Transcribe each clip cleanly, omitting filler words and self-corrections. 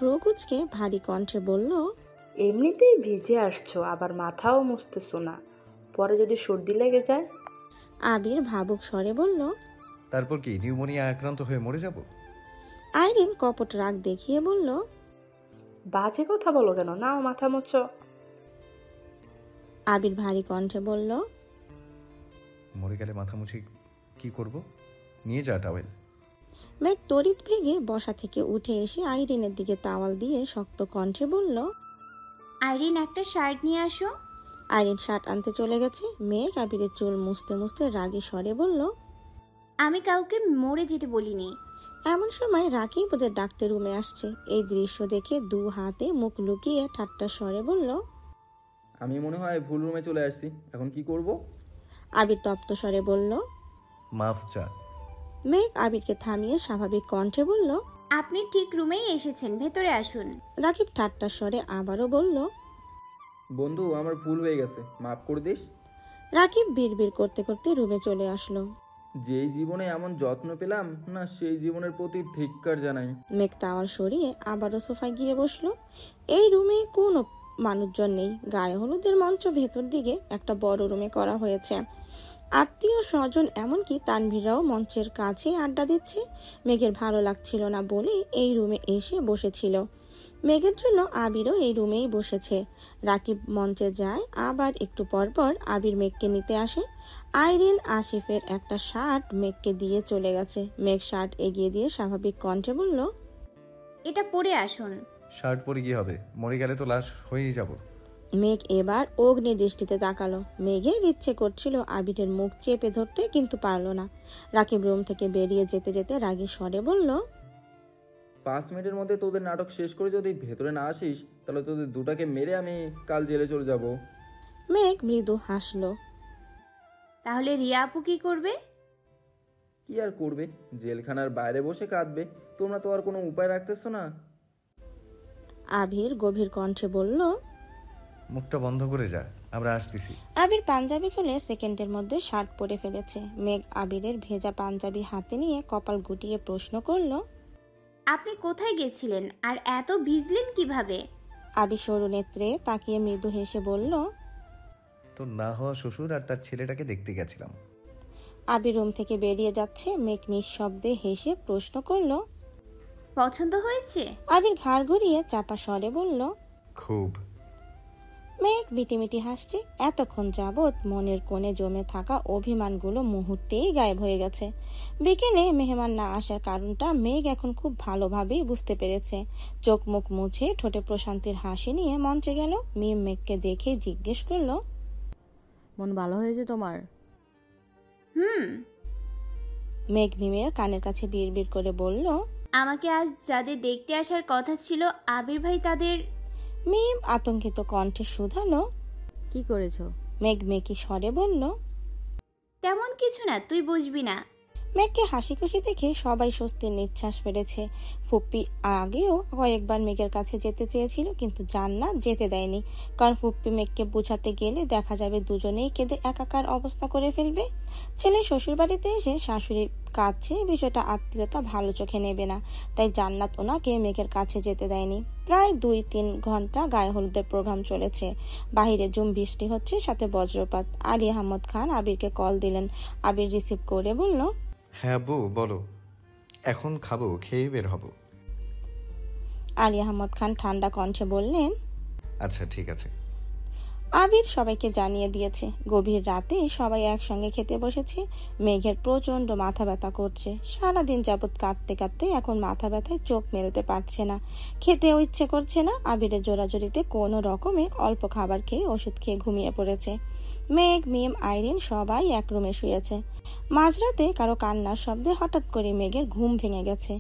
ভ্রু কুঁচকে ভারী কণ্ঠে বলল, এমনিতেই ভিজে আসছো, আবার মাথাও মুছতেছো না, পরে যদি সর্দি লেগে যায়? আবির ভাবুক স্বরে বলল। তারপর কি নিউমোনিয়া আক্রান্ত হয়ে মরে যাব? আইরিন কপট রাগ দেখিয়ে বলল, বাজে কথা বলো কেন, নাও মাথা মুছো। আবির ভারী কণ্ঠে বলল, মরে গেলে মাথা মুছি কি করব? নিয়ে যা টাওয়েল। মেঘ তড়িৎ ভেগে বসা থেকে উঠে এসে আইরিনের দিকে তাওয়াল দিয়ে শক্ত কণ্ঠে বলল, আইরিন একটা শার্ট নিয়ে আসো। আইরিন শার্ট আনতে চলে গেছে। মেঘ আবিরের চুল মুছতে মুছতে রাগী স্বরে বলল, আমি কাউকে মরে যেতে বলিনি। এমন সময় রাকিব ওদের ডাকতে রুমে আসছে। এই দৃশ্য দেখে দু হাতে মুখ লুকিয়ে ঠাট্টা স্বরে বলল, আমি মনে হয় ভুল রুমে চলে আসছি, এখন কি করব? আবির তপ্ত স্বরে বলল। মাফ চা। মেঘ আবিরকে থামিয়ে স্বাভাবিক কণ্ঠে বলল, আপনি ঠিক রুমেই এসেছেন, ভেতরে আসুন। রাকিব ঠাট্টা স্বরে আবারও বলল। বন্ধু, আমার ভুল হয়ে গেছে, মাফ করে দিস। রাকিব বিড়বিড় করতে করতে রুমে চলে আসলো। যেই জীবনে এমন যত্ন পেলাম না, সেই জীবনের প্রতি ধিক্কার জানাই। মেঘ তাওয়াল সরিয়ে আবারও সোফায় গিয়ে বসলো। এই রুমে কোনো মানুষজন নেই। গায়ে হলুদের মঞ্চ ভেতর দিকে একটা বড় রুমে করা হয়েছে। আত্মীয় স্বজন এমনকি তানভীররাও মঞ্চের কাছে আড্ডা দিচ্ছে। মেঘের ভালো লাগছিল না বলে এই রুমে এসে বসেছিল। মেঘের জন্য আবিরও এই রুমেই বসেছে। রাকিব মঞ্চে যায়, আবার একটু পর পর আবির মেঘকে নিতে আসে। আইরিন আসিফের একটা শার্ট মেঘকে দিয়ে চলে গেছে। মেঘ শার্ট এগিয়ে দিয়ে স্বাভাবিক কণ্ঠে বলল, এটা পরে আসুন। শার্ট পরে কি হবে? মরে গেলে তো লাশ হয়েই যাব। মেঘ এবার অগ্নি দৃষ্টিতে তাকালো। মেঘের ইচ্ছে করছিল আবিরের মুখ চেপে ধরতে, কিন্তু পারল না। রাকিব রুম থেকে বেরিয়ে যেতে যেতে রাগী স্বরে বলল, 5 মিনিটের মধ্যে তোদের নাটক শেষ করে যদি ভেতরে না আসিস, তাহলে তোদের দুটাকে মেরে আমি কাল জেলে চলে যাব। মেঘ মৃদু হাসলো। তাহলে রিয়া আপু কি করবে? কি আর করবে, জেলখানার বাইরে বসে কাঁদবে। তোমরা তো আর কোনো উপায় রাখতেছো না। আবির গভীর কণ্ঠে বলল। মুখটা বন্ধ করে যা, আমরা আসতেছি। আবির পাঞ্জাবি খুলে সেকেন্ডের মধ্যে শার্ট পরে ফেলেছে। মেঘ আবিরের ভেজা পাঞ্জাবি হাতে নিয়ে কপাল গুটিয়ে প্রশ্ন করল, আপনি কোথায় গেছিলেন আর এত ভিজলেন কিভাবে? আবির সরু নেত্রে তাকিয়ে মৃদু হেসে বলল, তো না হওয়া শ্বশুর আর তার ছেলেটাকে দেখতে গেছিলাম। আবির রুম থেকে বেরিয়ে যাচ্ছে। মেঘ নিঃশব্দে হেসে প্রশ্ন করল, পছন্দ হয়েছে? আবির ঘাড় ঘুরিয়ে চাপা স্বরে বলল, খুব। মেঘ মিটিমিটি হাসছে। এতক্ষণ যাবৎ মনের কোণে জমে থাকা অভিমানগুলো মুহূর্তেই গায়েব হয়ে গেছে। বিকেলে মেহমান না আসার কারণটা মেঘ এখন খুব ভালোভাবেই বুঝতে পেরেছে। চোখ মুখ মুছে ঠোঁটে প্রশান্তির হাসি নিয়ে মঞ্চে গেল। মিম মেঘকে দেখে জিজ্ঞেস করলো, মন ভালো হয়েছে তোমার? মেঘ মিমের কানের কাছে বিড়বিড় করে বলল, আমাকে আজ যাদের দেখতে আসার কথা ছিল আবির ভাই তাদের। মিম আতঙ্কিত কণ্ঠে শুধালো, কি করেছো? মেঘ মেকি স্বরে বলল, তেমন কিছু না, তুই বুঝবি না। মেঘকে হাসি খুশি দেখে সবাই স্বস্তির নিঃশ্বাস ফেলেছে। ফুপ্পি আগেও কয়েকবার মেঘের কাছে যেতে চেয়েছিল, কিন্তু জান্নাত যেতে দেয়নি। কারণ ফুপ্পি মেঘকে বোঝাতে গেলে দেখা যাবে দুজনেই কেঁদে একাকার অবস্থা করে ফেলবে। ছেলে শ্বশুর বাড়িতে এসে শাশুড়ি কাছে বিষয়টা আত্মীয়তা ভালো চোখে নেবে না, তাই জান্নাত ওনাকে মেঘের কাছে যেতে দেয়নি। প্রায় 2-3 ঘন্টা গায়ে হলুদের প্রোগ্রাম চলেছে। বাহিরে ঝুম বৃষ্টি হচ্ছে, সাথে বজ্রপাত। আলী আহমদ খান আবিরকে কল দিলেন। আবির রিসিভ করে বলল, হ্যাঁ বউ বলো, এখন খাবো, খেয়ে বের হব। আলী আহমদ খান ঠান্ডা কণ্ঠে বললেন, আচ্ছা ঠিক আছে। আবির সবাইকে জানিয়ে দিয়েছে। গভীর রাতে সবাই একসঙ্গে খেতে বসেছে। মেঘের প্রচন্ড মাথা ব্যথা করছে। সারাদিন যাবৎ কাঁদতে কাঁদতে এখন মাথা ব্যথায় চোখ মেলতে পারছে না, খেতেও ইচ্ছে করছে না। আবিরের জোরাজোরিতে কোনো রকমে অল্প খাবার খেয়ে ওষুধ খেয়ে ঘুমিয়ে পড়েছে। মেঘ, মিম, আইরিন সবাই এক রুমে শুয়েছে। মাঝরাতে কারো কান্নার শব্দে হঠাৎ করে মেঘের ঘুম ভেঙে গেছে।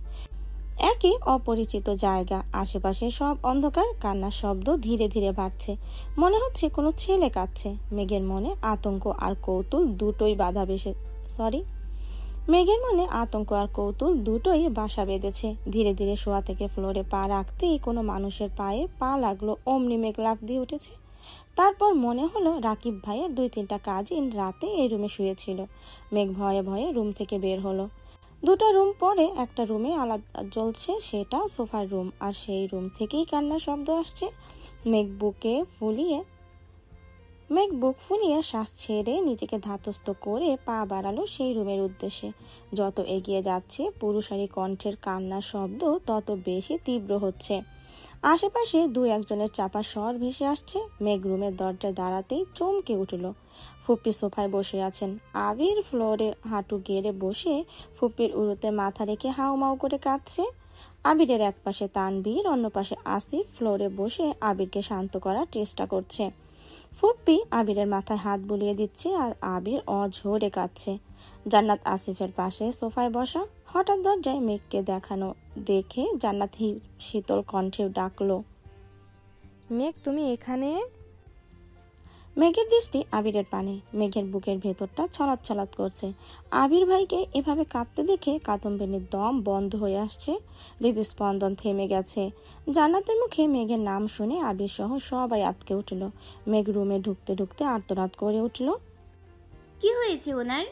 একই অপরিচিত জায়গা, আশেপাশে সব অন্ধকার। কান্নার শব্দ ধীরে ধীরে বাড়ছে। মনে হচ্ছে কোনো ছেলে কাঁদছে। মেঘের মনে আতঙ্ক আর কৌতূহল দুটোই বাসা বেঁধেছে। ধীরে ধীরে শোয়া থেকে ফ্লোরে পা রাখতেই কোনো মানুষের পায়ে পা লাগলো। অমনি মেঘ লাফ দিয়ে উঠেছে। তারপর মনে হলো রাকিব ভাইয়ের 2-3টা কাজিন রাতে এই রুমে শুয়েছিল। মেঘ ভয়ে ভয়ে রুম থেকে বের হলো। দুটো রুম পরে একটা রুমে আলাদা জ্বলছে, সেটা সোফার রুম, আর সেই রুম থেকেই কান্নার শব্দ আসছে। মেঘ বুক ফুলিয়ে শ্বাস ছেড়ে নিজেকে ধাতস্থ করে পা বাড়ালো সেই রুমের উদ্দেশ্যে। যত এগিয়ে যাচ্ছে পুরুষালী কণ্ঠের কান্নার শব্দ তত বেশি তীব্র হচ্ছে। আশেপাশে দু একজনের চাপা স্বর ভেসে আসছে। মেঘ রুমের দরজায় দাঁড়াতেই চমকে উঠল। ফুপ্পি সোফায় বসে আছেন। আবির ফ্লোরে হাঁটু গেড়ে বসে ফুপ্পির উড়োতে মাথা রেখে হাউমাউ করে কাঁদছে। আবিরের এক পাশে তানভীর, অন্য পাশে আসিফ ফ্লোরে বসে আবিরকে শান্ত করার চেষ্টা করছে। ফুপ্পি আবিরের মাথায় হাত বুলিয়ে দিচ্ছে আর আবির অঝরে কাঁদছে। জান্নাত আসিফের পাশে সোফায় বসা। হঠাৎ দরজায় মেঘকে দেখানো দেখে জান্নাত শীতল কণ্ঠে ডাকলো, মেঘ তুমি এখানে? মেঘের দৃষ্টি আবিরের পানে। মেঘের বুকের ভেতরটা ছলাৎ ছলাৎ করছে। আবির ভাইকে এভাবে কাঁদতে দেখে কাদম্বিনীর দম বন্ধ হয়ে আসছে, হৃদস্পন্দন থেমে গেছে। জান্নাতের মুখে মেঘের নাম শুনে আবির সহ সবাই আটকে উঠল। মেঘ রুমে ঢুকতে ঢুকতে আর্তনাদ করে উঠল। কি হয়েছে ওনার?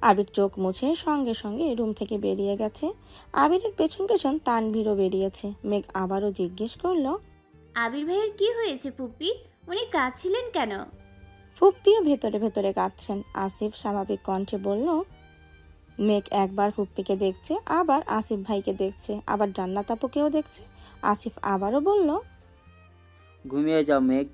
আবির চোখ মুছে সঙ্গে সঙ্গে রুম থেকে বেরিয়ে গেছে। আবিরের পেছন পেছন তানভীরও বেরিয়েছে। মেঘ আবারও জিজ্ঞেস করলো, আবির ভাইয়ের কি হয়েছে ফুপ্পি? উনি কাঁদছিলেন কেন? ফুপ্পিও ভেতরে ভেতরে কাঁদছেন। আসিফ স্বাভাবিক কণ্ঠে বলল। মেঘ একবার ফুপ্পিকে দেখছে, আবার আসিফ ভাইকে দেখছে, আবার জান্নাত আপুকেও দেখছে। আসিফ আবারও বলল, ঘুমিয়ে যাও মেঘ।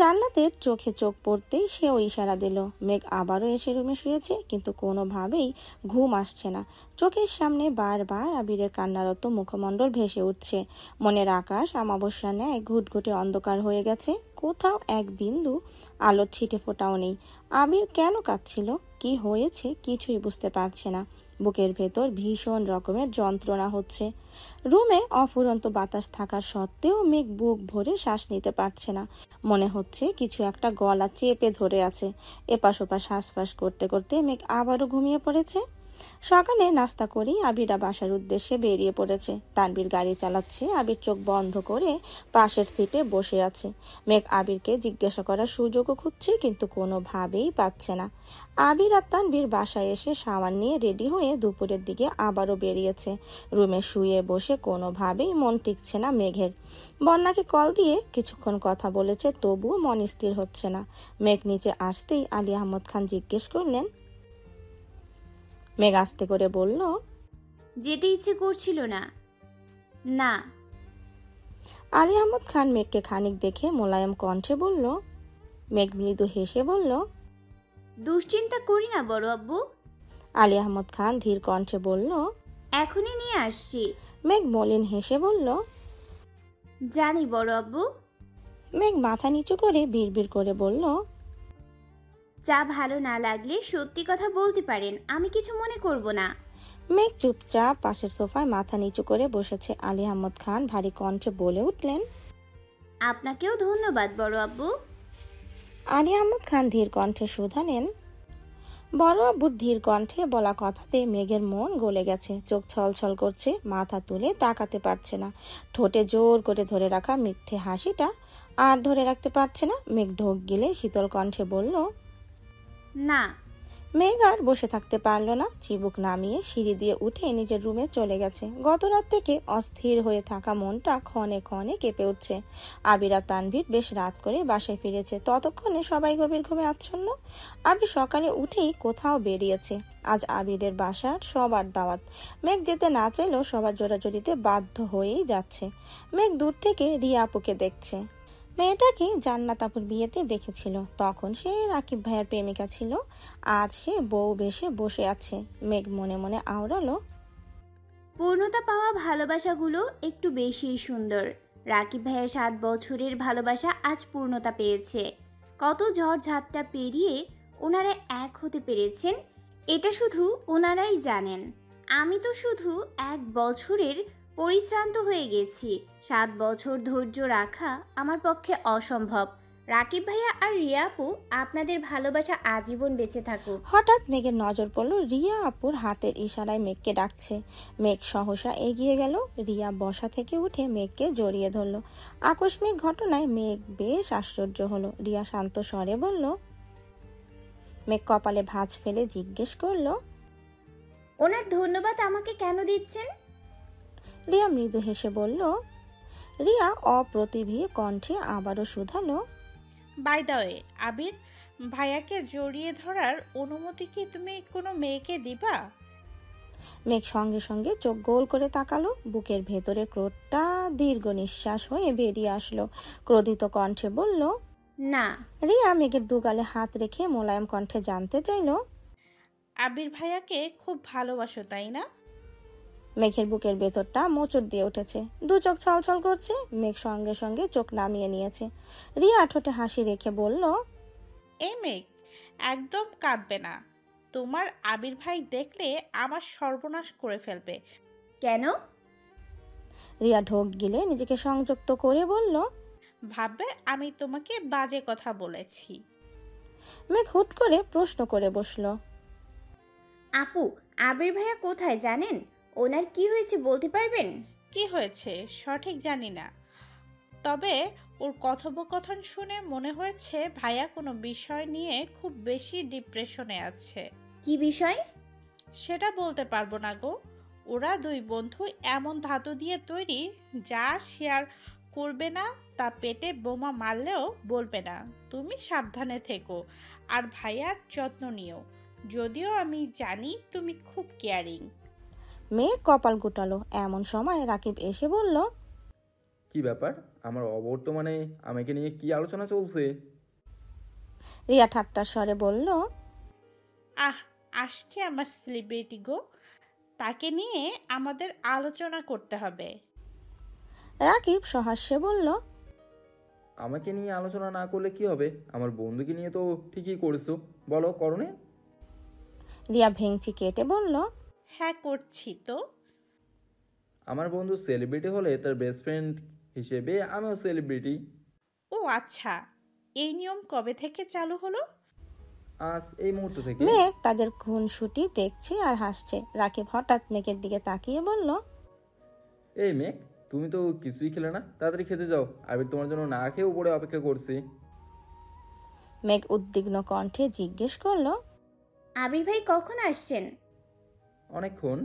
জান্নাতের চোখে চোখ পড়তেই সেও ইশারা দিল। মেঘ আবারও এসে রুমে শুয়েছে, কিন্তু কোনোভাবেই ঘুম আসছে না। চোখের সামনে বারবার আবিরের কান্নারত মুখমণ্ডল ভেসে উঠছে। মনের আকাশ অমাবস্যা ন্যায় ঘুটঘুটে অন্ধকার হয়ে গেছে। কোথাও এক বিন্দু আলোর ছিটে ফোটাও নেই। আবির কেন কাঁদছিল, কি হয়েছে কিছুই বুঝতে পারছে না। বুকের ভেতর ভীষণ রকমের যন্ত্রণা হচ্ছে। রুমে অফুরন্ত বাতাস থাকার সত্ত্বেও মেঘ বুক ভরে শ্বাস নিতে পারছে না। মনে হচ্ছে কিছু একটা গলা চেপে ধরে আছে। এপাশ ওপাশ হাঁসফাঁস করতে করতে মেঘ আবারও ঘুমিয়ে পড়েছে। সকালে নাস্তা করেই আবিরা বাসার উদ্দেশ্যে বেরিয়ে পড়েছে। তানভীর গাড়ি চালাচ্ছে। আবির চোখ বন্ধ করে পাশের সিটে বসে আছে। মেঘ আবিরকে জিজ্ঞাসা করার সুযোগও খুঁজছে, কিন্তু কোনোভাবেই পাচ্ছে না। আবির আর তানভীর বাসায় এসে সাবান নিয়ে রেডি হয়ে দুপুরের দিকে আবারও বেরিয়েছে। রুমে শুয়ে বসে কোনোভাবেই মন টিকছে না মেঘের। বন্যাকে কল দিয়ে কিছুক্ষণ কথা বলেছে, তবুও মন স্থির হচ্ছে না। মেঘ নিচে আসতেই আলী আহমদ খান জিজ্ঞেস করলেন। মেঘ আস্তে করে বলল, যেতে ইচ্ছে করছিল না। না। আলী আহমদ খান মেঘকে খানিক দেখে মোলায়েম কণ্ঠে বলল। মেঘ মৃদু হেসে বলল, দুশ্চিন্তা করি না বড় আব্বু। আলী আহমদ খান ধীর কণ্ঠে বলল, এখনই নিয়ে আসছি। মেঘ মলিন হেসে বলল, জানি বড় আব্বু। মেঘ মাথা নিচু করে বিড়বিড় করে বলল, চা ভালো না লাগলে সত্যি কথা বলতে পারেন, আমি কিছু মনে করব না। মেঘ চুপচাপ পাশের সোফায় মাথা নিচু করে বসেছে। আলী আহমদ খান ভারী কণ্ঠে বলে উঠলেন, আপনাকেও ধন্যবাদ বড় আব্বু। আলী আহমদ খান ধীর কণ্ঠে শুধালেন। বড় আব্বুর ধীর কণ্ঠে বলা কথাতে মেঘের মন গলে গেছে। চোখ ছলছল করছে, মাথা তুলে তাকাতে পারছে না। ঠোঁটে জোর করে ধরে রাখা মিথ্যে হাসিটা আর ধরে রাখতে পারছে না। মেঘ ঢোক গিলে শীতল কণ্ঠে বলল, না। মেঘ আর বসে থাকতে পারল না। চিবুক নামিয়ে সিঁড়ি দিয়ে উঠে নিজের রুমে চলে গেছে। গত রাত থেকে অস্থির হয়ে থাকা মনটা ক্ষণে ক্ষণে কেঁপে উঠছে। আবির আর তানভীর বেশ রাত করে বাসায় ফিরেছে। ততক্ষণে সবাই গভীর ঘুমে আচ্ছন্ন। আবির সকালে উঠেই কোথাও বেরিয়েছে। আজ আবিরের বাসার সবার দাওয়াত। মেঘ যেতে না চাইলেও সবার জোরাজোরিতে বাধ্য হয়েই যাচ্ছে। মেঘ দূর থেকে রিয়া আপুকে দেখছে। মেয়েটাকে জান্নাত আপুর বিয়েতে দেখেছিল, তখন সে রাকিব ভাইয়ের প্রেমিকা ছিল। আজ সে বউ বেশে বসে আছে। মেঘ মনে মনে আওড়ালো, পূর্ণতা পাওয়া ভালোবাসাগুলো একটু বেশিই সুন্দর। রাকিব ভাইয়ের 7 বছরের ভালোবাসা আজ পূর্ণতা পেয়েছে। কত ঝড় ঝাপটা পেরিয়ে ওনারা এক হতে পেরেছেন, এটা শুধু ওনারাই জানেন। আমি তো শুধু 1 বছরের পরিশ্রান্ত হয়ে গেছি। 7 বছর ধৈর্য রাখা আমার পক্ষে অসম্ভব। রাকিব ভাইয়া আর রিয়া আপু, আপনাদের ভালোবাসা আজীবন বেঁচে থাকুক। হঠাৎ মেঘের নজর পড়ল রিয়া আপুর হাতের ইশারায় মেঘকে ডাকছে। মেঘ সহসা এগিয়ে গেল। রিয়া বসা থেকে উঠে মেঘকে জড়িয়ে ধরল। আকস্মিক ঘটনায় মেঘ বেশ আশ্চর্য হলো। রিয়া শান্ত স্বরে বলল। মেঘ কপালে ভাঁজ ফেলে জিজ্ঞেস করলো, ওনার ধন্যবাদ আমাকে কেন দিচ্ছেন? রিয়া মৃদু হেসে বলল। রিয়া অপ্রতিভী কণ্ঠে আবারও শুধালো। বাই দ্য ওয়ে, আবির ভাইয়াকে জড়িয়ে ধরার অনুমতি কি তুমি কোনো মেয়েকে দিবা? মেঘ সঙ্গে সঙ্গে চোখ গোল করে তাকালো। বুকের ভেতরে ক্রোধটা দীর্ঘ নিঃশ্বাস হয়ে বেরিয়ে আসলো। ক্রোধিত কণ্ঠে বলল। না। রিয়া মেঘের দুগালে হাত রেখে মোলায়েম কণ্ঠে জানতে চাইল। আবির ভাইয়াকে খুব ভালোবাসো তাই না? মেঘের বুকের ভেতরটা মোচড় দিয়ে উঠেছে, দু চোখ ছলছল করছে। মেঘ সঙ্গে সঙ্গে চোখ নামিয়ে নিয়েছে। রিয়া ঠোঁটে হাসি রেখে বলল। এই মেঘ, একদম কাঁদবে না। তোমার আবির ভাই দেখলে আমার সর্বনাশ করে ফেলবে। কেন? রিয়া ঢোক গিলে নিজেকে সংযুক্ত করে বলল। ভাববে আমি তোমাকে বাজে কথা বলেছি। মেঘ হুট করে প্রশ্ন করে বসলো। আপু, আবির ভাইয়া কোথায় জানেন? ওনার কি হয়েছে বলতে পারবেন? কি হয়েছে সঠিক জানি না, তবে ওর কথোপকথন শুনে মনে হয়েছে ভাইয়া কোনো বিষয় নিয়ে খুব বেশি ডিপ্রেশনে আছে। কি বিষয়? সেটা বলতে পারবো না গো। ওরা দুই বন্ধু এমন ধাতু দিয়ে তৈরি যা শেয়ার করবে না, তা পেটে বোমা মারলেও বলবে না। তুমি সাবধানে থেকো আর ভাইয়ার যত্ন নিও, যদিও আমি জানি তুমি খুব কেয়ারিং। মেঘ কপাল গুটালো। এমন সময় রাকিব এসে বলল। কি ব্যাপার, আমার অবর্তমানে আমাকে নিয়ে কি আলোচনা চলছে? রিয়া ঠাট্টার স্বরে বলল। আহ, আসছে আমার সেলিব্রিটি গো, তাকে নিয়ে আমাদের আলোচনা করতে হবে। রাকিব সহাস্যে বলল। আমাকে নিয়ে আলোচনা না করলে কি হবে? আমার বন্ধুকে নিয়ে তো ঠিকই করেছো, বলো করনে। রিয়া ভেংচি কেটে বলল। হ্যাঁ করছি তো। আমার বন্ধু সেলিব্রিটি হলে তার বেস্ট ফ্রেন্ড হিসেবে আমিও সেলিব্রিটি। ও আচ্ছা, এই নিয়ম কবে থেকে চালু হলো? আজ এই মুহূর্ত থেকে। মেঘ তাদের খুনসুটি দেখছে আর হাসছে। রাকিব হঠাৎ মেঘের দিকে তাকিয়ে বলল। এই মেঘ, তুমি তো কিছুই খেলে না, তাড়াতাড়ি খেতে যাও। আবির তোমার জন্য না খেয়ে উপরে অপেক্ষা করছি। মেঘ উদ্বিগ্ন কণ্ঠে জিজ্ঞেস করলো। আবির ভাই কখন আসছেন? অনেকক্ষণ।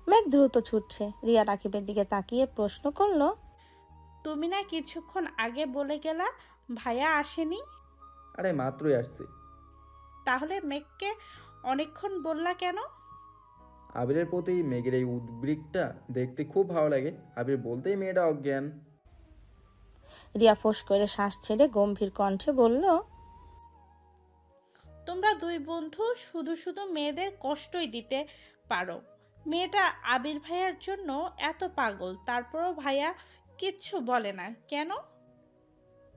মেঘ দ্রুত ছুটছে। রিয়া রাকিবের দিকে তাকিয়ে প্রশ্ন করলো। তুমি না কিছুক্ষণ আগে বলে গেলা ভাইয়া আসেনি? আরে মাত্রই আসছে। তাহলে মেঘকে অনেকক্ষণ বললা কেন? আবিরের প্রতি মেঘের এই উদ্বেগটা দেখতে খুব ভালো লাগে। আবির বলতেই মেয়েটা অজ্ঞান। রিয়া ফোঁস করে শ্বাস ছেড়ে গম্ভীর কণ্ঠে বলল। তোমরা দুই বন্ধু শুধু শুধু মেয়েদের কষ্টই দিতে পারো। মেয়েটা আবির ভাইয়ার জন্য এত পাগল, তারপরও ভাইয়া কিচ্ছু বলে না কেন?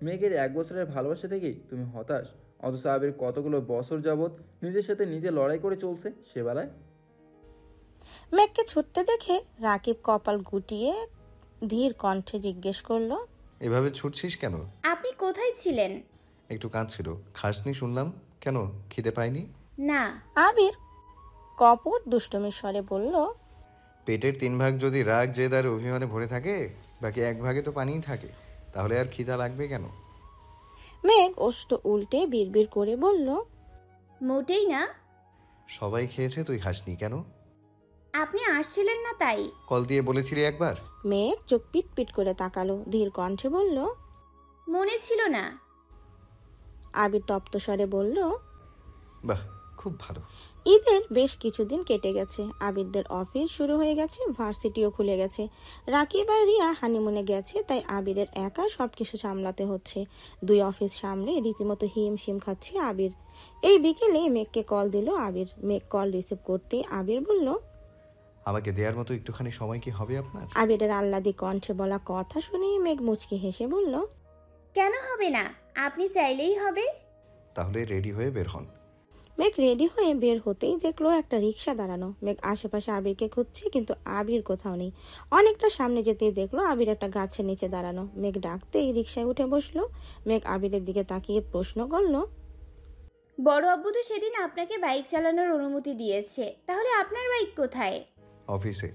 মেঘের 1 বছরের ভালোবাসা থেকেই তুমি হতাশ, অথচ আবির কতগুলো বছর যাবৎ নিজের সাথে নিজে লড়াই করে চলছে। সে বেলায় মেঘকে ছুটতে দেখে রাকিব কপাল গুটিয়ে ধীর কণ্ঠে জিজ্ঞেস করলো। এভাবে ছুটছিস কেন? আপনি কোথায় ছিলেন? একটু কাঁদছিল। খাসনি শুনলাম। কেন, খিদে পাইনি? না। আবির কপট দুষ্টমির স্বরে বলল। পেটের 3 ভাগ যদি রাগ জেদ আর অভিমানে ভরে থাকে, বাকি 1 ভাগে তো পানিই থাকে, তাহলে আর খিদা লাগবে কেন? মেঘ ওষ্ঠ উল্টে বিড়বিড় করে বলল। মোটেই না। সবাই খেয়েছে, তুই খাসনি কেন? আপনি আসছিলেন না তাই। কল দিয়ে বলেছিলি একবার। মেঘ চোখ পিট পিট করে তাকালো। ধীর কণ্ঠে বলল। মনে ছিল না। আবির তপ্ত স্বরে বলল। বাহ, খুব ভালো। ঈদের বেশ কিছুদিন কেটে গেছে। আবিরদের অফিস শুরু হয়ে গেছে, ভার্সিটিও খুলে গেছে। রাকিব আর রিয়া হানিমুনে গেছে, তাই আবিরের একা সবকিছু সামলাতে হচ্ছে। 2 অফিস সামনে রীতিমতো হিমশিম খাচ্ছে আবির। এই বিকেলে মেঘকে কল দিল আবির। মেঘ কল রিসিভ করতেই আবির বলল। আমাকে দেওয়ার মতো একটুখানি সময় কি হবে আপনার? আবিরের আহ্লাদি কণ্ঠে বলা কথা শুনেই মেঘ মুচকি হেসে বলল। কেন হবে না? আপনি চাইলেই হবে। তাহলে রেডি হয়ে বের হন। মেঘ রেডি হয়ে বের হতেই দেখলো একটা রিক্সা দাঁড়ানো। মেঘ আশেপাশে আবিরকে খুঁজছে, কিন্তু আবির কোথাও নেই। অনেকটা সামনে যেতেই দেখলো আবির একটা গাছের নিচে দাঁড়ানো। মেঘ ডাকতেই রিক্সায় উঠে বসলো। মেঘ আবিরের দিকে তাকিয়ে প্রশ্ন করলো। বড় আব্বু তো সেদিন আপনাকে বাইক চালানোর অনুমতি দিয়েছে, তাহলে আপনার বাইক কোথায়? অফিসে।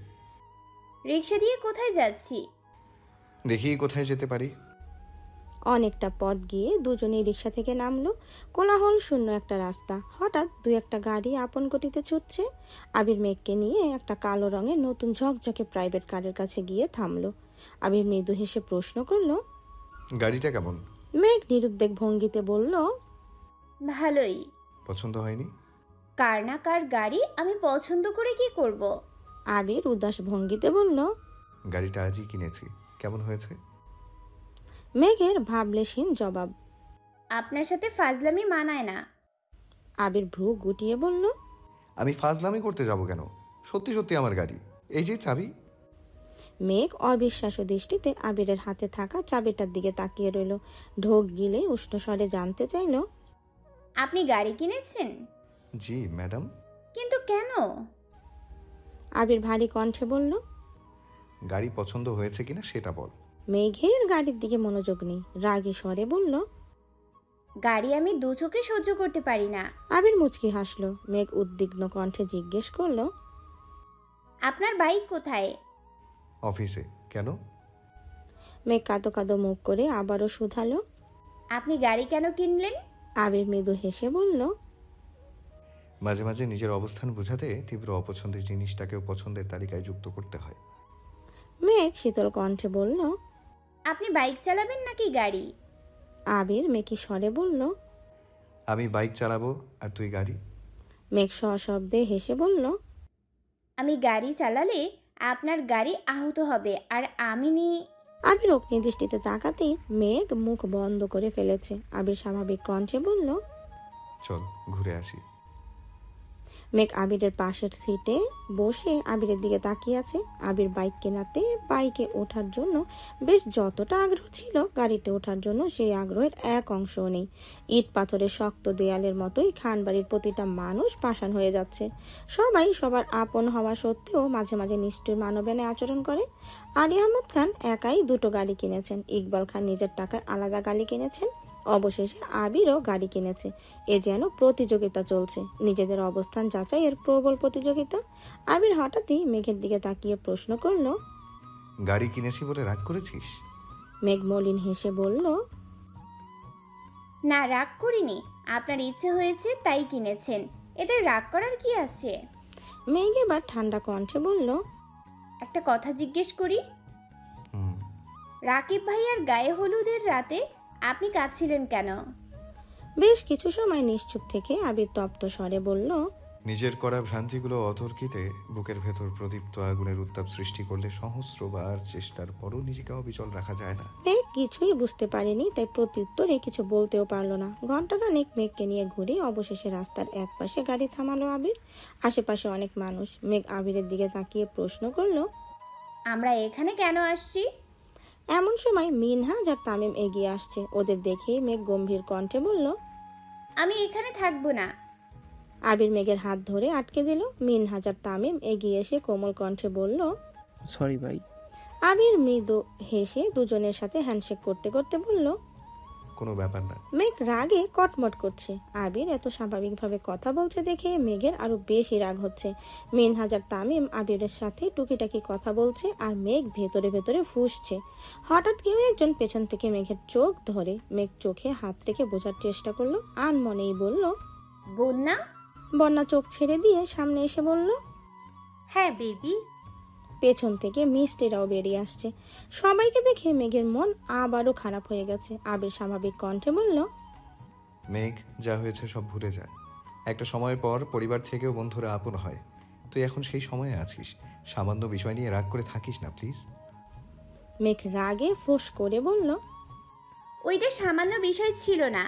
রিক্সা দিয়ে কোথায় যাচ্ছি? দেখি কোথায় যেতে পারি। অনেকটা পথ গিয়ে দুজনেই রিক্সা থেকে নামলো। কোলাহল শূন্য একটা রাস্তা। হঠাৎ দুই একটা গাড়ি আপন গতিতে ছুটছে। আবির মেঘকে নিয়ে একটা কালো রঙের নতুন ঝকঝকে প্রাইভেট কারের কাছে গিয়ে থামলো। আবির মৃদু হেসে প্রশ্ন করলো, গাড়িটা কেমন? মেঘ নিরুদ্বেগ ভঙ্গিতে বলল, ভালোই। পছন্দ হয়নি? কার না কার গাড়ি আমি পছন্দ করে কি করব? আবির উদাস ভঙ্গিতে বলল। গাড়িটা আজই কিনেছি, কেমন হয়েছে? মেঘের ভাবলেশহীন জবাব। আপনার সাথে ফাজলামি মানায় না। আবির ভ্রু গুটিয়ে বলল, আমি ফাজলামি করতে যাব কেন? সত্যি সত্যি আমার গাড়ি, এই যে চাবি। মেঘ অবিশ্বাস্য দৃষ্টিতে আবিরের হাতে থাকা চাবিটার দিকে তাকিয়ে রইল। ঢোক গিলে উষ্ণ স্বরে জানতে চাইল, আপনি গাড়ি কিনেছেন? জি ম্যাডাম। কিন্তু কেন? আবির ভারী কণ্ঠে বলল। গাড়ি পছন্দ হয়েছে কিনা সেটা বল। মেঘের গাড়ির দিকে মনোযোগ নেই, রাগী স্বরে বলল, গাড়ি আমি দু চোখে সহ্য করতে পারি না। আবির মুচকি হাসলো। মেঘ উদ্বিগ্ন কণ্ঠে জিজ্ঞেস করলো, আপনার বাইক কোথায়? অফিসে। কেন? মেঘ কাঁদো কাঁদো মুখ করে আবারও শুধালো। আপনি গাড়ি কেন কিনলেন? আবির মৃদু হেসে বলল, মাঝে মাঝে নিজের অবস্থান বোঝাতে তীব্র অপছন্দের জিনিসটাকেও পছন্দের তালিকায় যুক্ত করতে হয়। মেঘ শীতল কণ্ঠে বলল। আপনি বাইক চালাবেন নাকি গাড়ি? আবির মেকি স্বরে বলল, আমি বাইক চালাবো আর তুই গাড়ি। মেঘ সশব্দে হেসে বলল, আমি গাড়ি চালালে আপনার গাড়ি আহত হবে আর আমি আবির অগ্নি দৃষ্টিতে তাকাতেই মেঘ মুখ বন্ধ করে ফেলেছে। আবির স্বাভাবিক কণ্ঠে বলল, চল ঘুরে আসি। মেঘ আবিরের পাশের সিটে বসে আবিরের দিকে তাকিয়ে আছে। আবির বাইক কেনাতে বাইকে ওঠার জন্য বেশ যতটা আগ্রহ ছিল, গাড়িতে ওঠার জন্য সেই আগ্রহের এক অংশও নেই। ইট পাথরের শক্ত দেয়ালের মতোই খানবাড়ির প্রতিটা মানুষ পাষাণ হয়ে যাচ্ছে। সবাই সবার আপন হওয়া সত্ত্বেও মাঝে মাঝে নিষ্ঠুর মানবেনে আচরণ করে। আলী আহমদ খান একাই দুটো গাড়ি কিনেছেন, ইকবাল খান নিজের টাকায় আলাদা গাড়ি কিনেছেন, অবশেষে আবিরও গাড়ি কিনেছে। এ যেন প্রতিযোগিতা চলছে, নিজেদের অবস্থান যাচাইয়ের প্রবল প্রতিযোগিতা। আবির হঠাৎই মেঘের দিকে তাকিয়ে প্রশ্ন করলো, গাড়ি কিনেছি বলে রাগ করেছিস? মেঘ মলিন হেসে বলল, না, রাগ করিনি। আপনার ইচ্ছে হয়েছে তাই কিনেছেন, এদের রাগ করার কি আছে? মেঘ এবার ঠান্ডা কণ্ঠে বলল, একটা কথা জিজ্ঞেস করি। হুম। রাকিব ভাইয়ার গায়ে হলুদের রাতে আপনি কাঁদছিলেন কেন? বেশ কিছু সময় নিশ্চুপ থেকে আবির তপ্ত স্বরে বলল, নিজের করা ভ্রান্তিগুলো অতর্কিতে বুকের ভেতর প্রদীপ্ত আগুনের উত্তাপ সৃষ্টি করলে সহস্রবার চেষ্টার পরও নিজেকে অবিচল রাখা যায় না। মেঘ কিছুই বুঝতে পারেনি, তাই প্রত্যুত্তরে কিছু বলতেও পারলো না। ঘন্টাখানেক মেঘকে নিয়ে ঘুরে অবশেষে রাস্তার এক পাশে গাড়ি থামালো আবির। আশেপাশে অনেক মানুষ। মেঘ আবিরের দিকে তাকিয়ে প্রশ্ন করলো, আমরা এখানে কেন আসছি? এমন সময় মিনহাজ আর তামিম এগিয়ে আসছে। ওদের দেখেই মেঘ গম্ভীর কণ্ঠে বলল, আমি এখানে থাকবো না। আবির মেঘের হাত ধরে আটকে দিল। মিনহাজ আর তামিম এগিয়ে এসে কোমল কণ্ঠে বলল, সরি ভাই। আবির মৃদু হেসে দুজনের সাথে হ্যান্ডশেক করতে করতে বলল, কোনো ব্যাপার না। মেঘ রাগে কটমট করছে। আবির এত স্বাভাবিকভাবে কথা বলছে দেখে মেঘের আরো বেশি রাগ হচ্ছে। মিনহাজ আর তামিম আবিরের সাথে টুকিটাকি কথা বলছে আর মেঘ ভেতরে ভেতরে ফুঁসছে। হঠাৎ কেউ একজন পেছন থেকে মেঘের চোখ ধরে। মেঘ চোখে হাত রেখে বোঝার চেষ্টা করলো, আনমনেই বলল, বন্যা। বন্যা চোখ ছেড়ে দিয়ে সামনে এসে বলল, হ্যাঁ বেবি। পেছন থেকে মিষ্টিরাও বেরিয়ে আসছে। সবাইকে দেখে মেঘের মন আবারও খারাপ হয়ে গেছে। আবির স্বাভাবিক কণ্ঠে বলল, মেঘ, যা হয়েছে সব ভুলে যা। একটা সময়ের পর পরিবার থেকেও বন্ধুরা আপন হয়। তুই এখন সেই সময়ে আছিস, সামান্য বিষয় নিয়ে রাগ করে থাকিস না প্লিজ। মেঘ রাগে ফোঁস করে বলল, ওইটা সামান্য বিষয় ছিল না,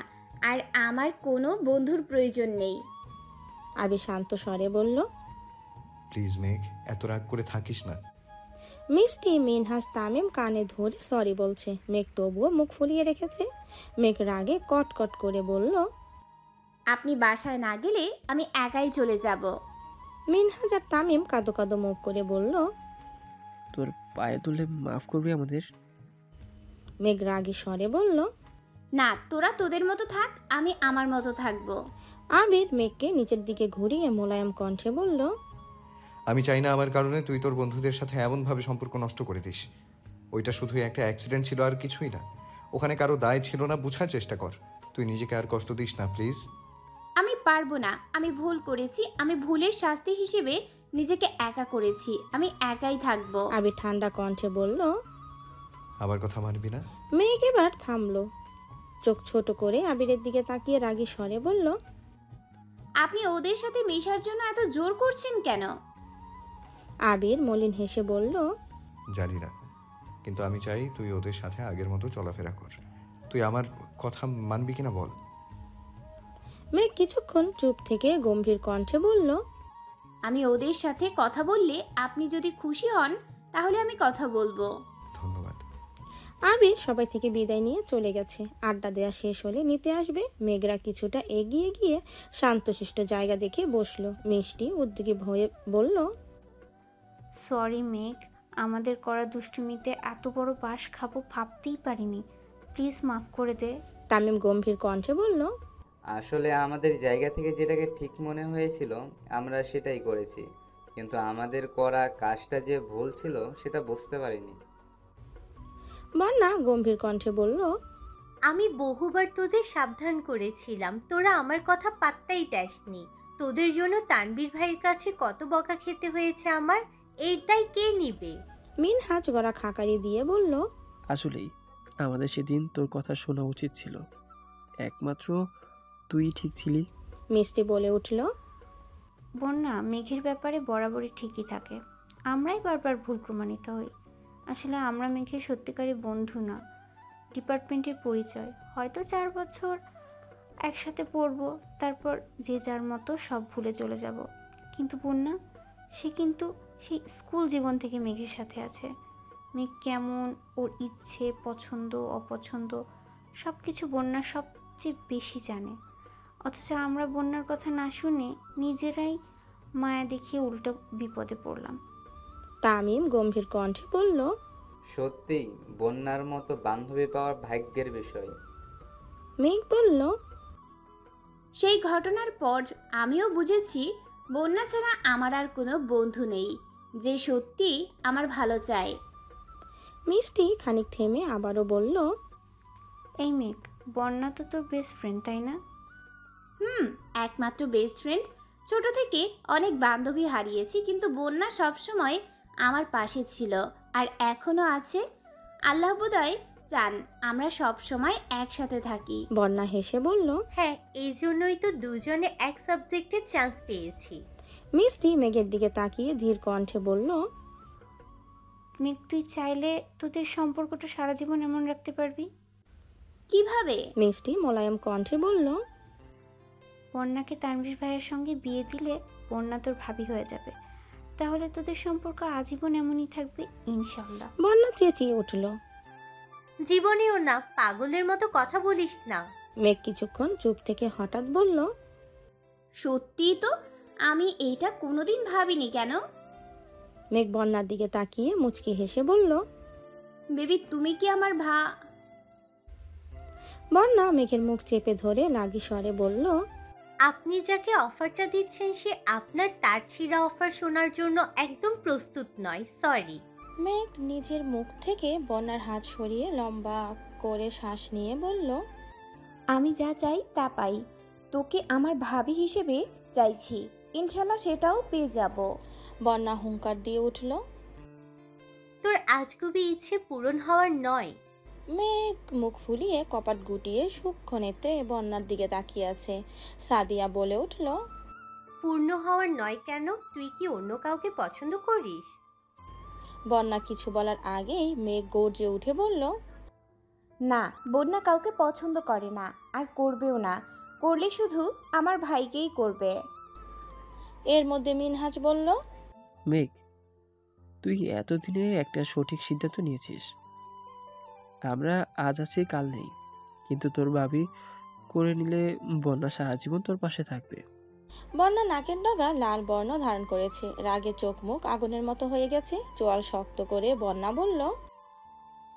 আর আমার কোনো বন্ধুর প্রয়োজন নেই। আবির শান্ত স্বরে বলল, প্লিজ মেঘ, এত রাগ করে থাকিস না। মিষ্টি, মিনহাজ, তামিম কানে ধরে সরি বলছে। মেঘ তবুও মুখ ফুলিয়ে রেখেছে। মেঘ রাগে কটকট করে বলল, আপনি বাসায় না গেলে আমি একাই চলে যাব। মিনহাজ আর তামিম কাঁদো কাঁদো মুখ করে বলল, তোর পায়ে তুলে মাফ করবি আমাদের? মেঘ রাগী স্বরে বলল, না, তোরা তোদের মতো থাক, আমি আমার মতো থাকবো। আবির মেঘকে নিচের দিকে ঘুরিয়ে মোলায়েম কণ্ঠে বলল, আমি চাই না আমার কারণে তুই তোর বন্ধুদের সাথে এমনভাবে সম্পর্ক নষ্ট করে দিস। ওইটা শুধুই একটা অ্যাক্সিডেন্ট ছিল আর কিছুই না। ওখানে কারো দায় ছিল না, বুঝার চেষ্টা কর। তুই নিজেকে আর কষ্ট দিস না প্লিজ। আমি পারবো না, আমি ভুল করেছি, আমি ভুলের শাস্তি হিসেবে নিজেকে একা করেছি, আমি একাই থাকবো। আবির ঠান্ডা কণ্ঠে বলল। আমার কথা মানবি না? মেঘ এবার থামলো, চোখ ছোট করে আবিরের দিকে তাকিয়ে রাগী স্বরে বলল। আপনি ওদের সাথে মেশার জন্য এত জোর করছেন কেন? আবির মলিন হেসে বলল। জানি না, কিন্তু আমি চাই তুই ওদের সাথে আগের মতো চলাফেরা কর। তুই আমার কথা মানবি কিনা বল। মেঘ কিছুক্ষণ চুপ থেকে গম্ভীর কণ্ঠে বলল। আমি ওদের সাথে কথা বললে আপনি যদি খুশি হন তাহলে আমি কথা বলবো। ধন্যবাদ। আবির সবাই থেকে বিদায় নিয়ে চলে গেছে। আড্ডা দেওয়া শেষ হলে নিতে আসবে। মেঘরা কিছুটা এগিয়ে গিয়ে শান্তশিষ্ট জায়গা দেখে বসলো। মিষ্টি উদ্যোগী হয়ে বলল। সরি মেঘ, আমাদের করা দুষ্টুমিতে এত বড় বাস খাবো ভাবতেই পারিনি। প্লিজ মাফ করে দে। তামিম গম্ভীর কণ্ঠে বলল। আসলে আমাদের জায়গা থেকে যেটাকে ঠিক মনে হয়েছিল আমরা সেটাই করেছি, কিন্তু আমাদের করা কাজটা যে ভুল ছিল সেটা বুঝতে পারিনি। বন্যা গম্ভীর কণ্ঠে বলল। আমি বহুবার তোদের সাবধান করেছিলাম, তোরা আমার কথা পাত্তাই দেসনি। তোদের জন্য তানবীর ভাইয়ের কাছে কত বকা খেতে হয়েছে আমার, এইটাই কে নিবে? মিনহাজ গড়া খাকারি দিয়ে বলল। আসলেই আমাদের সেদিন তোর কথা শোনা উচিত ছিল, একমাত্র তুই ঠিক ছিলি। মিষ্টি বলে উঠল। বন্যা মেঘের ব্যাপারে বরাবরই ঠিকই থাকে, আমরাই বারবার ভুল প্রমাণিত হই। আসলে আমরা মেঘের সত্যিকারী বন্ধু না, ডিপার্টমেন্টের পরিচয়। হয়তো 4 বছর একসাথে পড়বো, তারপর যে যার মতো সব ভুলে চলে যাব। কিন্তু বন্যা, সে কিন্তু সেই স্কুল জীবন থেকে মেঘের সাথে আছে। মেঘ কেমন, ওর ইচ্ছে, পছন্দ অপছন্দ সব কিছু বন্যার সবচেয়ে বেশি জানে। অথচ আমরা বন্যার কথা না শুনে নিজেরাই মায়া দেখিয়ে উল্টো বিপদে পড়লাম। তামিম গম্ভীর কণ্ঠে বলল। সত্যিই বন্যার মতো বান্ধবী পাওয়ার ভাগ্যের বিষয়। মেঘ বলল। সেই ঘটনার পর আমিও বুঝেছি বন্যা ছাড়া আমার আর কোনো বন্ধু নেই যে সত্যি আমার ভালো চায়। মিষ্টি খানিক থেমে আবারও বলল। এই মেঘ, বন্যা তো তোর বেস্ট ফ্রেন্ড, তাই না? একমাত্র বেস্ট ফ্রেন্ড। ছোট থেকে অনেক বান্ধবী হারিয়েছি, কিন্তু বন্যা সবসময় আমার পাশে ছিল আর এখনো আছে। আল্লাহ বোধহয় চান আমরা সব সময় একসাথে থাকি। বন্যা হেসে বলল। হ্যাঁ, এই জন্যই তো দুজনে এক সাবজেক্টে চান্স পেয়েছি। মিষ্টি মেঘের দিকে তাকিয়ে ধীর কণ্ঠে বলল। মেঘ, তুই চাইলে তোদের সম্পর্কটা সারা জীবন এমন রাখতে পারবি। কিভাবে? মিষ্টি মোলায়েম কণ্ঠে বলল। বন্যাকে তানভীর ভাইয়ের সঙ্গে বিয়ে দিলে বন্যা তোর ভাবি হয়ে যাবে, তাহলে তোদের সম্পর্ক আজীবন এমনই থাকবে ইনশাল্লাহ। বন্যা চেঁচিয়ে উঠল। জীবনেও না, পাগলের মতো কথা বলিস না। মেঘ কিছুক্ষণ চুপ থেকে হঠাৎ বলল। সত্যি তো, আমি এইটা কোনোদিন ভাবিনি। কেন? মেঘ বন্যার দিকে তাকিয়ে মুচকি হেসে বলল। বেবি, তুমি কি আমার বন্যা মেঘের মুখ চেপে ধরে লাগি স্বরে বলল। আপনি যাকে অফারটা দিচ্ছেন সে আপনার তার ছিঁড়া অফার শোনার জন্য একদম প্রস্তুত নয়, সরি। মেঘ নিজের মুখ থেকে বন্যার হাত সরিয়ে লম্বা করে শ্বাস নিয়ে বলল। আমি যা চাই তা পাই, তোকে আমার ভাবি হিসেবে চাইছি, ইনশাল্লাহ সেটাও পেয়ে যাব। বন্যা হুঙ্কার দিয়ে উঠল। তোর আজগুবি ইচ্ছে পূরণ হওয়ার নয়। মেঘ মুখ ফুলিয়ে কপাট গুটিয়ে সূক্ষ্ম নেতে বন্যার দিকে তাকিয়ে আছে। সাদিয়া বলে উঠল। পূর্ণ হওয়ার নয় কেন? তুই কি অন্য কাউকে পছন্দ করিস? বন্যা কিছু বলার আগেই মেঘ গর্জে উঠে বলল। না, বন্যা কাউকে পছন্দ করে না আর করবেও না, করলে শুধু আমার ভাইকেই করবে। এর মধ্যে মিনহাজ বলল। মেঘ, তুই এতদিনে একটা সঠিক সিদ্ধান্ত নিয়েছিস। আমরা আজ আছি কাল নেই, কিন্তু তোর ভাবি করে নিলে বন্যা সারা জীবন তোর পাশে থাকবে। বন্যা নাকের ডগা লাল বর্ণ ধারণ করেছে, রাগে চোখ মুখ আগুনের মতো হয়ে গেছে। চোয়াল শক্ত করে বন্যা বলল।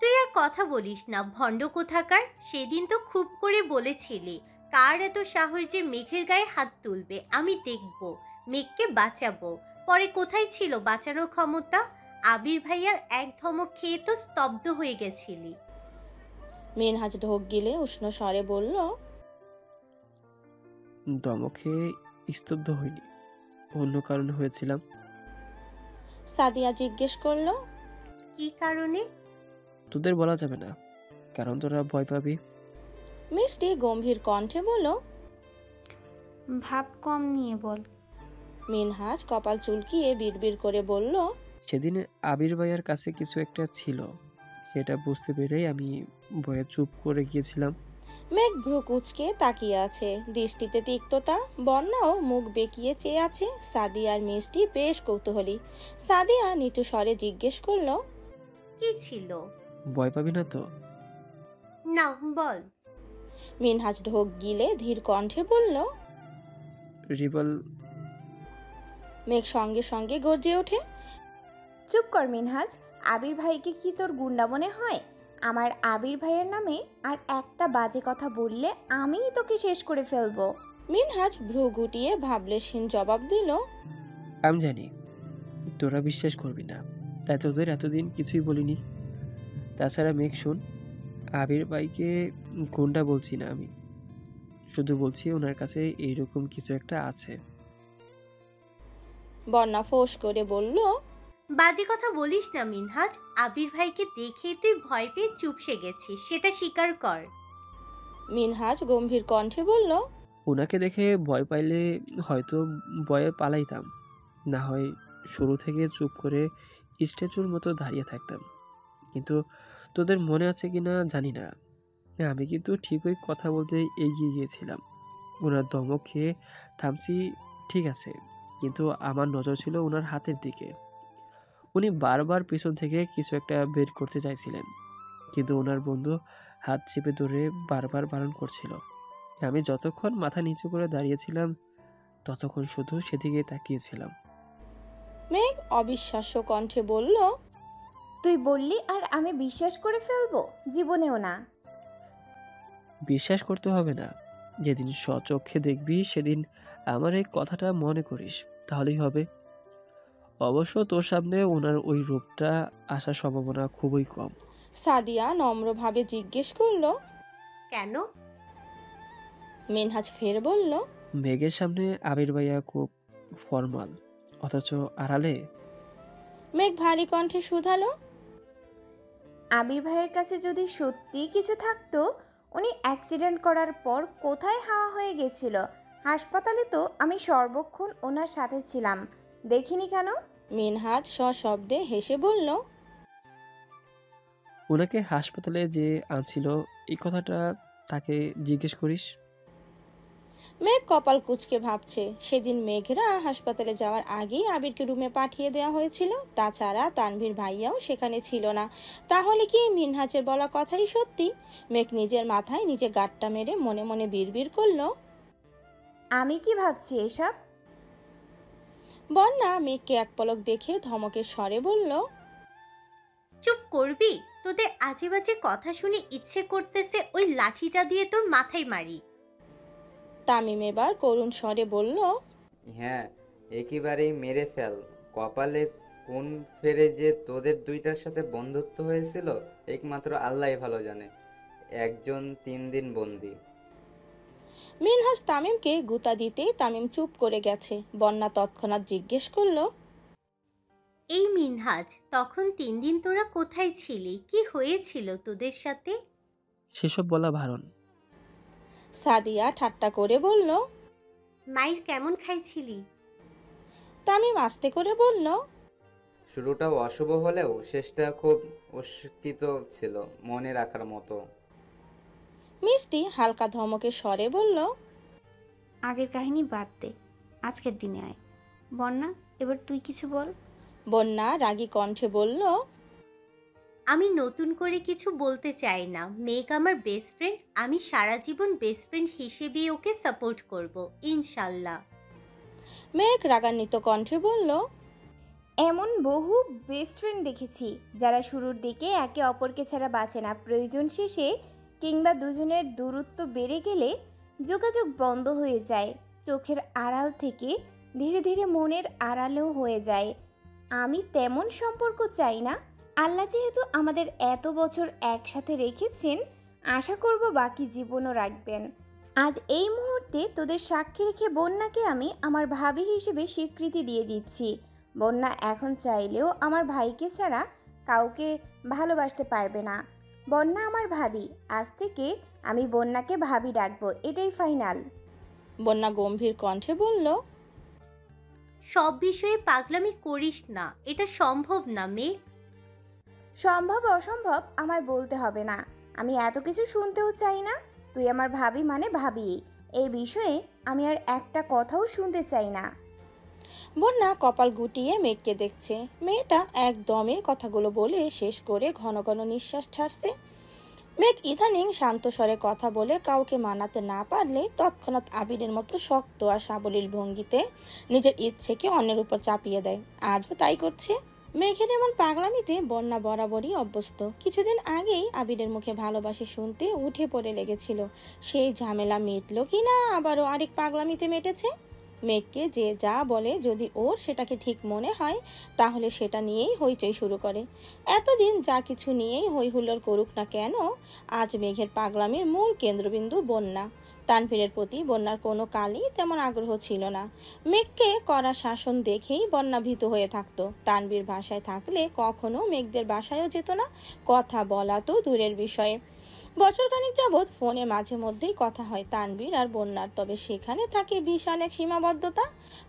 তুই আর কথা বলিস না, ভণ্ড কোথাকার। সেদিন তো খুব করে বলেছিলি কার এত সাহস যে মেঘের গায়ে হাত তুলবে। আমি দেখব, মেঘকে বাঁচাবো। পরে কোথায় ছিল বাঁচানোর ক্ষমতা? আবির ভাইয়ার এক ধমক খেয়ে তো স্তব্ধ হয়ে গেছিলি। মিনহাজ ঢোক গিলে উষ্ণ স্বরে বলল, দমকে স্তব্ধ হয়নি, অন্য কারণে হয়েছিলাম। সাদিয়া জিজ্ঞেস করলো, কি কারণে? তোদের বলা যাবে না, কারণ তোরা ভয় পাবি। মিষ্টি গম্ভীর কণ্ঠে বলল, ভাব কম নিয়ে বল। মিনহাজ কপাল চুলকিয়ে বিড়বিড় করে বলল, সেদিন আবির ভাইয়ার কাছে কিছু একটা ছিল, সেটা বুঝতে পেরেই আমি ভয়ে চুপ করে গিয়েছিলাম। মেঘ ভ্রু কুচকে তাকিয়ে আছে, দৃষ্টিতে তিক্ততা। বন্যাও মুখ বেঁকিয়ে চেয়ে আছে। সাদিয়া আর মিষ্টি বেশ কৌতূহলী। সাদিয়া নিচু স্বরে জিজ্ঞেস করলো, কি ছিল? ভয় পাবি না তো? না, বল। মিনহাজ ঢোক গিলে ধীর কণ্ঠে বলল। রিবল। মেঘ সঙ্গে সঙ্গে গর্জে ওঠে, চুপ কর মিনহাজ, আবির ভাইকে কি তোর গুন্ডা মনে হয়? আমার আবির ভাইয়ের নামে আর একটা বাজে কথা বললে আমিই তোকে শেষ করে ফেলবো। মিনহাজ ভ্রু গুটিয়ে ভাবলেশহীন জবাব দিল, আমি জানি তোরা বিশ্বাস করবি না, তাই তোদের এতদিন কিছুই বলিনি। তাছাড়া মেঘ শোন, আবির ভাইকে গুন্ডা বলছি না, আমি শুধু বলছি ওনার কাছে এইরকম কিছু একটা আছে। বন্যা ফোঁস করে বলল, বাজে কথা বলিস না মিনহাজ, আবির ভাইকে দেখে তুই ভয় পেয়ে চুপসে গেছিস, সেটা স্বীকার কর। মিনহাজ গম্ভীর কণ্ঠে বলল, ওনাকে দেখে ভয় পাইলে হয়তো ভয়ে পালাইতাম, না হয় শুরু থেকে চুপ করে স্ট্যাচুর মতো দাঁড়িয়ে থাকতাম। কিন্তু তোদের মনে আছে কিনা জানি না, আমি কিন্তু ঠিকই কথা বলতে এগিয়ে গিয়েছিলাম। ওনার ধমক খেয়ে থামছি ঠিক আছে, কিন্তু আমার নজর ছিল ওনার হাতের দিকে। উনি বারবার পিছন থেকে কিছু একটা বের করতে চাইছিলেন, কিন্তু ওনার বন্ধু হাত চেপে ধরে বারবার বারণ করছিল। আমি যতক্ষণ মাথা নিচু করে দাঁড়িয়েছিলাম ততক্ষণ শুধু সেদিকে তাকিয়েছিলাম। মেঘ অবিশ্বাস্য কণ্ঠে বলল, তুই বললি আর আমি বিশ্বাস করে ফেলবো? জীবনেও না। বিশ্বাস করতে হবে না, যেদিন স্বচক্ষে দেখবি সেদিন আমার এই কথাটা মনে করিস, তাহলেই হবে। অবশ্য তোর সামনে ওনার ওই রূপটা আসার সম্ভাবনা খুবই কম। সাদিয়া নম্রভাবে জিজ্ঞেস করলো, কেন? মিনহাজ ফের বলল, মেঘের সামনে আবির ভাইয়া খুব ফর্মাল, অথচ আড়ালে। মেঘ ভারী কণ্ঠে শুধালো, আবির ভাইয়ের কাছে যদি সত্যি কিছু থাকতো, উনি অ্যাক্সিডেন্ট করার পর কোথায় হাওয়া হয়ে গেছিল? হাসপাতালে তো আমি সর্বক্ষণ ওনার সাথে ছিলাম, দেখিনি কেন? মিনহাজ সশব্দে হেসে বলল, ওনাকে হাসপাতালে যে আনছিল এই কথাটা তাকে জিজ্ঞেস করিস। মেঘ কপাল কুঁচকে ভাবছে, সেদিন মেঘরা হাসপাতালে যাওয়ার আগেই আবিরকে রুমে পাঠিয়ে দেওয়া হয়েছিল। তাছাড়া তানভীর ভাইয়াও সেখানে ছিল না। তাহলে কি মিনহাজের বলা কথাই সত্যি? মেঘ নিজের মাথায় নিজে গাঁটটা মেরে মনে মনে বিড়বিড় করলো, আমি কি ভাবছি এসব? বন্যা মেঘকে এক পলক দেখে ধমকের স্বরে বলল, চুপ করবি? তোদের আজে বাজে কথা শুনে ইচ্ছে করতেছে ওই লাঠিটা দিয়ে তোর মাথায় মারি। তামিম এবার করুণ স্বরে বলল, হ্যাঁ, একেবারেই মেরে ফেল। কপালে কোন ফেরে যে তোদের দুইটার সাথে বন্ধুত্ব হয়েছিল একমাত্র আল্লাহই ভালো জানে। একজন 3 দিন বন্দি। মিনহাজ তামিমকে গুতা দিতেই তামিম চুপ করে গেছে। বন্যা তৎক্ষণাৎ জিজ্ঞেস করলো, এই মিনহাজ, তখন 3 দিন তোরা কোথায় ছিলি? কি হয়েছিল তোদের সাথে? সেসব বলা বারণ। সাদিয়া ঠাট্টা করে বলল, মাইর কেমন খাইছিলি? তামিম আস্তে করে বলল, শুরুটাও অশুভ হলেও শেষটা খুব উস্কিত ছিল, মনে রাখার মতো। মিষ্টি হালকা ধমকের স্বরে বলল, আগের কাহিনী বাদ দে, আজকের দিনে আয়। বন্যা, এবার তুই কিছু বল। বন্যা রাগী কণ্ঠে বলল, আমি নতুন করে কিছু বলতে চাই না। মেঘ আমার বেস্ট ফ্রেন্ড, আমি সারা জীবন বেস্ট ফ্রেন্ড হিসেবেই ওকে সাপোর্ট করব, ইনশাল্লাহ। মেঘ রাগান্বিত কণ্ঠে বলল, এমন বহু বেস্ট ফ্রেন্ড দেখেছি যারা শুরুর দিকে একে অপরকে ছাড়া বাঁচে না, প্রয়োজন শেষে কিংবা দুজনের দূরত্ব বেড়ে গেলে যোগাযোগ বন্ধ হয়ে যায়, চোখের আড়াল থেকে ধীরে ধীরে মনের আড়ালেও হয়ে যায়। আমি তেমন সম্পর্ক চাই না। আল্লাহ যেহেতু আমাদের এত বছর একসাথে রেখেছেন, আশা করব বাকি জীবনও রাখবেন। আজ এই মুহূর্তে তোদের সাক্ষী রেখে বন্যাকে আমি আমার ভাবি হিসেবে স্বীকৃতি দিয়ে দিচ্ছি। বন্যা এখন চাইলেও আমার ভাইকে ছাড়া কাউকে ভালোবাসতে পারবে না। বন্যা আমার ভাবি, আজ থেকে আমি বন্যাকে ভাবি ডাকবো, এটাই ফাইনাল। বন্যা গম্ভীর কণ্ঠে বলল, সব বিষয়ে পাগলামি করিস না, এটা সম্ভব না মেঘ। সম্ভব অসম্ভব আমায় বলতে হবে না, আমি এত কিছু শুনতেও চাই না। তুই আমার ভাবি মানে ভাবি, এই বিষয়ে আমি আর একটা কথাও শুনতে চাই না। বন্যা কপাল গুটিয়ে মেঘকে দেখছে। মেয়েটা একদমে কথাগুলো বলে শেষ করে ঘন ঘন নিঃশ্বাস ছাড়ছে। মেঘ ইদানিং শান্ত স্বরে কথা বলে কাউকে মানাতে না পারলে তৎক্ষণাৎ আবিরের মতো শক্ত আর সাবলীল ভঙ্গিতে নিজের ইচ্ছেকে অন্যের উপর চাপিয়ে দেয়। আজও তাই করছে। মেঘের এমন পাগলামিতে বন্যা বরাবরই অভ্যস্ত। কিছুদিন আগেই আবিরের মুখে ভালোবাসি শুনতে উঠে পড়ে লেগেছিল। সেই ঝামেলা মিটল কিনা আবারও আরেক পাগলামিতে মেটেছে। মেঘকে যে যা বলে যদি ওর সেটাকে ঠিক মনে হয় তাহলে সেটা নিয়েই হইচই শুরু করে। এতদিন যা কিছু নিয়েই হই হুল্লোড় করুক না কেন, আজ মেঘের পাগলামির মূল কেন্দ্রবিন্দু বন্যা। তানভীরের প্রতি বন্যার কোনো কালই তেমন আগ্রহ ছিল না। মেঘকে কড়া শাসন দেখেই বন্যা ভীত হয়ে থাকতো। তানভীর বাসায় থাকলে কখনো মেঘদের বাসায়ও যেত না, কথা বলা তো দূরের বিষয়ে। বছরখানেক যাবৎ ফোনে মাঝে মধ্যেই কথা হয় তানভীর আর বন্যার, তবে সেখানে থাকে বিশাল এক সীমাবদ্ধতা।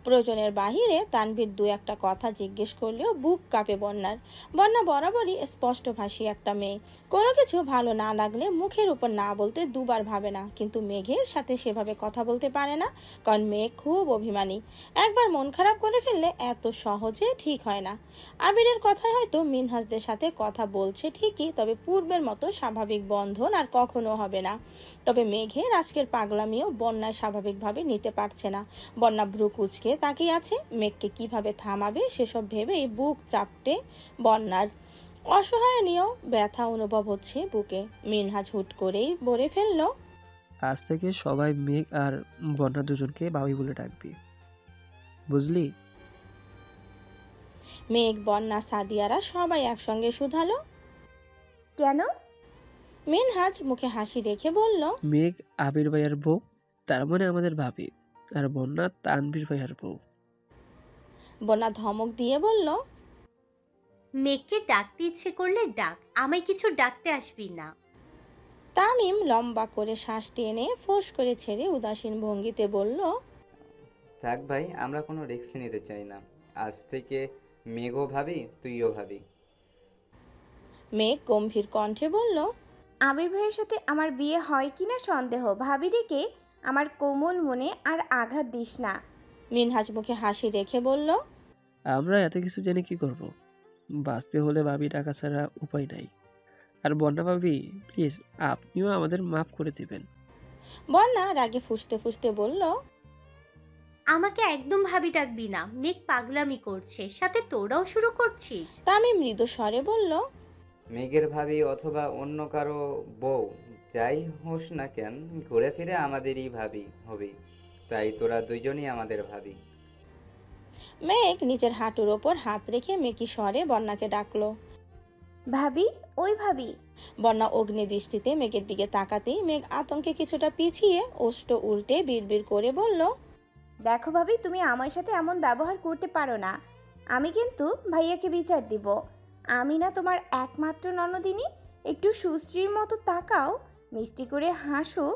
প্রয়োজনের বাহিরে তানভীর দু একটা কথা জিজ্ঞেস করলেও বুক কাঁপে বন্যার। বন্যা বরাবরই স্পষ্টভাষী একটা মেয়ে, কোনো কিছু ভালো না লাগলে মুখের উপর না বলতে দুবার ভাবে না, কিন্তু মেঘের সাথে সেভাবে কথা বলতে পারে না, কারণ মেঘ খুব অভিমানী। একবার মন খারাপ করে ফেললে এত সহজে ঠিক হয় না। আবিরের কথায় হয়তো মিনহাজদের সাথে কথা বলছে ঠিকই, তবে পূর্বের মতো স্বাভাবিক বন্ধন আর কখনো হবে না। তবে মেঘের আজকের পাগলামিও বন্যায় স্বাভাবিকভাবে নিতে পারছে না। বন্যা ভ্রু কুচকে তাকিয়ে আছে। মেঘকে কিভাবে থামাবে সেসব ভেবেই বুক চাপটে বন্যার। অসহায়নীয় ব্যথা অনুভব হচ্ছে বুকে। মিনহাজ হুট করেই বলে ফেলল, আজ থেকে সবাই মেঘ আর বন্যা দুজনকে ভাবি বলে ডাকবি, বুঝলি? মেঘ, বন্যা, সাদিয়ারা সবাই একসঙ্গে শুধালো, কেন? মিনহাজ মুখে হাসি রেখে বলল, মেঘ আবির ভাইয়ার বউ, তার মানে আমাদের ভাবি, আর বন্যা তানভীর ভাইয়ার বউ। বন্যা ধমক দিয়ে বলল, মেঘকে ডাকতে ইচ্ছে করলে ডাক, আমায় কিছু ডাকতে আসবি না। তামিম লম্বা করে শ্বাস টেনে ফোঁস করে ছেড়ে উদাসীন ভঙ্গিতে বলল, থাক ভাই, আমরা কোনো রিস্ক নিতে চাই না। আজ থেকে মেঘও ভাবি, তুইও ভাবি। মেঘ গম্ভীর কণ্ঠে বলল, আবির ভাইয়ের সাথে আমার বিয়ে হয় কিনা সন্দেহ, ভাবি ডেকে আমার কোমল মনে আর আঘাত দিস না। মিনহাজ মুখে হাসি রেখে বলল, আমরা এত কিছু জেনে কি করব? বাঁচতে হলে ভাবি ডাকা ছাড়া উপায় নাই। আর বন্যা ভাবি, প্লিজ আপনিও আমাদের মাফ করে দিবেন। বন্যা রাগে ফুঁসতে ফুঁসতে বলল, আমাকে একদম ভাবি ডাকবি না, মেঘ পাগলামি করছে, সাথে তোরাও শুরু করছিস। তামিম মৃদু স্বরে বলল, মেঘের ভাবি অথবা অন্য কারো বউ যাই হোস না কেন, ঘুরে ফিরে আমাদেরই ভাবি হবি, তাই তোরা দুইজনই আমাদের ভাবি। মেঘ নিজের হাঁটুর ওপর হাত রেখে মেকি স্বরে বন্যাকে ডাকলো, ভাবি, ওই ভাবি। বন্যা অগ্নি দৃষ্টিতে মেঘের দিকে তাকাতেই মেঘ আতঙ্কে কিছুটা পিছিয়ে ওষ্ঠ উল্টে বিড়বিড় করে বলল, দেখো ভাবি, তুমি আমার সাথে এমন ব্যবহার করতে পারো না। আমি কিন্তু ভাইয়াকে বিচার দিব। আমি না তোমার একমাত্র ননদিনী, একটু সুশ্রীর মতো তাকাও, মিষ্টি করে হাসো,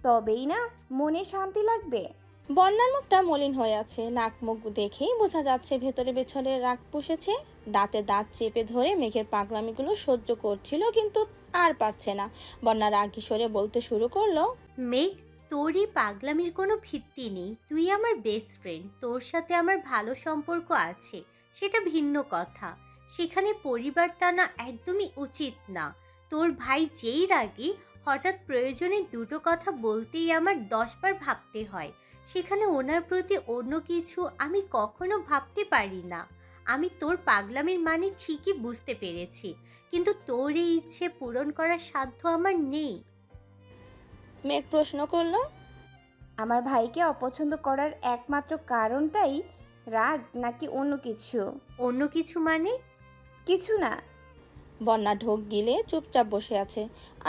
তবেই না মনে শান্তি লাগবে। বন্যার মুখটা মলিন হয়ে আছে, নাক মুখ দেখেই বোঝা যাচ্ছে ভেতরে পেছনে রাগ পুষেছে। দাঁতে দাঁত চেপে ধরে মেঘের পাগলামিগুলো সহ্য করছিল, কিন্তু আর পারছে না। বন্যা রাগ কিশোরে বলতে শুরু করলো, মেঘ, তোর এই পাগলামির কোনো ভিত্তি নেই। তুই আমার বেস্ট ফ্রেন্ড, তোর সাথে আমার ভালো সম্পর্ক আছে, সেটা ভিন্ন কথা। সেখানে পরিবার টানা একদমই উচিত না। তোর ভাই যেই রাগী, হঠাৎ প্রয়োজনে দুটো কথা বলতেই আমার 10 বার ভাবতে হয়। সেখানে ওনার প্রতি অন্য কিছু আমি কখনো ভাবতে পারি না। আমি তোর পাগলামির মানে ঠিকই বুঝতে পেরেছি, কিন্তু তোর এই ইচ্ছে পূরণ করার সাধ্য আমার নেই। মেঘ প্রশ্ন করলো, আমার ভাইকে অপছন্দ করার একমাত্র কারণটাই রাগ নাকি অন্য কিছু? অন্য কিছু মানে? কিছু না। বন্যা ঢোক গিলে চুপচাপ বসে আছে।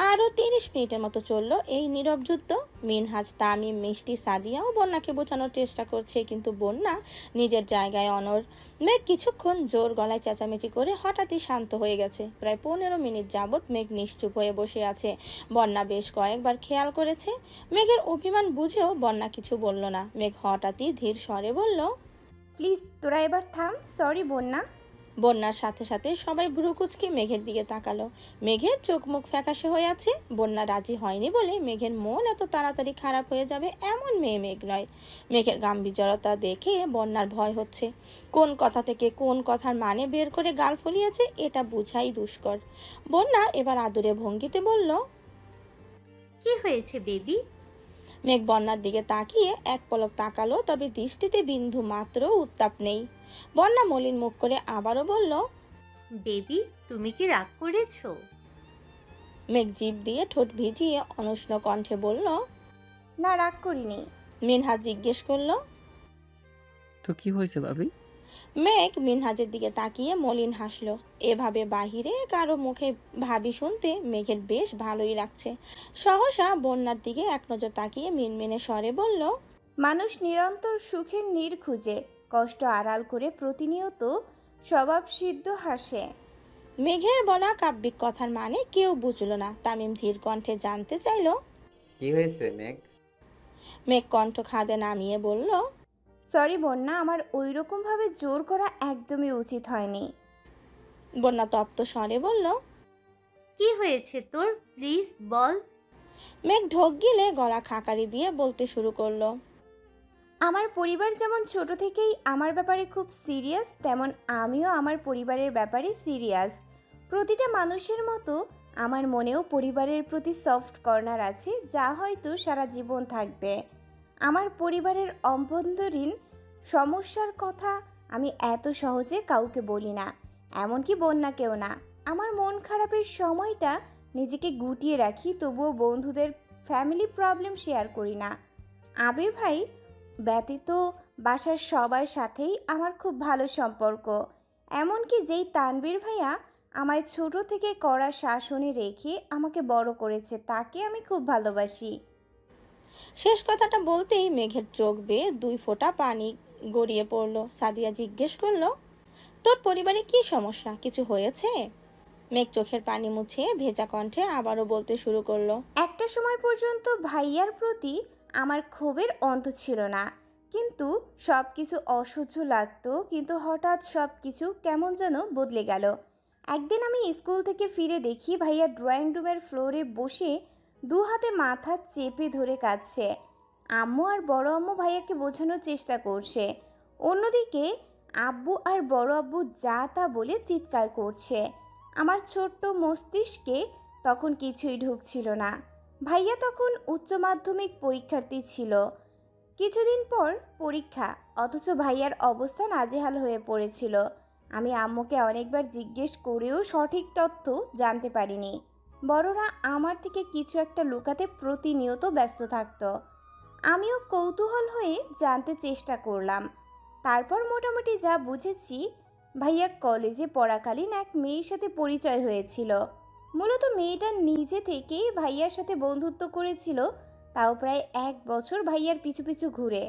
আরও 30 মিনিটের মতো চলল এই নীরব যুদ্ধ। মিনহাজ, তামিম, মিষ্টি, সাদিয়াও বন্যাকে বোঝানোর চেষ্টা করছে, কিন্তু বন্যা নিজের জায়গায় অনড়। মেঘ কিছুক্ষণ জোর গলায় চেঁচামেচি করে হঠাৎই শান্ত হয়ে গেছে। প্রায় 15 মিনিট যাবৎ মেঘ নিশ্চুপ হয়ে বসে আছে। বন্যা বেশ কয়েকবার খেয়াল করেছে। মেঘের অভিমান বুঝেও বন্যা কিছু বলল না। মেঘ হঠাৎই ধীর স্বরে বলল, প্লিজ তোরা এবার থাম, সরি বন্যা। বন্যার সাথে সাথে সবাই ভ্রুকুচকে মেঘের দিকে তাকালো। মেঘের চোখ মুখ ফ্যাকাশে হয়ে আছে। বন্যা রাজি হয়নি বলে মেঘের মন এত তাড়াতাড়ি খারাপ হয়ে যাবে এমন মেয়ে মেঘ নয়। মেঘের গাম্ভীর্যতা দেখে বন্যার ভয় হচ্ছে। কোন কথা থেকে কোন কথার মানে বের করে গাল ফলিয়েছে এটা বুঝাই দুষ্কর। বন্যা এবার আদুরে ভঙ্গিতে বলল, কি হয়েছে বেবি? মেঘ বন্যার দিকে তাকিয়ে এক পলক তাকালো, তবে দৃষ্টিতে বিন্দু মাত্র উত্তাপ নেই। বন্যা মলিন মুখ করে আবারও বলল, বেবি তুমি কি রাগ করেছো? মেঘ জিভ দিয়ে ঠোঁট ভিজিয়ে অনুষ্ণ কণ্ঠে বলল, না, রাগ করিনি। মিনহাজ জিজ্ঞেস করলো, তো কি হয়েছে ভাবি? মেঘ মিনহাজের দিকে তাকিয়ে মলিন হাসলো। এভাবে বাহিরে কারো মুখে ভাবি শুনতে মেঘের বেশ ভালোই লাগছে। সহসা বন্যার দিকে এক নজর তাকিয়ে মিনমিনে স্বরে বলল, মানুষ নিরন্তর সুখের নীড় খুঁজে, কষ্ট আড়াল করে প্রতিনিয়ত স্বভাবসিদ্ধ হাসে। মেঘের বলা কাব্যিক কথার মানে কেউ বুঝল না। তামিম ধীর কণ্ঠে জানতে চাইল, কি হয়েছে মেঘ? মেঘ কণ্ঠ খাদে নামিয়ে বলল, সরি বন্যা, আমার ওই রকম ভাবে জোর করা একদমই উচিত হয়নি। বন্যা তপ্ত স্বরে বলল, কি হয়েছে তোর, প্লিজ বল। মেঘ ঢোক গিলে গলা খাকারি দিয়ে বলতে শুরু করলো, আমার পরিবার যেমন ছোট থেকেই আমার ব্যাপারে খুব সিরিয়াস, তেমন আমিও আমার পরিবারের ব্যাপারে সিরিয়াস। প্রতিটা মানুষের মতো আমার মনেও পরিবারের প্রতি সফট কর্নার আছে, যা হয়তো সারা জীবন থাকবে। আমার পরিবারের অভ্যন্তরীণ সমস্যার কথা আমি এত সহজে কাউকে বলি না, এমনকি বন্যাকেও না। আমার মন খারাপের সময়টা নিজেকে গুটিয়ে রাখি, তবুও বন্ধুদের ফ্যামিলি প্রবলেম শেয়ার করি না। আবির ভাই ব্যতীত বাসার সবার সাথেই আমার খুব ভালো সম্পর্ক, এমনকি যেই তানবীর ভাইয়া আমায় ছোট থেকে কড়া শাসনে রেখে আমাকে বড় করেছে, তাকে আমি খুব ভালোবাসি। শেষ কথাটা বলতেই মেঘের চোখ বেয়ে 2 ফোঁটা পানি গড়িয়ে পড়ল। সাদিয়া জিজ্ঞেস করলো, তোর পরিবারে কি সমস্যা, কিছু হয়েছে? মেঘ চোখের পানি মুছে ভেজা কণ্ঠে আবারও বলতে শুরু করলো, একটা সময় পর্যন্ত ভাইয়ার প্রতি আমার ক্ষোভের অন্ত ছিল না, কিন্তু সব কিছু অসহ্য লাগতো। কিন্তু হঠাৎ সব কিছু কেমন যেন বদলে গেল। একদিন আমি স্কুল থেকে ফিরে দেখি ভাইয়া ড্রয়িং রুমের ফ্লোরে বসে 2 হাতে মাথা চেপে ধরে কাঁদছে। আম্মু আর বড় আম্মু ভাইয়াকে বোঝানোর চেষ্টা করছে, অন্যদিকে আব্বু আর বড় আব্বু যা তা বলে চিৎকার করছে। আমার ছোট্ট মস্তিষ্কে তখন কিছুই ঢুকছিল না। ভাইয়া তখন উচ্চ মাধ্যমিক পরীক্ষার্থী ছিল। কিছুদিন পর পরীক্ষা, অথচ ভাইয়ার অবস্থা নাজেহাল হয়ে পড়েছিল। আমি আম্মুকে অনেকবার জিজ্ঞেস করেও সঠিক তথ্য জানতে পারিনি। বড়রা আমার থেকে কিছু একটা লুকাতে প্রতিনিয়ত ব্যস্ত থাকতো। আমিও কৌতূহল হয়ে জানতে চেষ্টা করলাম। তারপর মোটামুটি যা বুঝেছি, ভাইয়া কলেজে পড়াকালীন এক মেয়ের সাথে পরিচয় হয়েছিল। মূলত মেয়েটা নিজে থেকেই ভাইয়ার সাথে বন্ধুত্ব করেছিল, তাও প্রায় 1 বছর ভাইয়ার পিছু পিছু ঘুরে।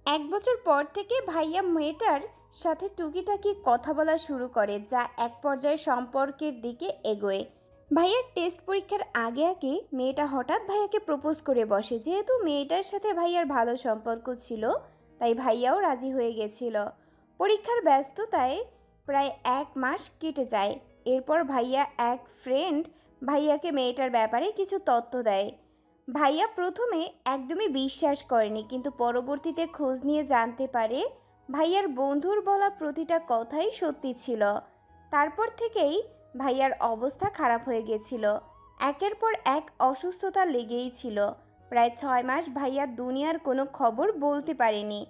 1 বছর পর থেকে ভাইয়া মেয়েটার সাথে টুকিটাকি কথা বলা শুরু করে, যা এক পর্যায়ে সম্পর্কের দিকে এগোয়। ভাইয়ার টেস্ট পরীক্ষার আগে আগে মেয়েটা হঠাৎ ভাইয়াকে প্রপোজ করে বসে। যেহেতু মেয়েটার সাথে ভাইয়ার ভালো সম্পর্ক ছিল, তাই ভাইয়াও রাজি হয়ে গেছিল। পরীক্ষার ব্যস্ততায় প্রায় 1 মাস কেটে যায়। এরপর ভাইয়া এক ফ্রেন্ড ভাইয়াকে মেয়েটার ব্যাপারে কিছু তথ্য দেয়। ভাইয়া প্রথমে একদমই বিশ্বাস করেনি, কিন্তু পরবর্তীতে খোঁজ নিয়ে জানতে পারে ভাইয়ার বন্ধুর বলা প্রতিটা কথাই সত্যি ছিল। তারপর থেকেই ভাইয়ার অবস্থা খারাপ হয়ে গেছিল। একের পর এক অসুস্থতা লেগেই ছিল। প্রায় 6 মাস ভাইয়া দুনিয়ার কোনো খবর বলতে পারেনি।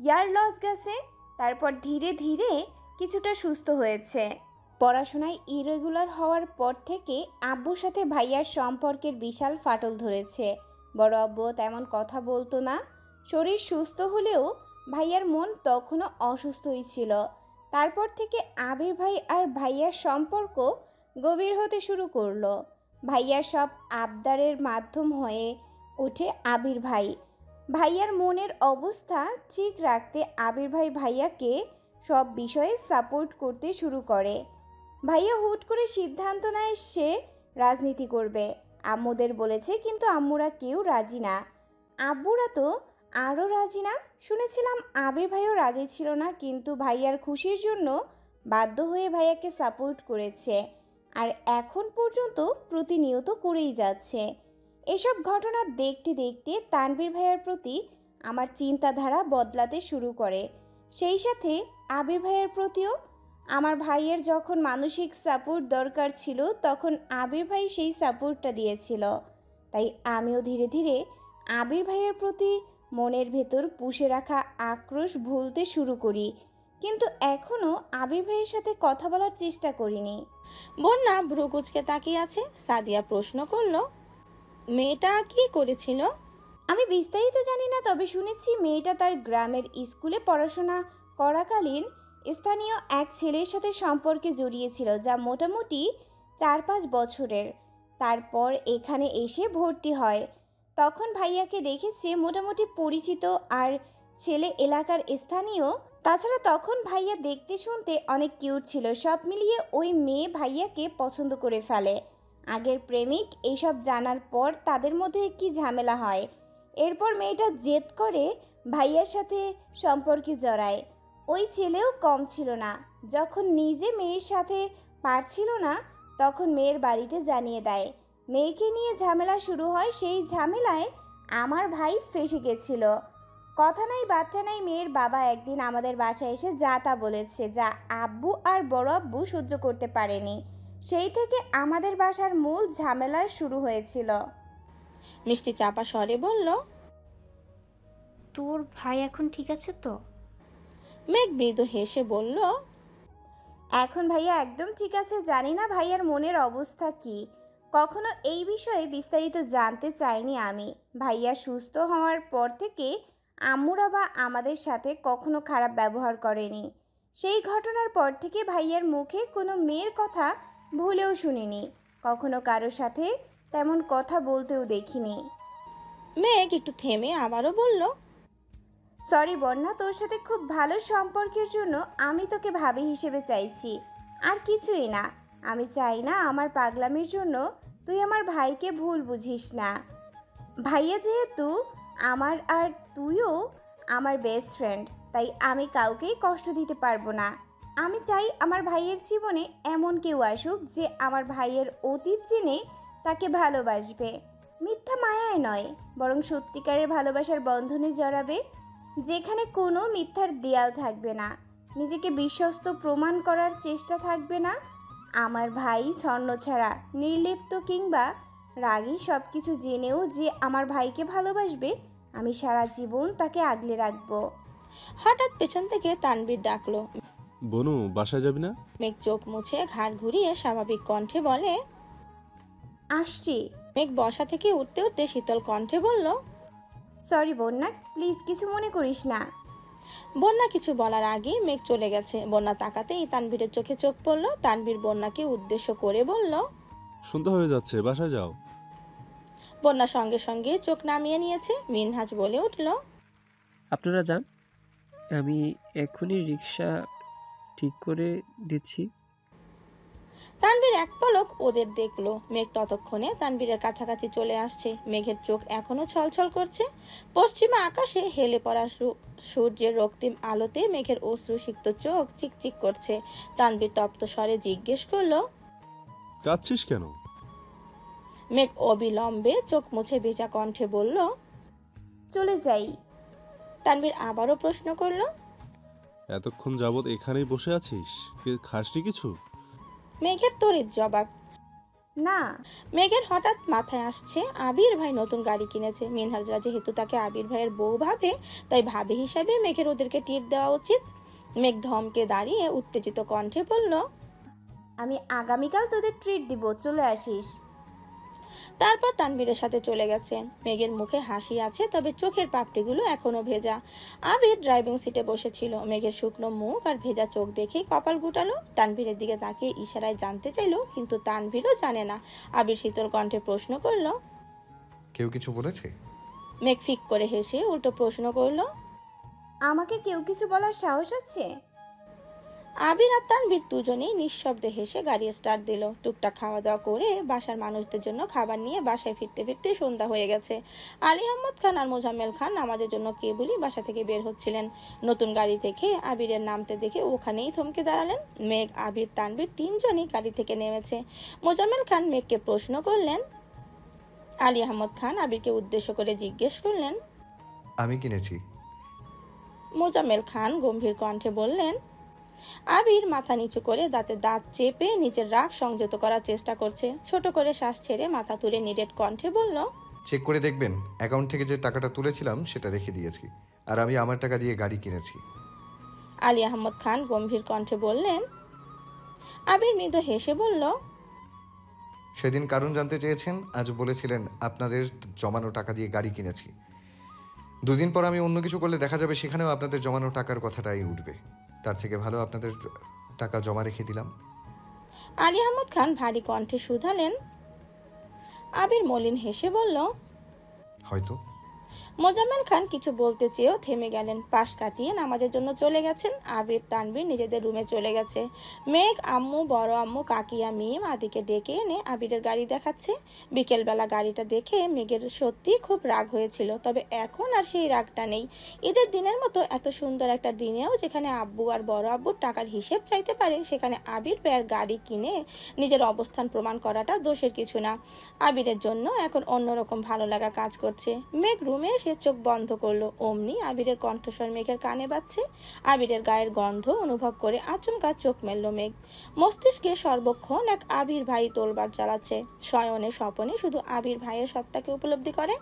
ইয়ার লস গেছে। তারপর ধীরে ধীরে কিছুটা সুস্থ হয়েছে। পড়াশোনায় ইরেগুলার হওয়ার পর থেকে আব্বুর সাথে ভাইয়ার সম্পর্কের বিশাল ফাটল ধরেছে। বড় আব্বুও তেমন কথা বলতো না। শরীর সুস্থ হলেও ভাইয়ার মন তখনও অসুস্থই ছিল। তারপর থেকে আবির ভাই আর ভাইয়ার সম্পর্ক গভীর হতে শুরু করলো। ভাইয়ার সব আবদারের মাধ্যম হয়ে ওঠে আবির ভাই। ভাইয়ার মনের অবস্থা ঠিক রাখতে আবির ভাই ভাইয়াকে সব বিষয়ে সাপোর্ট করতে শুরু করে। ভাইয়া হুট করে সিদ্ধান্ত নেয় সে রাজনীতি করবে। আম্মুদের বলেছে, কিন্তু আম্মুরা কেউ রাজি না। আব্বুরা তো আরও রাজি না। শুনেছিলাম আবির ভাইও রাজি ছিল না, কিন্তু ভাইয়ার খুশির জন্য বাধ্য হয়ে ভাইয়াকে সাপোর্ট করেছে, আর এখন পর্যন্ত প্রতিনিয়ত করেই যাচ্ছে। এসব ঘটনা দেখতে দেখতে তানভীর ভাইয়ার প্রতি আমার চিন্তাধারা বদলাতে শুরু করে। সেই সাথে আবির ভাইয়ের প্রতিও। আমার ভাইয়ের যখন মানসিক সাপোর্ট দরকার ছিল, তখন আবির ভাই সেই সাপোর্টটা দিয়েছিল। তাই আমিও ধীরে ধীরে আবির ভাইয়ের প্রতি মনের ভেতর পুষে রাখা আক্রোশ ভুলতে শুরু করি, কিন্তু এখনও আবির ভাইয়ের সাথে কথা বলার চেষ্টা করিনি। বন্যা ভ্রু কুচকে তাকিয়ে আছে। সাদিয়া প্রশ্ন করলো, মেয়েটা কি করেছিল? আমি বিস্তারিত জানি না, তবে শুনেছি মেয়েটা তার গ্রামের স্কুলে পড়াশোনা করাকালীন স্থানীয় এক ছেলের সাথে সম্পর্কে জড়িয়েছিল, যা মোটামুটি 4-5 বছরের। তারপর এখানে এসে ভর্তি হয়। তখন ভাইয়াকে দেখেছে মোটামুটি পরিচিত, আর ছেলে এলাকার স্থানীয়। তাছাড়া তখন ভাইয়া দেখতে শুনতে অনেক কিউট ছিল। সব মিলিয়ে ওই মেয়ে ভাইয়াকে পছন্দ করে ফেলে। আগের প্রেমিক এইসব জানার পর তাদের মধ্যে কি ঝামেলা হয়। এরপর মেয়েটা জেদ করে ভাইয়ার সাথে সম্পর্কে জড়ায়। ওই ছেলেও কম ছিল না। যখন নিজে মেয়ের সাথে পারছিল না, তখন মেয়ের বাড়িতে জানিয়ে দেয়। মেয়েকে নিয়ে ঝামেলা শুরু হয়। সেই ঝামেলায় আমার ভাই ফেঁসে গেছিল। কথা নাই বার্তা নাই, মেয়ের বাবা একদিন আমাদের বাসায় এসে যা তা বলেছে, যা আব্বু আর বড় আব্বু সহ্য করতে পারেনি। সেই থেকে আমাদের বাসার মূল ঝামেলার শুরু হয়েছিল। মিষ্টি চাপা স্বরে বলল, তোর ভাই এখন ঠিক আছে তো? মেঘ মৃদু হেসে বলল, এখন ভাইয়া একদম ঠিক আছে। জানি না ভাইয়ার মনের অবস্থা কি। কখনো এই বিষয়ে বিস্তারিত জানতে চাইনি আমি। ভাইয়া সুস্থ হওয়ার পর থেকে আম্মুরা বা আমাদের সাথে কখনো খারাপ ব্যবহার করেনি। সেই ঘটনার পর থেকে ভাইয়ার মুখে কোনো মেয়ের কথা ভুলেও শুনিনি। কখনো কারোর সাথে তেমন কথা বলতেও দেখিনি। মেঘ একটু থেমে আবারও বলল, সরি বন্যা, তোর সাথে খুব ভালো সম্পর্কের জন্য আমি তোকে ভাবি হিসেবে চাইছি, আর কিছুই না। আমি চাই না আমার পাগলামির জন্য তুই আমার ভাইকে ভুল বুঝিস না। ভাইয়া যেহেতু আমার, আর তুইও আমার বেস্ট ফ্রেন্ড, তাই আমি কাউকেই কষ্ট দিতে পারবো না। আমি চাই আমার ভাইয়ের জীবনে এমন কেউ আসুক যে আমার ভাইয়ের অতীত জেনে তাকে ভালোবাসবে। মিথ্যা মায়ায় নয়, বরং সত্যিকারের ভালোবাসার বন্ধনে জড়াবে, যেখানে কোনো মিথ্যার দেয়াল থাকবে না, নিজেকে বিশ্বস্ত প্রমাণ করার চেষ্টা থাকবে না। আমার ভাই ছন্ন ছাড়া, নির্লিপ্ত কিংবা রাগী সব কিছু জেনেও যে আমার ভাইকে ভালোবাসবে, আমি সারা জীবন তাকে আগলে রাখবো। হঠাৎ পেছন থেকে তানভীর ডাকলো, বনু বাসায় যাবি না? মেঘ চোখ মুছে ঘাড় ঘুরিয়ে স্বাভাবিক কণ্ঠে বলে, আসছি। মেঘ বসা থেকে উঠতে উঠতে শীতল কণ্ঠে বলল, সরি বন্যা, প্লিজ কিছু মনে করিস না। বন্যা কিছু বলার আগে মেঘ চলে গেছে। বন্যা তাকাতেই তানভীরের চোখে চোখ পড়ল। তানভীর বন্যাকে উদ্দেশ্য করে বলল, সন্ধ্যা হয়ে যাচ্ছে, বাসায় যাও। বন্যা সঙ্গে সঙ্গে চোখ নামিয়ে নিয়েছে। মিনহাজ বলে উঠল, আপনারা যান, আমি এক্ষুনি রিক্সা ঠিক করে দিচ্ছি। তানভীর এক পলক ওদের দেখলো। মেঘ ততক্ষণে তানভীরের কাছাকাছি চলে আসছে। মেঘের চোখ এখনো ছলছল করছে। পশ্চিমা আকাশে হেলে পড়া সূর্যের রক্তিম আলোতে মেঘের অশ্রুসিক্ত চোখ চিকচিক করছে। তানভীর তপ্ত স্বরে জিজ্ঞেস করলো, কাঁদছিস কেন? মেঘ অবিলম্বে চোখ মুছে ভেজা কণ্ঠে বলল, চলে যাই। তানভীর আবারও প্রশ্ন করলো, এতক্ষণ যাবত এখানেই বসে আছিস, খাসনি কিছু? মেঘের তড়িৎ জবাব, না। মেঘের হঠাৎ মাথায় আসছে আবির ভাই নতুন গাড়ি কিনেছে। মিনহাজরা যেহেতু তাকে আবির ভাইয়ের বউ ভাবে, তাই ভাবি হিসাবে মেঘের ওদেরকে টিপ দেওয়া উচিত। মেঘ ধমকে দাঁড়িয়ে উত্তেজিত কণ্ঠে বলল, আমি আগামীকাল তোদের ট্রিট দিব, চলে আসিস। তারপর তানভীরের সাথে চলে গেছে। মেঘের মুখে হাসি আছে, তবে চোখের পাপড়িগুলো এখনো ভেজা। আবির ড্রাইভিং সিটে বসেছিল। মেঘের শুকনো মুখ আর ভেজা চোখ দেখেই কপাল গুটালো। তানভীরের দিকে তাকিয়ে ইশারায় জানতে চাইলো, কিন্তু তানভীরও জানে না। আবির শীতল কণ্ঠে প্রশ্ন করলো, কেউ কিছু বলেছে? মেঘ ফিক করে হেসে উল্টো প্রশ্ন করলো, আমাকে কেউ কিছু বলার সাহস আছে? আবির আর তানভীর দুজনেই নিঃশব্দে হেসে গাড়ি স্টার্ট দিল। টুকটাক খাওয়া দাওয়া করে বাসার মানুষদের জন্য খাবার নিয়ে বাসায় ফিরতে ফিরতে সন্ধ্যা হয়ে গেছে। আলী আহমদ খান আর মোজাম্মেল খান নামাজের জন্য কেবলই বাসা থেকে বের হচ্ছিলেন। নতুন গাড়ি থেকে আবিরের নামতে দেখে ওখানেই থমকে দাঁড়ালেন। মেঘ, আবির, তানভীর তিনজনই গাড়ি থেকে নেমেছে। মোজাম্মেল খান মেঘকে প্রশ্ন করলেন। আলী আহমদ খান আবিরকে উদ্দেশ্য করে জিজ্ঞেস করলেন, আমি কিনেছি। মোজাম্মেল খান গম্ভীর কণ্ঠে বললেন। আবির মাথা নিচু করে দাঁতে দাঁত চেপে নিজের রাগ সংযত করার চেষ্টা করছে। ছোট করে শ্বাস ছেড়ে মাথা তুলে নিরেট কণ্ঠে বলল, চেক করে দেখবেন, অ্যাকাউন্ট থেকে যে টাকাটা তুলেছিলাম সেটা রেখে দিয়েছি, আর আমি আমার টাকা দিয়ে গাড়ি কিনেছি। আলী আহমদ খান গম্ভীর কণ্ঠে বললেন। আবির মৃদু হেসে বলল, সেদিন কারণ জানতে চেয়েছেন, আজ বলেছিলেন আপনাদের জমানো টাকা দিয়ে গাড়ি কিনেছি। দুদিন পর আমি অন্য কিছু করলে দেখা যাবে সেখানেও আপনাদের জমানো টাকার কথাটাই উঠবে। তার থেকে ভালো আপনাদের টাকা জমা রেখে দিলাম। আলী আহমদ খান ভারী কণ্ঠে শুধালেন। আবির মলিন হেসে বলল, হয়তো। মোজাম্মেল খান কিছু বলতে চেয়েও থেমে গেলেন। পাশ কাটিয়ে নামাজের জন্য চলে গেছেন। আবির, তানভীর নিজেদের রুমে চলে গেছে। মেঘ আম্মু, বড় আম্মু, কাকিয়া, মিম আদিকে ডেকে এনে আবিরের গাড়ি দেখাচ্ছে। বিকেলবেলা গাড়িটা দেখে মেঘের সত্যি খুব রাগ হয়েছিল, তবে এখন আর সেই রাগটা নেই। ঈদের দিনের মতো এত সুন্দর একটা দিনেও যেখানে আব্বু আর বড় আব্বুর টাকার হিসেব চাইতে পারে, সেখানে আবির ভাইয়ের গাড়ি কিনে নিজের অবস্থান প্রমাণ করাটা দোষের কিছু না। আবিরের জন্য এখন অন্যরকম ভালো লাগা কাজ করছে। মেঘ রুমে সে চোখ বন্ধ করলো। অমনি আবিরের কণ্ঠস্বর মেঘের কানে বাজছে। আবিরের গায়ের গন্ধ অনুভব করে আচমকা চোখ মেলল মেঘ। মস্তিষ্কে সর্বক্ষণ এক আবির ভাই তোলবার চালাচ্ছে। শয়নে স্বপনে শুধু আবির ভাইয়ের সত্তাকে উপলব্ধি করে।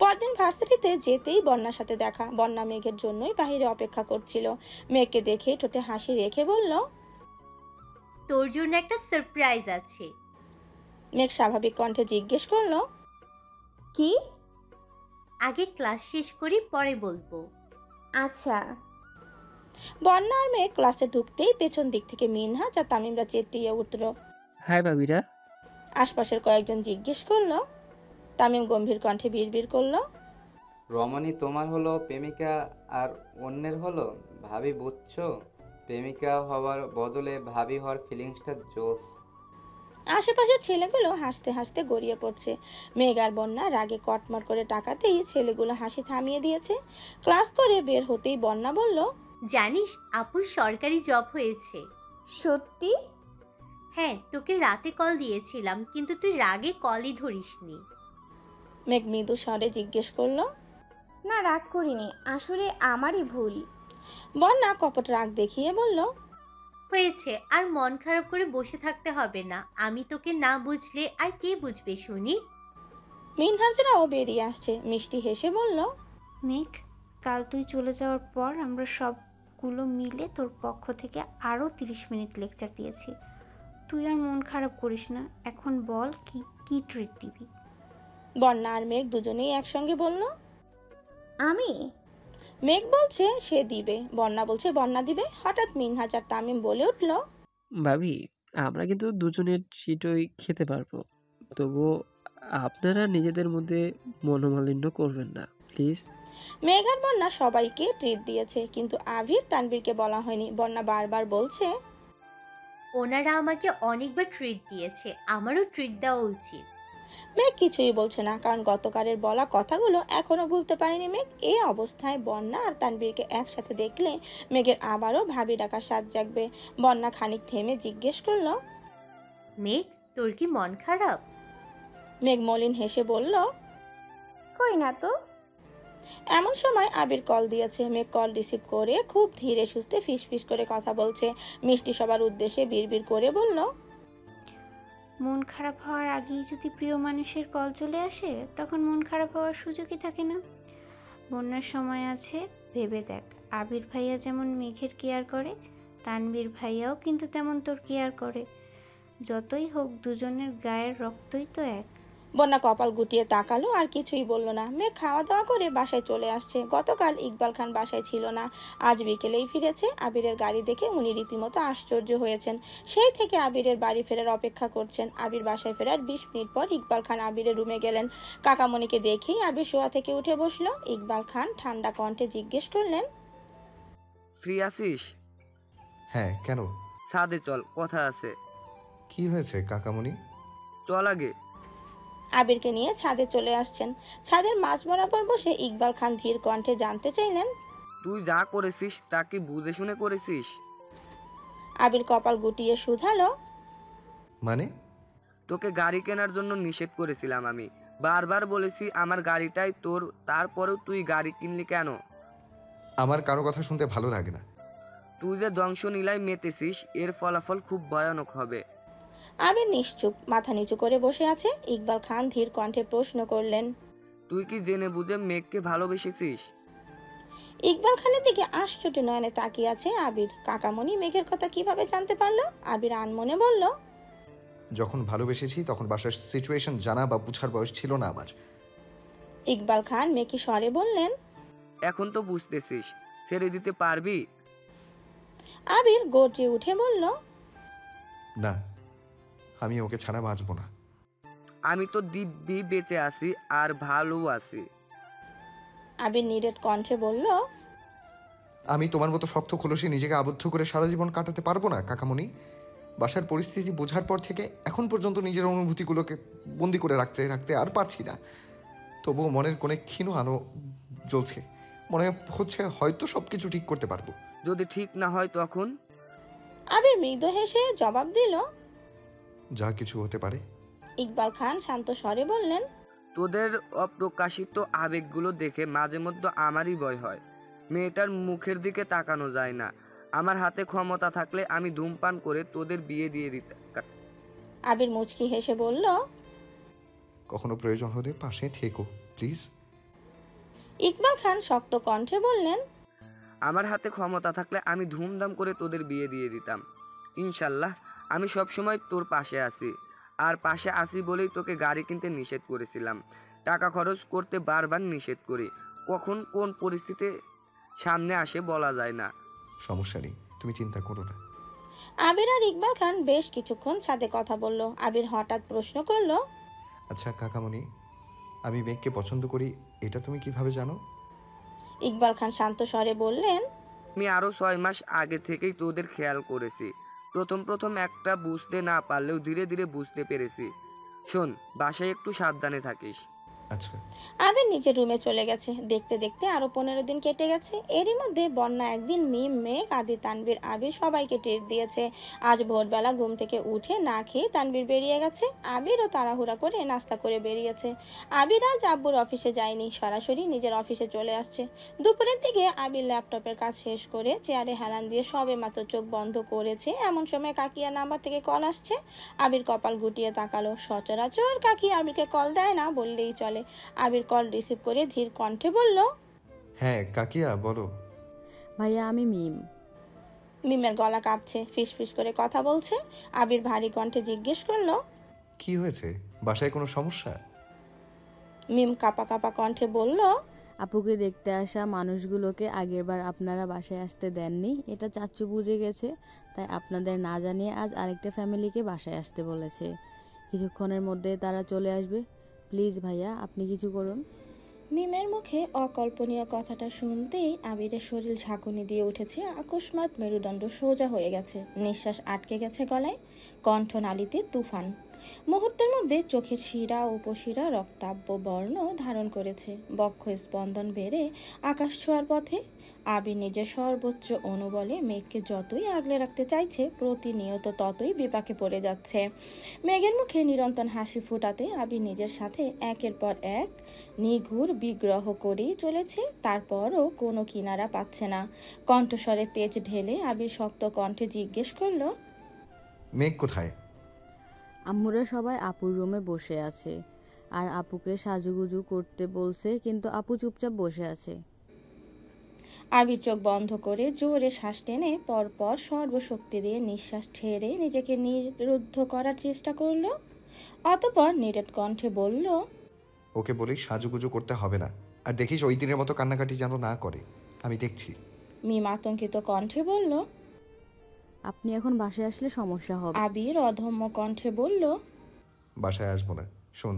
পরদিন ভার্সিটিতে যেতেই বন্যার সাথে দেখা। বন্যা মেঘের জন্যই বাহিরে অপেক্ষা করছিল। মেঘকে দেখে ঠোঁটে হাসি রেখে বলল, তোর জন্য একটা সারপ্রাইজ আছে। মেঘ স্বাভাবিক কণ্ঠে জিজ্ঞেস করলো, কি? আগে ক্লাস শেষ করি, পরে বলবো। আচ্ছা। বন্যা আর মেঘ ক্লাসে ঢুকতেই পেছন দিক থেকে মিনহাজ আর তামিমরা চেটিয়ে উঠল। হাই বাবিরা। আশপাশের কয়েকজন জিজ্ঞেস করলো। তামিম গম্ভীর কণ্ঠে বিড়বিড় করলো, রমণী তোমার হলো প্রেমিকা আর অন্যের হলো ভাবি, বুঝছো? প্রেমিকা হওয়ার বদলে ভাবি হওয়ার ফিলিংসটা জোস। আশেপাশের ছেলেগুলো হাসতে হাসতে গড়িয়ে পড়ছে। মেঘ আর বন্যা রাগে কটমট করে টাকাতেই ছেলেগুলো হাসি থামিয়ে দিয়েছে। ক্লাস করে বের হতেই বন্যা বলল, জানিস আপুর সরকারি জব হয়েছে। সত্যি? হ্যাঁ, তোকে রাতে কল দিয়েছিলাম, কিন্তু তুই রাগে কলই ধরিসনি। মেঘ মৃদু স্বরে জিজ্ঞেস করলো, না, রাগ করিনি, আসলে আমারই ভুল। বন্যা কপট রাগ দেখিয়ে বলল, হয়েছে, আর মন খারাপ করে বসে থাকতে হবে না। আমি তোকে না বুঝলে আর কে বুঝবে শুনি? মিনহাজরাও বেরিয়ে আসছে। মিষ্টি হেসে বলল, মেঘ, কাল তুই চলে যাওয়ার পর আমরা সবগুলো মিলে তোর পক্ষ থেকে আরও 30 মিনিট লেকচার দিয়েছি। তুই আর মন খারাপ করিস না। এখন বল কি ট্রিট দিবি? বন্যা আর মেঘ দুজনেই একসঙ্গে বলল, আমি? মেঘ বলছে সে দিবে, বন্যা বলছে বন্যা দিবে। হঠাৎ মিনহাজ আর তামিম বলে উঠল, ভাবি, আমরা কিন্তু দুজনের সিটই খেতে পারবো, তবুও আপনারা নিজেদের মধ্যে মনোমালিন্য করবেন না প্লিজ। মেঘ আর বন্যা সবাইকে ট্রিট দিয়েছে, কিন্তু আবির তানভীরকে বলা হয়নি। বন্যা বারবার বলছে, ওনারা আমাকে অনেকবার ট্রিট দিয়েছে, আমারও ট্রিট দেওয়া উচিত। মেঘ কিছুই বলছে না, কারণ গতকালের বলা কথাগুলো এখনো ভুলতে পারেনি মেঘ। এই অবস্থায় বন্যা আর তানভীরকে একসাথে দেখলে মেঘের আবারও ভাবি ডাকার স্বাদ জাগবে। বন্যা খানিক থেমে জিজ্ঞেস করলো, মেঘ, তোর কি মন খারাপ? মেঘ মলিন হেসে বলল, কই না তো। এমন সময় আবির কল দিয়েছে। মেঘ কল রিসিভ করে খুব ধীরে সুস্থে ফিসফিস করে কথা বলছে। মিষ্টি সবার উদ্দেশ্যে বিড়বিড় করে বলল, মন খারাপ হওয়ার আগেই যদি প্রিয় মানুষের কল চলে আসে, তখন মন খারাপ হওয়ার সুযোগই থাকে না। বন্যার সময় আছে, ভেবে দেখ। আবির ভাইয়া যেমন মেঘের কেয়ার করে, তানভীর ভাইয়াও কিন্তু তেমন তোর কেয়ার করে। যতই হোক দুজনের গায়ের রক্তই তো এক। বন্যা কপাল গুটিয়ে তাকালো, আর কিছুই বলল না। মেঘ খাওয়া দাওয়া করে বাসায় চলে আসছে। গতকাল ইকবাল খান বাসায় ছিল না, আজ বিকেলেই ফিরেছে। আবিরের গাড়ি দেখে উনি রীতিমতো আশ্চর্য হয়েছেন। সেই থেকে আবিরের বাড়ি ফেরার অপেক্ষা করছেন। আবির বাসায় ফেরার 20 মিনিট পর ইকবাল খান আবিরের রুমে গেলেন। কাকামণিকে দেখেই আবির শোয়া থেকে উঠে বসলো। ইকবাল খান ঠান্ডা কণ্ঠে জিজ্ঞেস করলেন, ফ্রি আছিস? হ্যাঁ, কেন? ছাদে চল, কথা আছে। কি হয়েছে কাকামণি? চল আগে। আবিরকে নিয়ে ছাদে চলে আসছেন। ছাদের মাঝ বরাবর বসে ইকবাল খান ধীর কণ্ঠে জানতে চাইলেন, তুই যা করেছিস তা কি বুঝে শুনে করেছিস? আবির কপাল গুটিয়ে শুধালো, মানে? তোকে গাড়ি কেনার জন্য নিষেধ করেছিলাম আমি, বারবার বলেছি আমার গাড়িটাই তোর, তারপরেও তুই গাড়ি কিনলি কেন? আমার কারো কথা শুনতে ভালো লাগে না। তুই যে ধ্বংস নীলায় মেতেছিস, এর ফলাফল খুব ভয়ানক হবে। আবির নিশ্চুপ মাথা নিচু করে বসে আছে। ইকবাল খান ধীর কণ্ঠে প্রশ্ন করলেন, তুই কি জেনে বুঝে মেঘকে ভালোবেসেছিস? ইকবাল খানের দিকে আশ্চর্য নয়নে তাকিয়ে আছে আবির। কাকামণি মেঘের কথা কিভাবে জানতে পারলো? আবির আনমনে বলল, যখন ভালোবেসেছি তখন বাসার সিচুয়েশন জানা বা বুঝার বয়স ছিল না আমার। ইকবাল খান মেকি স্বরে বললেন, এখন তো বুঝতেছিস, ছেড়ে দিতে পারবি? আবির গর্জে উঠে বলল, না, আমি ওকে ছাড়া বাঁচবো না। আমি তো দিব্যি বেঁচে আছি আর ভালো আছি। আবির নিরেট কণ্ঠে বলল, আমি তোমার মতো শক্ত খোলসে নিজেকে আবদ্ধ করে সারা জীবন কাটাতে পারবো না কাকামণি। বাসার পরিস্থিতি বোঝার পর থেকে এখন পর্যন্ত নিজের অনুভূতিগুলোকে বন্দি করে রাখতে রাখতে আর পারছি না। তবুও মনের কোণে ক্ষীণ আলো জ্বলছে। মনে হচ্ছে হয়তো সবকিছু ঠিক করতে পারবো। যদি ঠিক না হয় তখন? আবির মৃদু হেসে জবাব দিল, যা কিছু হতে পারে। ইকবাল খান শান্ত স্বরে বললেন, তোদের অপ্রকাশিত আবেগগুলো দেখে মাঝে মধ্যে আমারই ভয় হয়। মেয়েটার মুখের দিকে তাকানো যায় না। আমার হাতে ক্ষমতা থাকলে আমি ধূমপান করে তোদের বিয়ে দিয়ে দিতাম। আবির মুচকি হেসে বলল, কখনো প্রয়োজন হলে পাশে থেকো প্লিজ। ইকবাল খান শক্ত কণ্ঠে বললেন, আমার হাতে ক্ষমতা থাকলে আমি ধুমধাম করে তোদের বিয়ে দিয়ে দিতাম। ইনশাল্লাহ আমি সবসময় তোর পাশে আছি। আর পাশে আছি বলেই তোকে গাড়ি কিনতে নিষেধ করেছিলাম। টাকা খরচ করতে বারবার নিষেধ করি। কখন কোন পরিস্থিতি সামনে আসে বলা যায় না। সমস্যা নেই, তুমি চিন্তা করো না। আবির আর ইকবাল খান বেশ কিছুক্ষণ ছাদে কথা বলল। আবির হঠাৎ প্রশ্ন করলো, আচ্ছা কাকামণি, আমি মেঘকে পছন্দ করি এটা তুমি কিভাবে জানো? ইকবাল খান শান্ত স্বরে বললেন, আমি আরো 6 মাস আগে থেকেই তোদের খেয়াল করেছি। প্রথম একটা বুঝতে না পারলেও ধীরে ধীরে বুঝতে পেরেছি। শোন, বাসায় একটু সাবধানে থাকিস। আচ্ছা। আবির নিজের রুমে চলে গেছে। দেখতে দেখতে আরো 15 দিন কেটে গেছে। এরই মধ্যে বন্যা একদিন মিম, মেঘ, আদি, তানভীর, আবির সবাইকে ট্রিট দিয়েছে। আজ ভোরবেলা ঘুম থেকে উঠে না খেয়ে তানভীর বেরিয়ে গেছে। আবিরও তাড়াহুড়া করে নাস্তা করে বেরিয়েছে। আবির আজ আব্বুর অফিসে যায়নি, সরাসরি নিজের অফিসে চলে আসছে। দুপুরের দিকে আবির ল্যাপটপের কাজ শেষ করে চেয়ারে হেলান দিয়ে সবে মাত্র চোখ বন্ধ করেছে, এমন সময় কাকিয়ার নাম্বার থেকে কল আসছে। আবির কপাল গুটিয়ে তাকালো। সচরাচর কাকি আবিরকে কল দেয় না বললেই চলে। আবির কল রিসিভ করে ধীর কণ্ঠে বলল, হ্যাঁ কাকিয়া বলো। ভাইয়া আমি মিম। মিমের গলা কাঁপছে, ফিসফিস করে কথা বলছে। আবির ভারী কণ্ঠে জিজ্ঞেস করলো, কি হয়েছে? বাসায় কোনো সমস্যা? মিম কাঁপা কাঁপা কণ্ঠে বলল, আপুকে দেখতে আসা মানুষগুলোকে আগেরবার আপনারা বাসায় আসতে দেননি, এটা চাচ্চু বুঝে গেছে, তাই আপনাদের না জানিয়ে আজ আরেকটা ফ্যামিলিকে বাসায় আসতে বলেছে। কিছুক্ষণের মধ্যে তারা চলে আসবে। প্লিজ ভাইয়া আপনি কিছু করুন। মিমের মুখে অকল্পনীয় কথাটা শুনতেই আবিরের শরীর ঝাঁকুনি দিয়ে উঠেছে। আকস্মাৎ মেরুদণ্ড সোজা হয়ে গেছে, নিঃশ্বাস আটকে গেছে গলায়, কণ্ঠনালীতে তুফান। মুহূর্তের মধ্যে চোখের শিরা উপশিরা রক্তাব্য বর্ণ ধারণ করেছে, বক্ষ স্পন্দন বেড়ে আকাশ ছোঁয়ার পথে। আবির নিজের সর্বোচ্চ অনুবলে মেঘকে যতই আগলে রাখতে চাইছে, প্রতিনিয়ত ততই বিপাকে পড়ে যাচ্ছে। মেঘের মুখে নিরন্তর হাসি ফুটাতে আবির নিজের সাথে একের পর এক নিঘুর বিগ্রহ করেই চলেছে, তারপরও কোনো কিনারা পাচ্ছে না। কণ্ঠস্বরে তেজ ঢেলে আবির শক্ত কণ্ঠে জিজ্ঞেস করলো, মেঘ কোথায়? আম্মুরা সবাই আপুর রুমে বসে আছে আর আপুকে সাজুগুজু করতে বলছে, কিন্তু আপু চুপচাপ বসে আছে। আবির চোখ বন্ধ করে জোরে শ্বাস টেনে পরপর সর্বশক্তি দিয়ে নিঃশ্বাস ছেড়ে নিজেকে নিরুদ্ধ করার চেষ্টা করলো। অতঃপর নিরেট কণ্ঠে বলল, ওকে বলি সাজুগুজু করতে হবে না, আর দেখিস ওই দিনের মতো কান্নাকাটি যেন না করে, আমি দেখছি। মিম আতঙ্কিত কণ্ঠে বলল, আপনি এখন বাসায় আসলে সমস্যা হবে। আবির অধম্য কণ্ঠে বলল, বাসায় আসবো না। শোন,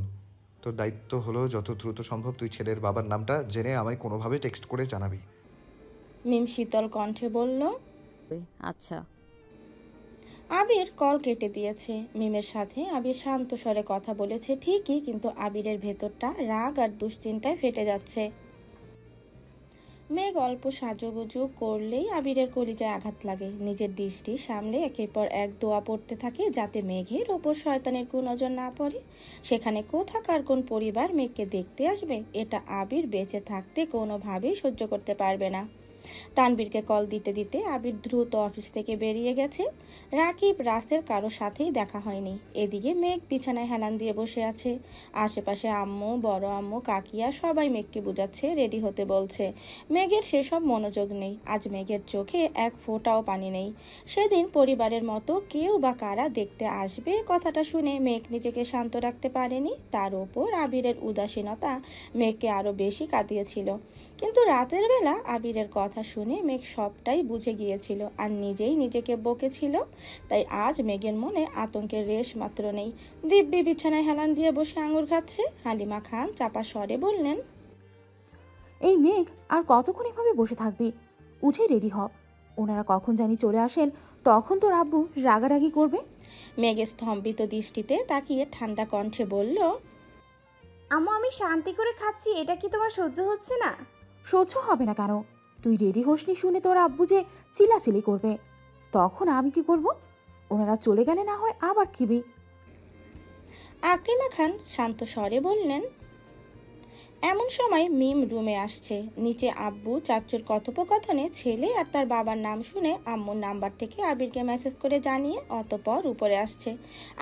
তোর দায়িত্ব হলো যত দ্রুত সম্ভব তুই ছেলের বাবার নামটা জেনে আমায় কোনোভাবে টেক্সট করে জানাবি। মিম শীতল কণ্ঠে বলল, আচ্ছা। আবির কল কেটে দিয়েছে। মিমের সাথে আবির শান্ত স্বরে কথা বলেছে ঠিকই, কিন্তু আবিরের ভেতরটা রাগ আর দুশ্চিন্তায় ফেটে যাচ্ছে। মেঘ অল্প সাজুগুজু করলেই আবিরের কলিজায় আঘাত লাগে। নিজের দৃষ্টি সামলে একের পর এক দোয়া পড়তে থাকে যাতে মেঘের ওপর শয়তানের কোন নজর না পড়ে। সেখানে কোথাকার কোন পরিবার মেঘকে দেখতে আসবে, এটা আবির বেঁচে থাকতে কোনোভাবেই সহ্য করতে পারবে না। তানবীরকে কল দিতে দিতে আবির দ্রুত অফিস থেকে বেরিয়ে গেছে। রাকিব, রাসেল কারো সাথেই দেখা হয়নি। এদিকে মেঘ বিছানায় হেলান দিয়ে বসে আছে। আশেপাশে আম্মু, বড় আম্মু, কাকিয়া সবাই মেঘকে বুঝাচ্ছে, রেডি হতে বলছে। মেঘের সেসব মনোযোগ নেই। আজ মেঘের চোখে এক ফোঁটাও পানি নেই। সেদিন পরিবারের মতো কেউ বা কারা দেখতে আসবে কথাটা শুনে মেঘ নিজেকে শান্ত রাখতে পারেনি। তার ওপর আবিরের উদাসীনতা মেঘকে আরো বেশি কাঁদিয়েছিল। কিন্তু রাতের বেলা আবিরের কথা শুনে মেঘ সবটাই বুঝে গিয়েছিল আর নিজেই নিজেকে বকেছিল। তাই আজ মেঘের মনে আতঙ্কের রেশ মাত্র নেই। দিব্যি বিছানায় হেলান দিয়ে বসে আঙুর খাচ্ছে। হালিমা খান চাপা স্বরে বললেন, এই মেঘ আর কতক্ষণ এভাবে বসে থাকবি? উঠে রেডি হ, ওনারা কখন জানি চলে আসেন, তখন তোর আব্বু রাগারাগি করবে। মেঘ স্তম্ভিত দৃষ্টিতে তাকিয়ে ঠান্ডা কণ্ঠে বলল, আম্মু আমি শান্তি করে খাচ্ছি, এটা কি তোমার সহ্য হচ্ছে না? সহ্য হবে না কেন? তুই রেডি হোসনি শুনে তোর আব্বু যে চিলাচিলি করবে, তখন আমি কি করব? ওনারা চলে গেলে না হয় আবার খিবি। আকলিমা খান শান্ত স্বরে বললেন। এমন সময় মিম রুমে আসছে। নিচে আব্বু চাচ্চুর কথোপকথনে ছেলে আর তার বাবার নাম শুনে আম্মুর নাম্বার থেকে আবিরকে মেসেজ করে জানিয়ে অতঃপর উপরে আসছে।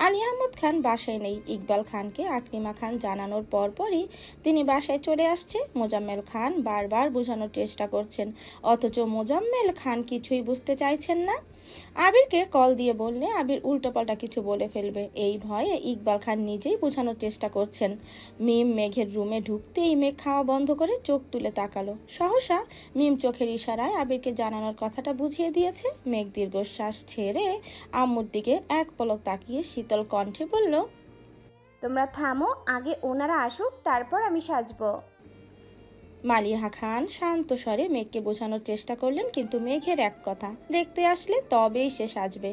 আলী আহমদ খান বাসায় নেই। ইকবাল খানকে আকলিমা খান জানানোর পরপরই তিনি বাসায় চলে আসছে। মোজাম্মেল খান বারবার বোঝানোর চেষ্টা করছেন, অথচ মোজাম্মেল খান কিছুই বুঝতে চাইছেন না। আবিরকে কল দিয়ে বললে আবির উল্টোপাল্টা কিছু বলে ফেলবে, এই ভয়ে ইকবাল খান নিজেই বোঝানোর চেষ্টা করছেন। মিম মেঘের রুমে ঢুকতেই মেঘ খাওয়া বন্ধ করে চোখ তুলে তাকালো। সহসা মিম চোখের ইশারায় আবিরকে জানানোর কথাটা বুঝিয়ে দিয়েছে। মেঘ দীর্ঘশ্বাস ছেড়ে আম্মুর দিকে এক পলক তাকিয়ে শীতল কণ্ঠে বলল, তোমরা থামো, আগে ওনারা আসুক তারপর আমি সাজবো। মালিহা খান শান্ত স্বরে মেঘকে বোঝানোর চেষ্টা করলেন, কিন্তু মেঘের এক কথা, দেখতে আসলে তবেই সে সাজবে।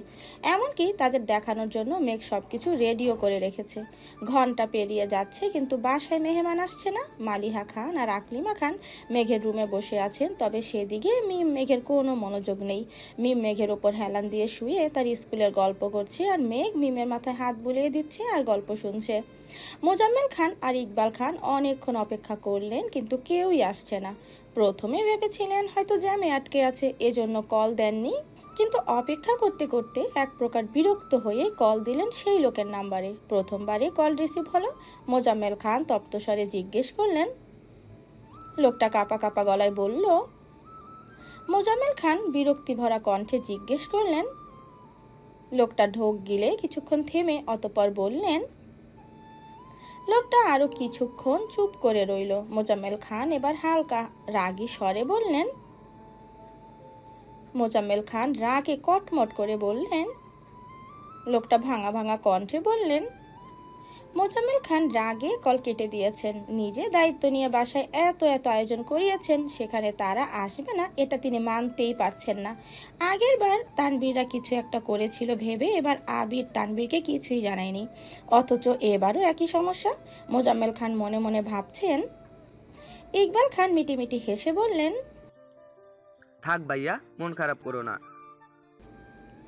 এমনকি তাদের দেখানোর জন্য মেঘ সবকিছু রেডিও করে রেখেছে। ঘন্টা পেরিয়ে যাচ্ছে কিন্তু বাসায় মেহমান আসছে না। মালিহা খান আর আকলিমা খান মেঘের রুমে বসে আছেন, তবে সেদিকে মিম মেঘের কোনো মনোযোগ নেই। মিম মেঘের ওপর হেলান দিয়ে শুয়ে তার স্কুলের গল্প করছে আর মেঘ মিমের মাথায় হাত বুলিয়ে দিচ্ছে আর গল্প শুনছে। মোজাম্মেল খান আর ইকবাল খান অনেকক্ষণ অপেক্ষা করলেন, কিন্তু কেউই আসছে না। প্রথমে ভেবেছিলেন হয়তো জ্যামে আটকে আছে, এজন্য কল দেননি। কিন্তু অপেক্ষা করতে করতে এক প্রকার বিরক্ত হয়ে কল দিলেন সেই লোকের নাম্বারে। প্রথমবারে কল রিসিভ হলো। মোজাম্মেল খান তপ্তস্বরে জিজ্ঞেস করলেন। লোকটা কাঁপা কাঁপা গলায় বলল, মোজাম্মেল খান বিরক্তি ভরা কণ্ঠে জিজ্ঞেস করলেন। লোকটা ঢোক গিলে কিছুক্ষণ থেমে অতঃপর বললেন। লোকটা আরো কিছুক্ষণ চুপ করে রইল। মোজাম্মেল খান এবার হালকা রাগী স্বরে বললেন। মোজাম্মেল খান রাগে কটমট করে বললেন। লোকটা ভাঙা ভাঙা কণ্ঠে বললেন। মোজাম্মেল খান রাগে কল কেটে দিয়েছেন। নিজে দায়িত্ব নিয়ে বাসায় এত এত আয়োজন করিয়েছেন, সেখানে তারা আসবে না এটা তিনি মানতেই পারছেন না। আগের বার তানবীররা কিছু একটা করেছিল ভেবে এবার আবির তানবীরকে কিছুই জানায়নি, অথচ এবারও একই সমস্যা। মোজাম্মেল খান মনে মনে ভাবছেন। ইকবাল খান মিটিমিটি হেসে বললেন, থাক ভাইয়া, মন খারাপ করো না।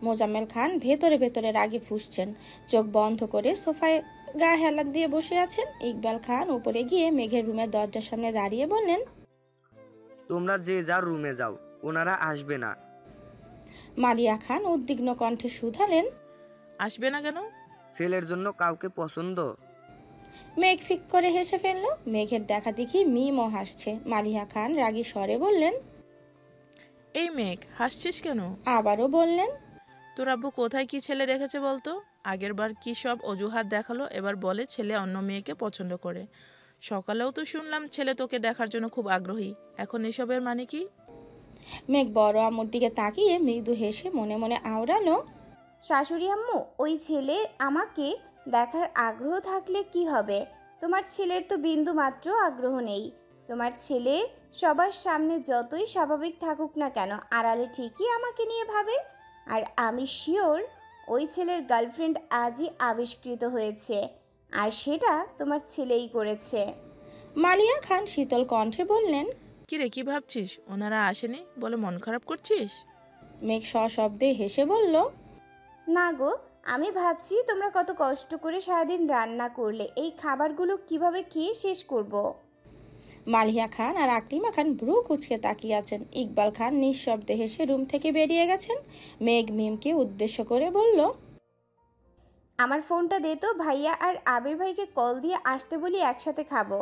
মোজাম্মেল খান ভেতরে ভেতরে রাগে ফুঁসছেন। চোখ বন্ধ করে সোফায় গা হেলান দিয়ে বসে আছেন। ইকবাল খান উপরে গিয়ে মেঘের রুমের দরজার সামনে দাঁড়িয়ে বললেন, তোমরা যে যার রুমে যাও, ওনারা আসবে না। মালিয়া খান উদ্বিগ্ন কণ্ঠে শুধালেন, আসবে না কেন? ছেলের জন্য কাউকে পছন্দ। মেঘ ফিক করে হেসে ফেলল। মেঘের দেখা দেখি মিমও হাসছে। মালিয়া খান রাগী স্বরে বললেন, এই মেঘ হাসছিস কেন? আবারও বললেন, তোর আব্বু কোথায় কি ছেলে দেখেছে বলতো? আগেরবার কী সব অজুহাত দেখালো, এবার বলে ছেলে অন্য মেয়েকে পছন্দ করে। সকালেও তো শুনলাম ছেলে তোকে দেখার জন্য খুব আগ্রহী। এখন এসবের মানে কি? মেঘ বড় আম্মুর দিকে তাকিয়ে মৃদু হেসে মনে মনে আওড়ালো, শাশুড়ি আম্মু, ওই ছেলে আমাকে দেখার আগ্রহ থাকলে কি হবে? তোমার ছেলের তো বিন্দু মাত্র আগ্রহ নেই। তোমার ছেলে সবার সামনে যতই স্বাভাবিক থাকুক না কেন, আড়ালে ঠিকই আমাকে নিয়ে ভাবে। আর আমি শিওর ওই ছেলের গার্লফ্রেন্ড আজই আবিষ্কৃত হয়েছে, আর সেটা তোমার ছেলেই করেছে। মালিয়া খান শীতল কণ্ঠে বললেন, কিরে, কি ভাবছিস? ওনারা আসেনি বলে মন খারাপ করছিস? মেঘ সশব্দে হেসে বলল, না গো, আমি ভাবছি তোমরা কত কষ্ট করে সারাদিন রান্না করলে, এই খাবারগুলো কিভাবে খেয়ে শেষ করব। মালিয়া খান আর আকলিমা খান ভ্রু কুচকে তাকিয়ে আছেন। ইকবাল খান নিঃশব্দে হেসে রুম থেকে বেরিয়ে গেছেন। মেঘ মিমকে উদ্দেশ্য করে বলল, আমার ফোনটা দে তো, ভাইয়া আর আবির ভাইকে কল দিয়ে আসতে বলি, একসাথে খাবো।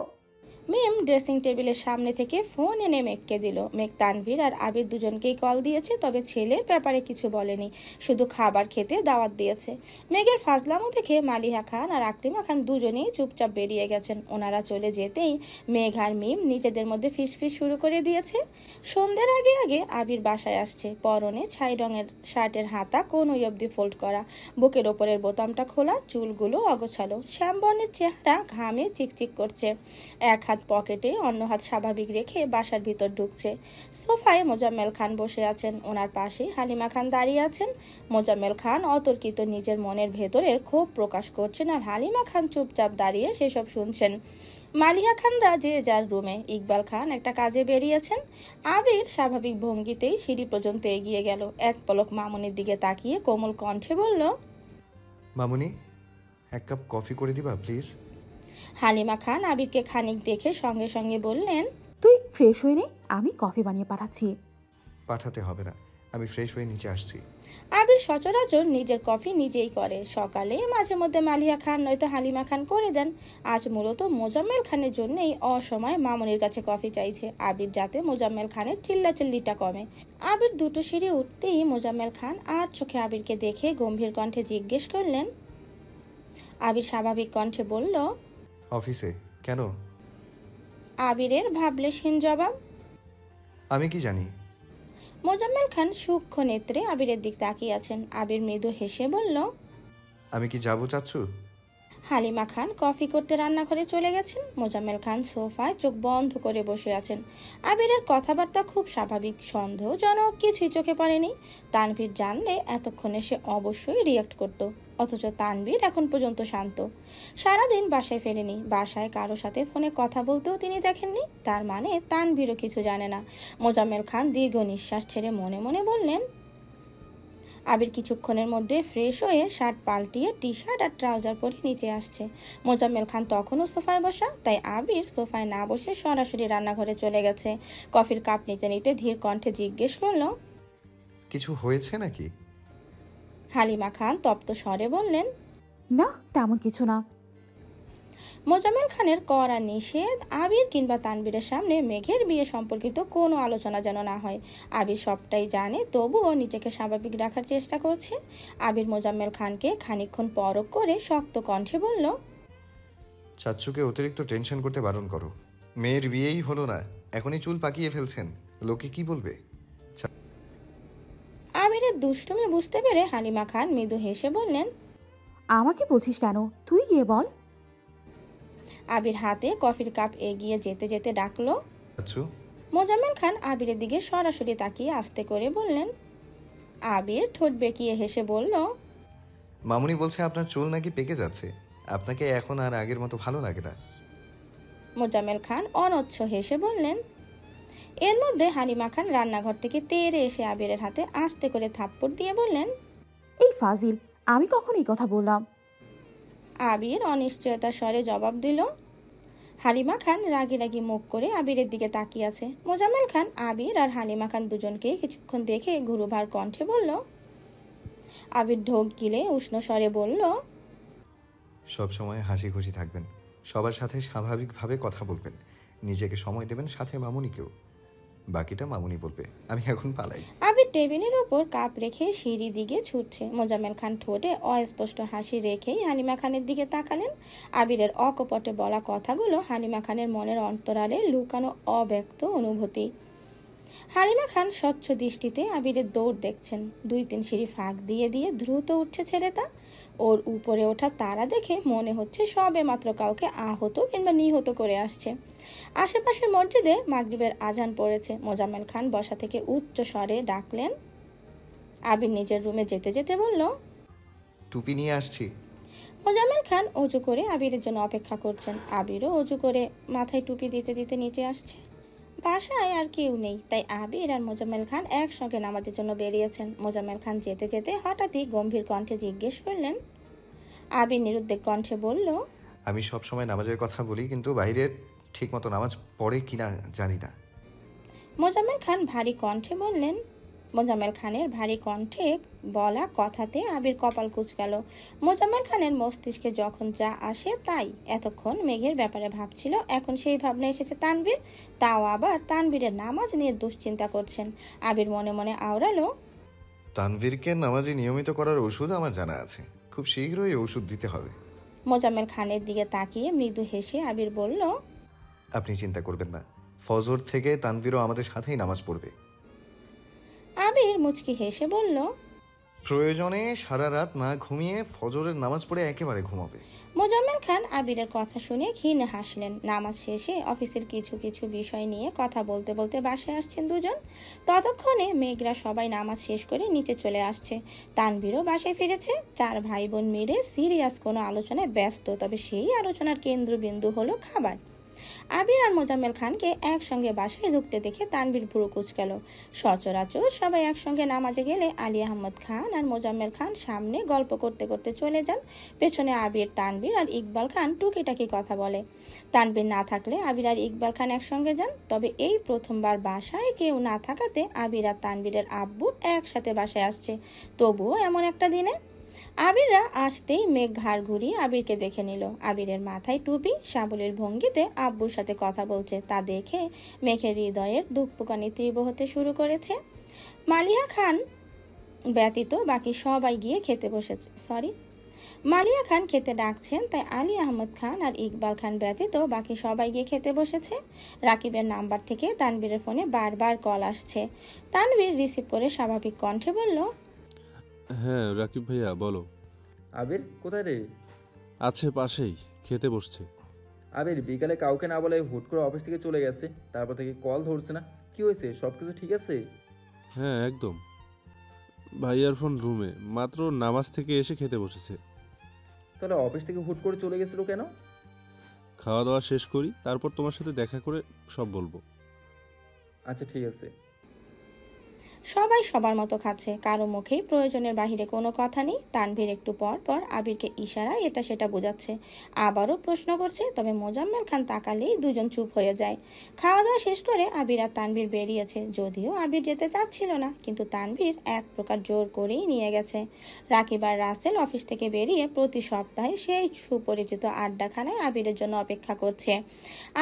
মিম ড্রেসিং টেবিলের সামনে থেকে ফোন এনে মেঘকে দিল। মেঘ তানভীর আর আবির দুজনকেই কল দিয়েছে, তবে ছেলের ব্যাপারে কিছু বলেনি, শুধু খাবার খেতে দাওয়াত দিয়েছে। মেঘের ফাজলামো দেখে মালিহা খান আর আকলিমা খান দুজনেই চুপচাপ বেরিয়ে গেছেন। ওনারা চলে যেতেই মেঘ আর মিম নিজেদের মধ্যে ফিসফিস শুরু করে দিয়েছে। সন্ধ্যের আগে আগে আবির বাসায় আসছে। পরনে ছাই রঙের শার্টের হাতা কোনই অবধি ফোল্ড করা, বুকের ওপরের বোতামটা খোলা, চুলগুলো অগোছালো, শ্যামবর্ণের চেহারা ঘামে চিকচিক করছে। এক হাত পকেটে, অন্য হাত স্বাভাবিক রেখে বাসার ভিতর ঢুকছে। সোফায় মোজাম্মেল খান বসে আছেন, ওনার পাশে হালিমা খান দাঁড়িয়ে আছেন। মোজাম্মেল খান অতর্কিত নিজের মনের ভেতরের ক্ষোভ প্রকাশ করছেন, আর হালিমা খান চুপচাপ দাঁড়িয়ে সেসব শুনছেন। মালিহা খানরা যে যার রুমে। ইকবাল খান একটা কাজে বেরিয়েছেন। আবির স্বাভাবিক ভঙ্গিতেই সিঁড়ি পর্যন্ত এগিয়ে গেল। এক পলক মামুনির দিকে তাকিয়ে কোমল কণ্ঠে বলল, মামুনি, এক কাপ কফি করে দিবা প্লিজ? হালিমা খান আবিরকে খানিক দেখে সঙ্গে সঙ্গে বললেন, তুই ফ্রেশ হয়ে নে, আমি কফি বানিয়ে পাঠাচ্ছি। পাঠাতে হবে না, আমি ফ্রেশ হয়ে নিচে আসছি। আবির সচরাচর নিজের কফি নিজেই করে। সকালে মাঝে মধ্যে মালিয়া খান নয়তো হালিমা খান করে দেন। আজ মূলত মোজাম্মেল খানের জন্যই অসময় মামুনির কাছে কফি চাইছে, আবির যাতে মোজাম্মেল খানের চিল্লাচিল্লিটা কমে। আবির দুটো সিঁড়ি উঠতেই মোজাম্মেল খান আর চোখে আবিরকে দেখে গম্ভীর কণ্ঠে জিজ্ঞেস করলেন। আবির স্বাভাবিক কণ্ঠে বলল, অফিসে কেন? আবিরের ভাবলেশহীন জবাব। আমি কি জানি? মোজাম্মেল খান সূক্ষ্ম নেত্রে আবিরের দিক তাকিয়ে আছেন। আবির মৃদু হেসে বলল, আমি কি যাবো চাচ্ছু? হালিমা খান কফি করতে রান্নাঘরে চলে গেছেন। মোজাম্মেল খান সোফায় চোখ বন্ধ করে বসে আছেন। আবিরের কথাবার্তা খুব স্বাভাবিক, সন্দেহজনক কিছুই চোখে পড়েনি। তানভীর জানলে এতক্ষণে সে অবশ্যই রিয়াক্ট করত, অথচ তানভীর এখন পর্যন্ত শান্ত। সারাদিন বাসায় ফেরেনি, বাসায় কারো সাথে ফোনে কথা বলতেও তিনি দেখেননি, তার মানে তানভীরও কিছু জানে না। মোজাম্মেল খান দীর্ঘ নিঃশ্বাস ছেড়ে মনে মনে বললেন। আবির কিছুক্ষণের মধ্যে ফ্রেশ হয়ে শার্ট পাল্টিয়ে টি শার্ট আর ট্রাউজার পরে নিচে আসছে। মোজাম্মেল খান তখনও সোফায় বসা, তাই আবির সোফায় না বসে সরাসরি রান্নাঘরে চলে গেছে। কফির কাপ নিতে নিতে ধীর কণ্ঠে জিজ্ঞেস করলো, কিছু হয়েছে নাকি? হালিমা খান তপ্ত স্বরে বললেন, না তেমন কিছু না। মোজাম্মেল খানের কড়া নিষেধ, আবির কিংবা তানবীরের সামনে মেঘের বিয়ে সম্পর্কিত কোনো আলোচনা যেন না হয়। আবির সবটাই জানে, তবুও নিজেকে স্বাভাবিক রাখার চেষ্টা করছে। আবির মোজাম্মেল খানকে খানিকক্ষণ পরখ করে শক্ত কণ্ঠে বলল, চাচ্চুকে অতিরিক্ত টেনশন করতে বারণ করো। মেয়ের বিয়েই হলো না, এখনই চুল পাকিয়ে ফেলছেন, লোকে কি বলবে? আবিরের দুষ্টুমি বুঝতে পেরে হালিমা খান মৃদু হেসে বললেন, আমাকে বলছিস কেন, তুই গিয়ে বল। আবির হাতে কফির কাপ এগিয়ে যেতে যেতে ডাকলো। চাচ্চু। মোজাম্মেল খান আবিরের দিকে সরাসরি তাকিয়ে আস্তে করে বললেন। আবির ঠোঁট বেঁকিয়ে হেসে বলল, মামুনি বলছে আপনার চুল নাকি পেকে যাচ্ছে, আপনাকে এখন আর আগের মতো ভালো লাগে না। মোজাম্মেল খান অনচ্ছ হেসে বললেন। এর মধ্যে হালিমা খান রান্নাঘর থেকে তেড়ে এসে আবিরের হাতে আস্তে করে থাপ্পড় দিয়ে বললেন, এই ফাজিল, আমি কখন এই কথা বললাম? আবির অনিশ্চয়তার স্বরে জবাব দিল। হালিমা খান রাগি রাগি মুখ করে আবিরের দিকে তাকিয়ে আছে। মোজাম্মেল খান আবির আর হালিমা খান দুজনকে কিছুক্ষণ দেখে গুরুভার কণ্ঠে বলল। আবির ঢোক গিলে উষ্ণ স্বরে বলল, সব সময় হাসি খুশি থাকবেন, সবার সাথে স্বাভাবিকভাবে কথা বলবেন, নিজেকে সময় দেবেন, সাথে মামুনিকেও। বাকিটা মামুনি বলবে, আমি এখন পালাই। আবির আবির টেবিলের উপর কাপ রেখে সিঁড়ি দিকে ছুটছে। মোজাম্মেল খান ঠোঁটে অস্পষ্ট হাসি রেখেই হালিমা খানের দিকে তাকালেন। আবিরের অকপটে বলা কথাগুলো হালিমা খানের মনের অন্তরালে লুকানো অব্যক্ত অনুভূতি। হালিমা খান স্বচ্ছ দৃষ্টিতে আবিরের দৌড় দেখছেন। 2-3 সিঁড়ি ফাঁক দিয়ে দিয়ে দ্রুত উঠছে ছেলেটা। ওর উপরে ওঠা তারা দেখে মনে হচ্ছে সবে মাত্র কাউকে আহত কিংবা নিহত করে আসছে। আশেপাশের মসজিদে মাগরিবের আজান পড়েছে। মোজাম্মেল খান বসা থেকে উচ্চ স্বরে ডাকলেন। আবির নিজের রুমে যেতে যেতে বলল, টুপি নিয়ে আসছি। মোজাম্মেল খান অজু করে আবিরের জন্য অপেক্ষা করছেন। আবিরও অজু করে মাথায় টুপি দিতে দিতে নিচে আসছে। বাসায় আর কেউ নেই, তাই আবির আর মোজাম্মেল খান একসঙ্গে নামাজের জন্য বেরিয়েছেন। মোজাম্মেল খান যেতে যেতে হঠাৎই গম্ভীর কণ্ঠে জিজ্ঞেস করলেন। আবির নিরুদ্বেগ কণ্ঠে বলল, আমি সব সময় নামাজের কথা বলি, কিন্তু বাইরে ঠিক মতো নামাজ পড়ে কিনা জানি না। মোজাম্মেল খান ভারী কণ্ঠে বললেন। মোজাম্মেল খানের ভারী কণ্ঠে বলা কথাতে আবির কপাল কুঁচকাল। মোজাম্মেল খানের মস্তিষ্কে যখন যা আসে তাই। এতক্ষণ মেঘের ব্যাপারে ভাবছিল, এখন সেই ভাবনা এসেছে তানভীর, তাও আবার তানভীরের নামাজ নিয়ে দুশ্চিন্তা করছেন। আবির মনে মনে আওড়ালো, তানভীরকে নামাজে নিয়মিত করার ওষুধ আমার জানা আছে, খুব শীঘ্রই ওষুধ দিতে হবে। মোজাম্মেল খানের দিকে তাকিয়ে মৃদু হেসে আবির বলল, আপনি চিন্তা করবেন না, ফজর থেকে তানভীরও আমাদের সাথেই নামাজ পড়বে। আবির মুচকি হেসে বলল, প্রয়োজনে সারা রাত না ঘুমিয়ে ফজরের নামাজ পড়ে একেবারে ঘুমাবে। মোজাম্মেল খান আবিরের কথা শুনে ক্ষীণ হাসলেন। নামাজ শেষে অফিসের কিছু কিছু বিষয় নিয়ে কথা বলতে বলতে বাসায় আসছেন দুজন। ততক্ষণে মেঘরা সবাই নামাজ শেষ করে নিচে চলে আসছে। তানভীরও বাসায় ফিরেছে। 4 ভাই বোন মিলে সিরিয়াস কোনো আলোচনায় ব্যস্ত, তবে সেই আলোচনার কেন্দ্রবিন্দু হলো খাবার। আবির আর মোজাম্মেল খানকে একসঙ্গে বাসায় ঢুকতে দেখে তানভীর ভুরু কুঁচকাল। সচরাচর সবাই একসঙ্গে নামাজে গেলে আলী আহমদ খান আর মোজাম্মেল খান সামনে গল্প করতে করতে চলে যান, পেছনে আবির, তানভীর আর ইকবাল খান টুকিটাকি কথা বলে। তানভীর না থাকলে আবির আর ইকবাল খান একসঙ্গে যান। তবে এই প্রথমবার বাসায় কেউ না থাকাতে আবির আর তানভীরের আব্বু একসাথে বাসায় আসছে, তবুও এমন একটা দিনে। আবিররা আসতেই মেঘ ঘাড় ঘুরিয়ে আবিরকে দেখে নিল। আবিরের মাথায় টুপি, সাবলীল ভঙ্গিতে আব্বুর সাথে কথা বলছে। তা দেখে মেঘের হৃদয়ের দুঃখপোকানি তীব্র হতে শুরু করেছে। মালিয়া খান ব্যতীত বাকি সবাই গিয়ে খেতে বসেছে। মালিয়া খান খেতে ডাকছেন, তাই আলী আহমদ খান আর ইকবাল খান ব্যতীত বাকি সবাই গিয়ে খেতে বসেছে। রাকিবের নাম্বার থেকে তানভীরের ফোনে বারবার কল আসছে। তানভীর রিসিভ করে স্বাভাবিক কণ্ঠে বলল, হ্যাঁ রাকিব ভাইয়া বলো। আবির কোথায় রে? আছে পাশেই, খেতে বসছে। আবির বিকালে কাউকে না বলে হুট করে অফিস থেকে চলে গেছে, তারপর থেকে কল ধরছে না। কি হয়েছে, সব কিছু ঠিক আছে? হ্যাঁ একদম। ভাইয়ার ফোন রুমে, মাত্র নামাজ থেকে এসে খেতে বসেছে। তাহলে অফিস থেকে হুট করে চলে গেছিল কেন? খাওয়া দাওয়া শেষ করি, তারপর তোমার সাথে দেখা করে সব বলবো। আচ্ছা ঠিক আছে। সবাই সবার মতো খাচ্ছে, কারো মুখেই প্রয়োজনের বাহিরে কোনো কথা নেই। তানভীর একটু পর পর আবিরকে ইশারায় এটা সেটা বোঝাচ্ছে, আবারও প্রশ্ন করছে। তবে মোজাম্মেল খান তাকালেই দুজন চুপ হয়ে যায়। খাওয়া দাওয়া শেষ করে আবির আর তানভীর বেরিয়েছে। যদিও আবির যেতে চাচ্ছিল না, কিন্তু তানভীর এক প্রকার জোর করেই নিয়ে গেছে। রাকিব আর রাসেল অফিস থেকে বেরিয়ে প্রতি সপ্তাহে সেই সুপরিচিত আড্ডাখানায় আবিরের জন্য অপেক্ষা করছে।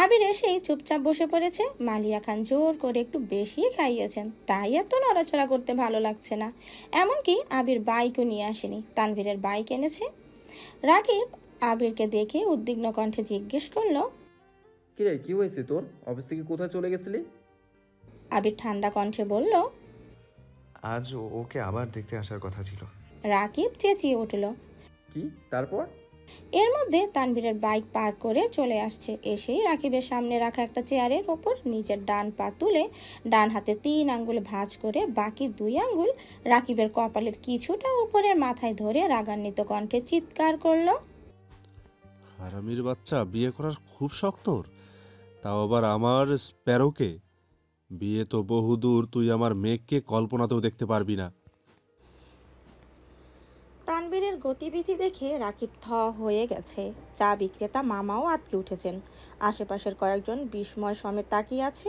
আবির এসেই চুপচাপ বসে পড়েছে। মালিয়া খান জোর করে একটু বেশি খাইয়েছেন, তাই এত নড়াচড়া করতে ভালো লাগছে না। এমনকি আবির বাইকও নিয়ে আসেনি, তানভীরের বাইক এনেছে। রাকিব আবিরকে দেখে উদ্বিগ্ন কণ্ঠে জিজ্ঞেস করলো, কিরে কি হয়েছে তোর? অফিস থেকে কোথায় চলে গেছিলি? আবির ঠান্ডা কণ্ঠে বলল, আজ ওকে আবার দেখতে আসার কথা ছিল। রাকিব চেঁচিয়ে উঠল। কি তারপর? এর মধ্যে তানভীরের বাইক পার করে চলে আসছে। এসেই রাকিবের সামনে রাখা একটা চেয়ারের ওপর নিজের ডান পা তুলে ডান হাতে 3 আঙ্গুল ভাঁজ করে বাকি 2 আঙ্গুল রাকিবের কপালের কিছুটা উপরের মাথায় ধরে রাগান্বিত কণ্ঠে চিৎকার করলো, হারামির বাচ্চা, বিয়ে করার খুব শখ তোর, তাও আবার আমার স্প্যারোকে। বিয়ে তো বহুদূর, তুই আমার মেঘকে কল্পনাতেও দেখতে পারবি না। তানভীরের গতিবিধি দেখে রাকিব থ হয়ে গেছে। চা বিক্রেতা মামাও আটকে উঠেছেন। আশেপাশের কয়েকজন বিস্ময় সমেত তাকিয়ে আছে।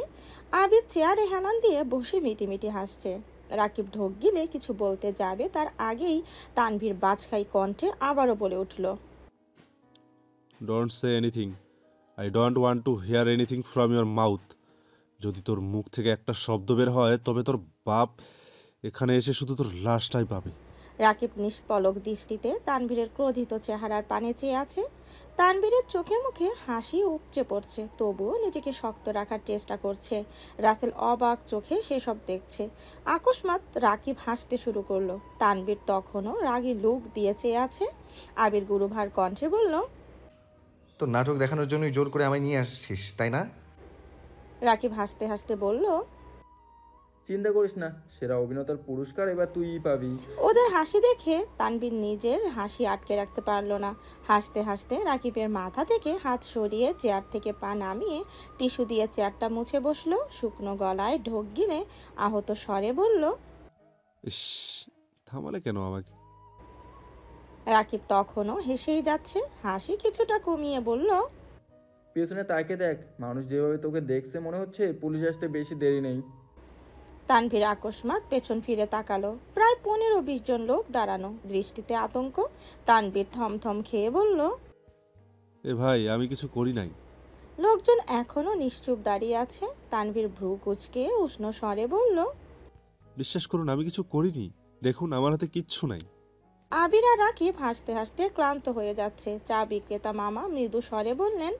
আবির চেয়ারে হেলান দিয়ে বসে মিটিমিটি হাসছে। রাকিব ঢোক গিলে কিছু বলতে যাবে, তার আগেই তানভীর বাজখাই কণ্ঠে আবারও বলে উঠল, don't say anything, I don't want to here anything from your mouth. যদি তোর মুখ থেকে একটা শব্দ বের হয় তবে তোর বাপ এখানে এসে শুধু তোর লাশটাই পাবে। রাকিব নিষ্পলক দৃষ্টিতে তানভীরের ক্রোধিত চেহারার পানে চেয়ে আছে। তানভীরের চোখে মুখে হাসি উপচে পড়ছে, তবুও নিজেকে শক্ত রাখার চেষ্টা করছে। রাসেল অবাক চোখে সেসব দেখছে। আকস্মাৎ রাকিব হাসতে শুরু করলো। তানভীর তখনও রাগী লুক দিয়ে চেয়ে আছে। আবির গুরুভার কণ্ঠে বলল, তো নাটক দেখানোর জন্যই জোর করে আমায় নিয়ে আসছিস, তাই না? রাকিব হাসতে হাসতে বলল, চিন্তা করিস না, সেরা অভিনেতার পুরস্কার এবার তুইই পাবি। ওদের হাসি দেখে তানভীর নিজের হাসি আটকে রাখতে পারল না। হাসতে হাসতে রাকিবের মাথা থেকে হাত সরিয়ে চেয়ার থেকে পা নামিয়ে টিস্যু দিয়ে চেয়ারটা মুছে বসলো। শুকনো গলায় ঢোক গিলে আহত স্বরে বলল, ইস, থামালে কেন আমাকে? রাকিব তখনও হেসেই যাচ্ছে। হাসি কিছুটা কমিয়ে বলল, পেছনে তাকে দেখ, মানুষ যেভাবে তোকে দেখছে মনে হচ্ছে পুলিশ আসতে বেশি দেরি নেই। তানভীর আকস্মাৎ পেছন ফিরে তাকালো। প্রায় 15-20 জন লোক দাঁড়ানো, দৃষ্টিতে আতঙ্ক। তানভীর থমথম খেয়ে বলল, এ ভাই, আমি কিছু করি নাই। লোকজন এখনো নিশ্চুপ দাঁড়িয়ে আছে। তানভীর ভ্রু কুঁচকে উষ্ণ স্বরে বলল, বিশ্বাস করুন, আমি কিছু করিনি। দেখুন, আমার হাতে কিচ্ছু নাই। আবির আর রাকিব হাসতে হাসতে ক্লান্ত হয়ে যাচ্ছে। চা বিক্রেতা মামা মৃদু স্বরে বললেন,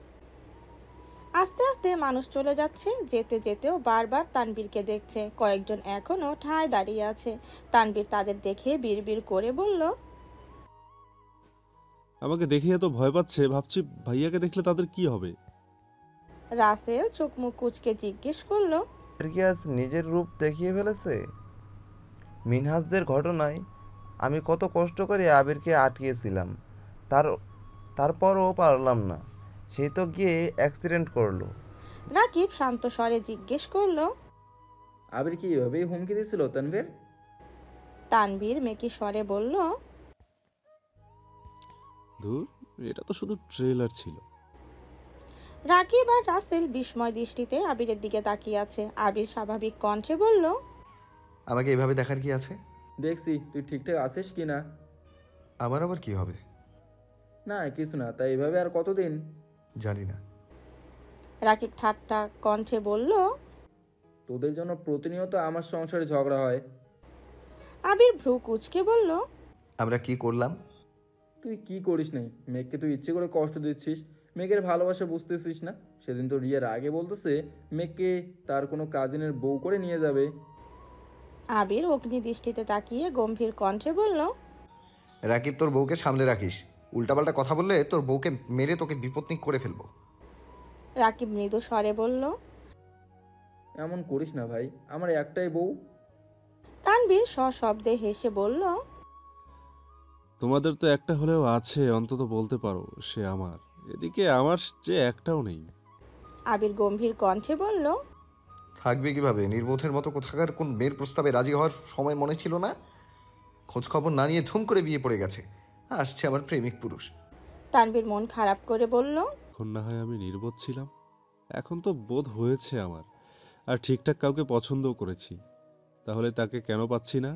আস্তে আস্তে মানুষ চলে যাচ্ছে। যেতে যেতেও বারবার তানভীরকে দেখছে। কয়েকজন এখনো ঠায় দাঁড়িয়ে আছে। তানভীর তাদের দেখে বিড়বিড় করে বলল, আমাকে দেখে এত ভয় পাচ্ছে, ভাবছি ভাইয়াকে দেখলে তাদের কি হবে। রাসেল চোখ মুখ কুঁচকে জিজ্ঞেস করলো, কি আজ নিজের রূপ দেখিয়ে ফেলেছে? মিনহাজদের ঘটনায় আমি কত কষ্ট করে আবিরকে আটকিয়েছিলাম, তারপরও পারলাম না। সেই তো গিয়ে অ্যাক্সিডেন্ট করলো। রাকিব শান্ত স্বরে জিজ্ঞেস করলো, আবির কি এভাবেই হুমকি দিছিল তানভীর? তানভীর মেকি স্বরে বলল, ধুর, এটা তো শুধু ট্রেলার ছিল। রাকিব আর রাসেল বিস্ময় দৃষ্টিতে আবিরের দিকে তাকিয়ে আছে। আবির স্বাভাবিক কণ্ঠে বলল, আমাকে এভাবে দেখার কি আছে? দেখছি তুই ঠিকঠাক আছিস কি না। আমার আবার কি হবে? না কিছু না, তাই এভাবে আর কতদিন? জানি না। রাকিব ঠাট্টা কণ্ঠে বলল, তোদের জন্য প্রতিনিয়ত আমার সংসারে ঝগড়া হয়। আবির ভ্রু কুঁচকে বলল, আমরা কি করলাম? তুই কি করিস নাই, মেঘকে তুই ইচ্ছে করে কষ্ট দিচ্ছিস। মেঘের ভালোবাসা বুঝতেছিস না? সেদিন তো রিয়ার আগে বলতেছে মেঘকে তার কোনো কাজিনের বউ করে নিয়ে যাবে। আবির অগ্নি দৃষ্টিতে তাকিয়ে গম্ভীর কণ্ঠে বলল, রাকিব, তোর বউকে সামলে রাখিস। উল্টাপাল্টা কথা বললে তোর বউকে মেরে তোকে বিপত্নিক করে ফেলবো। রাকিব মৃদু স্বরে বলল, এমন করিস না ভাই, আমার একটাই বউ। তানভীর সশব্দে হেসে বলল, তোমাদের তো একটা হলেও আছে, অন্তত বলতে পারো সে আমার। এদিকে আমার যে একটাও নেই। আবির গম্ভীর কণ্ঠে বলল, থাকবে কিভাবে? নির্বোধের মতো কোথাকার কোন মেয়ের প্রস্তাবে রাজি হওয়ার সময় মনে ছিল না? খোঁজ খবর না নিয়ে ধুম করে বিয়ে পড়ে গেছে। আসছে আমার প্রেমিক পুরুষ। তানভীর মন খারাপ করে বলল, এখন না হয় আমি নির্বোধ ছিলাম, এখন তো বোধ হয়েছে আমার। আর ঠিকঠাক কাউকে পছন্দও করেছি, তাহলে তাকে কেন পাচ্ছি না?